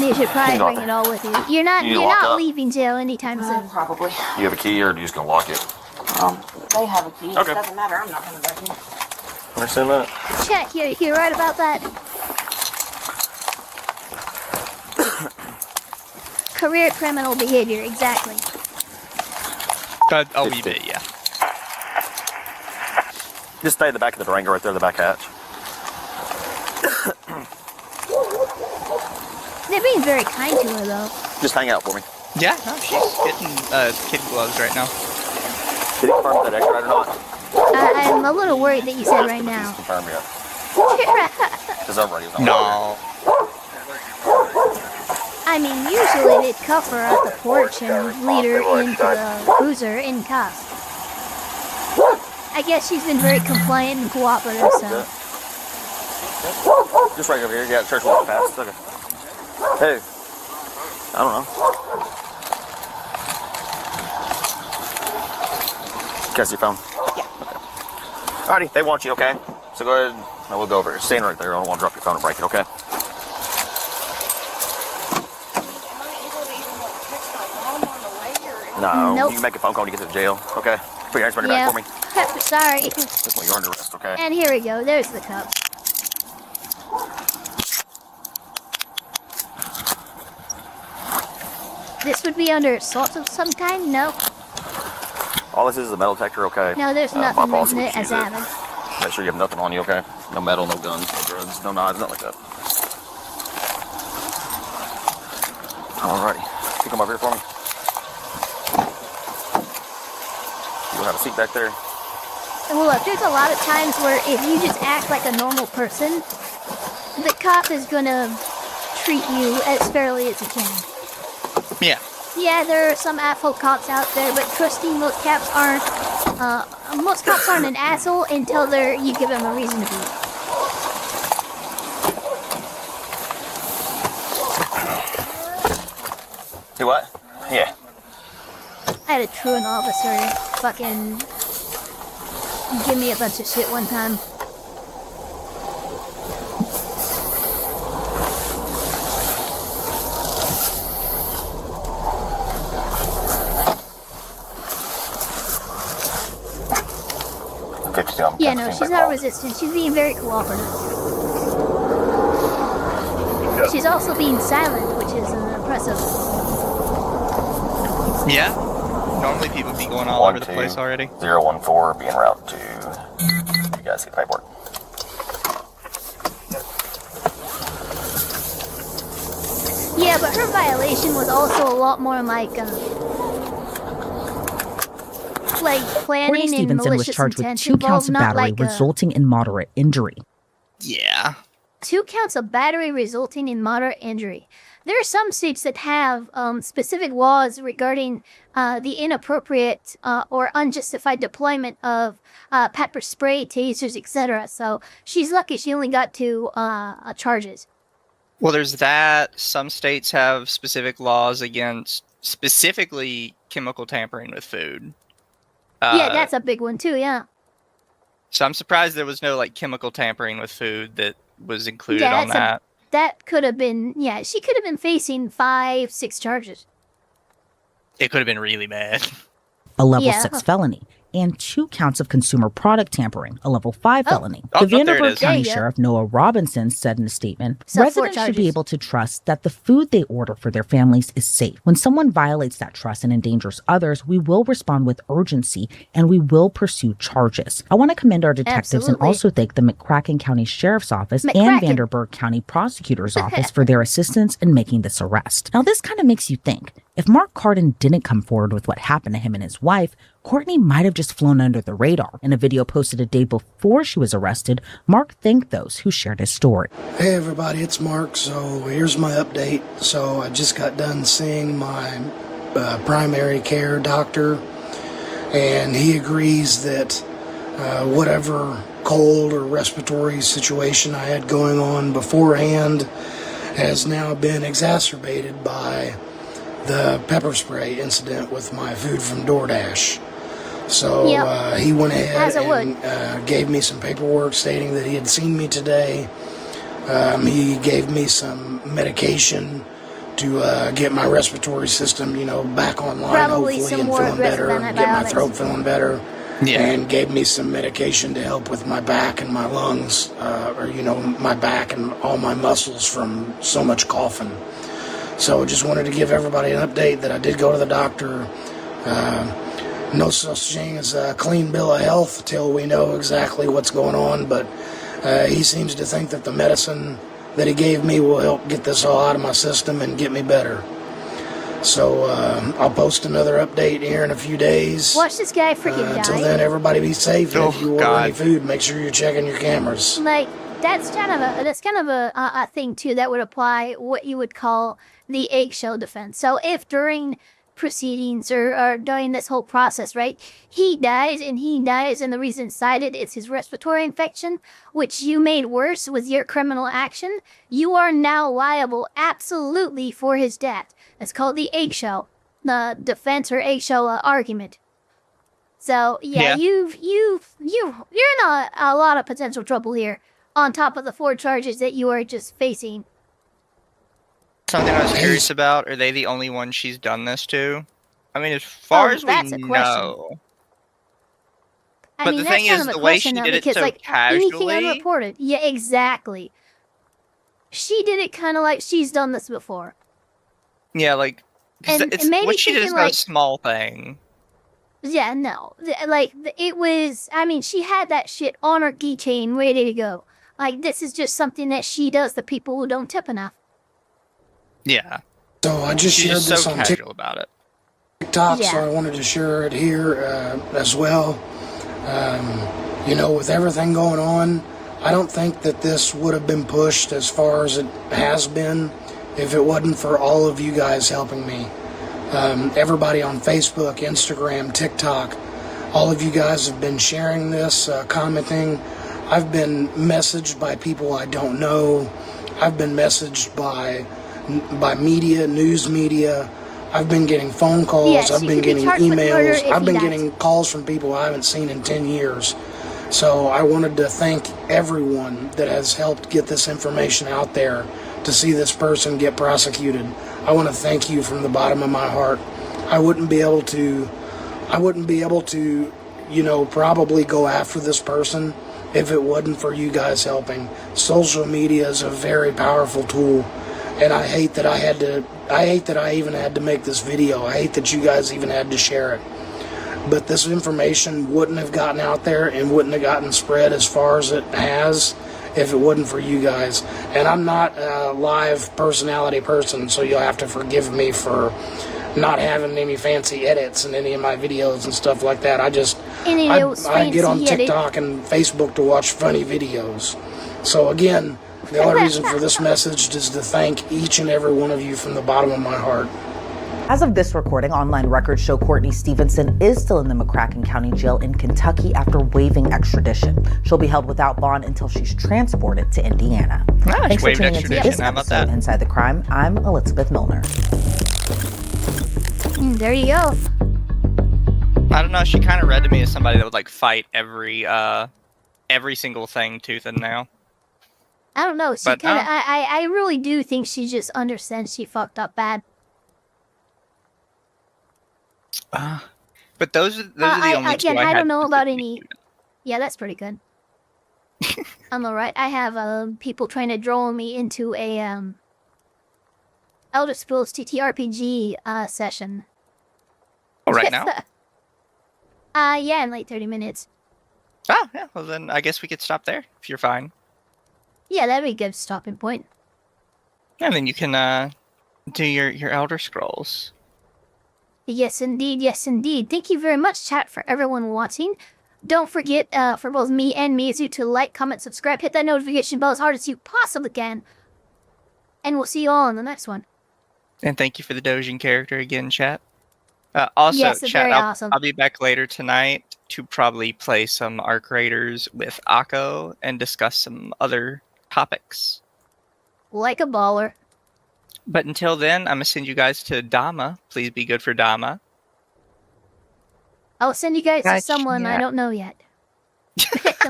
You should probably You can bring lock it all with you. You're not You need to lock up? leaving jail anytime soon. Probably. You have a key, or are you just going to lock it? They have a key. Okay. It doesn't matter. I'm not going to break it. Understand that? Check, you're right about that. Career criminal behavior, exactly. A wee bit, yeah. Just stay at the back of the Durango right there, the back hatch. They're being very kind to her, though. Just hang out for me. Yeah, no, she's getting kid gloves right now. Did he confirm that extra or not? I'm a little worried that you said right now. Confirm yet. Because everybody is No. I mean, usually they'd cuff her at the porch and lead her into the cruiser in cuffs. I guess she's been very compliant and cooperative, so. Just right over here. Yeah, the church walks past. Okay. Hey. I don't know. Can I see your phone? Yeah. Okay. Alrighty, they want you, okay? So go ahead. Now we'll go over here. Stand right there. I don't want to drop your phone and break it, okay? No, Nope. you can make a phone call when you get to the jail, okay? Put your hands behind your back for me. Sorry. This one, you're under arrest, okay? And here we go. There's the cups. This would be under assault of some kind? No? All this is a metal detector, okay? No, there's My nothing boss in would it as use it. happened. Make sure you have nothing on you, okay? No metal, no guns, no drugs, no knives, nothing like that. Alrighty. You come up here for me. You'll have a seat back there. Well, look, there's a lot of times where if you just act like a normal person, the cop is gonna treat you as fairly as he can. Yeah. Yeah, there are some asshole cops out there, but trust me, most cops aren't an asshole until you give them a reason to be. Do what? Yeah. I had a truant officer fucking give me a bunch of shit one time. Yeah, no, she's not resistant. She's being very cooperative. She's also being silent, which is impressive. Yeah. Normally people be going all over the place already. 014 being route to. You guys get paperwork. Yeah, but her violation was also a lot more like planning Courtney and Stevenson was malicious charged with intent 2 counts of involved, not battery like resulting in moderate injury. Yeah. 2 counts of battery resulting in moderate injury. There are some states that have specific laws regarding the inappropriate or unjustified deployment of pepper spray, tasers, etc. So she's lucky she only got 2 charges. Well, there's that. Some states have specific laws against specifically chemical tampering with food. Yeah, that's a big one too, yeah. So I'm surprised there was no like chemical tampering with food that was included Yeah, on that. That could have been, yeah, she could have been facing 5, 6 charges. It could have been really bad. A level 6 felony, and 2 counts of consumer product tampering, a level 5 felony. The Vanderbilt County Sheriff Noah Robinson said in a statement, So 4 residents should be charges. able to trust that the food they order for their families is safe. When someone violates that trust and endangers others, we will respond with urgency and we will pursue charges. I want to commend our detectives and Absolutely. also thank the McCracken County Sheriff's Office and McCracken. Vanderbilt County Prosecutor's Office for their assistance in making this arrest. Now, this kind of makes you think, if Mark Cardin didn't come forward with what happened to him and his wife, Courtney might have just flown under the radar. In a video posted a day before she was arrested, Mark thanked those who shared his story. Hey everybody, it's Mark. So here's my update. So I just got done seeing my primary care doctor, and he agrees that whatever cold or respiratory situation I had going on beforehand has now been exacerbated by the pepper spray incident with my food from DoorDash. So he went ahead and gave me some paperwork stating that he had seen me today. He gave me some medication to get my respiratory system, back online, Probably hopefully, some and more feeling better, aggressive and get my antibiotics. throat feeling better. And gave me some medication to help with my back and my lungs, my back and all my muscles from so much coughing. So just wanted to give everybody an update that I did go to the doctor. No such thing as a clean bill of health till we know exactly what's going on, but he seems to think that the medicine that he gave me will help get this all out of my system and get me better. So I'll post another update here in a few days. Watch this guy freaking Until die. then, everybody be safe. And if you order any food, make sure you're checking your cameras. Like, that's kind of a thing too that would apply what you would call the eggshell defense. So if during proceedings or during this whole process, right, he dies and the reason cited is his respiratory infection, which you made worse with your criminal action, you are now liable absolutely for his death. It's called the eggshell defense or eggshell argument. So yeah, you're in a lot of potential trouble here, on top of the 4 charges that you are just facing. Something I was curious about, are they the only ones she's done this to? I mean, as far as we know. I But mean, the that's thing kind is, of a the way question, she though, did it because, so like, casually. anything unreported. Yeah, exactly. She did it kind of like she's done this before. Yeah, like, 'cause And it's, maybe what she did is thinking, no like- small thing. Yeah, no. It was, I mean, she had that shit on her keychain ready to go. Like, this is just something that she does to people who don't tip enough. Yeah. So I just She's shared just this so on casual about it. TikTok, Yeah. so I wanted to share it here as well. You know, with everything going on, I don't think that this would have been pushed as far as it has been if it wasn't for all of you guys helping me. Everybody on Facebook, Instagram, TikTok, all of you guys have been sharing this, commenting. I've been messaged by people I don't know. I've been messaged by media, news media. I've been getting phone calls. Yes, I've you been could be getting charged with murder emails. if I've you been died. getting calls from people I haven't seen in 10 years. So I wanted to thank everyone that has helped get this information out there to see this person get prosecuted. I want to thank you from the bottom of my heart. I wouldn't be able to, you know, probably go after this person if it wasn't for you guys helping. Social media is a very powerful tool, and I hate that I even had to make this video. I hate that you guys even had to share it. But this information wouldn't have gotten out there and wouldn't have gotten spread as far as it has if it wasn't for you guys. And I'm not a live personality person, so you'll have to forgive me for not having any fancy edits in any of my videos and stuff like that. I get on TikTok and Facebook to watch funny videos. So again, the only reason for this message is to thank each and every one of you from the bottom of my heart. As of this recording, online records show Courtney Stevenson is still in the McCracken County Jail in Kentucky after waiving extradition. She'll be held without bond until she's transported to Indiana. Thanks for tuning into this episode of Inside the Crime. I'm Elizabeth Milner. There you go. I don't know. She kind of read to me as somebody that would like fight every single thing tooth and nail. I don't know. She But, kind of. I really do think she just understands she fucked up bad. But those are the only two I had don't know about any. Yeah, that's pretty good. I'm alright. I have people trying to draw me into a Elder Scrolls TTRPG session. Oh, right now? Yeah, in like 30 minutes. Ah, yeah. Well, then I guess we could stop there if you're fine. Yeah, that'd be a good stopping point. And then you can do your Elder Scrolls. Yes, indeed. Yes, indeed. Thank you very much, chat, for everyone watching. Don't forget, for both me and Mizu, to like, comment, subscribe, hit that notification bell as hard as you possibly can. And we'll see you all in the next one. And thank you for the Dojin character again, chat. Also, Yes, it's chat, very I'll, awesome. I'll be back later tonight to probably play some Arc Raiders with Akko and discuss some other topics. Like a baller. But until then, I'm going to send you guys to Dama. Please be good for Dama. I'll send you guys to Gotcha. someone I don't know yet.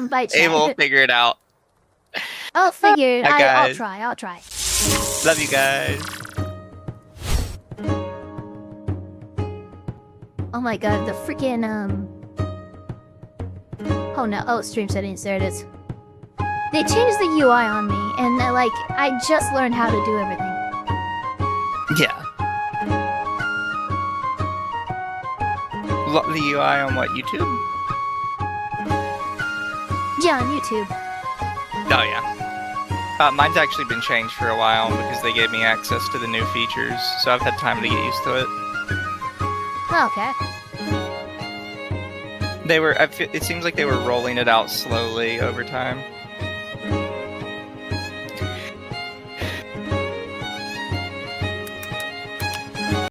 Bye, chat. Hey, we'll figure it out. I'll figure. Bye, I'll guys. try. I'll try. Love you guys. Oh my god, the freaking Oh no! Oh, stream settings. There it is. They changed the UI on me, and I just learned how to do everything. Yeah. The UI on what, YouTube? Yeah, on YouTube. Oh, yeah. Mine's actually been changed for a while because they gave me access to the new features, so I've had time to get used to it. Okay. It seems like they were rolling it out slowly over time.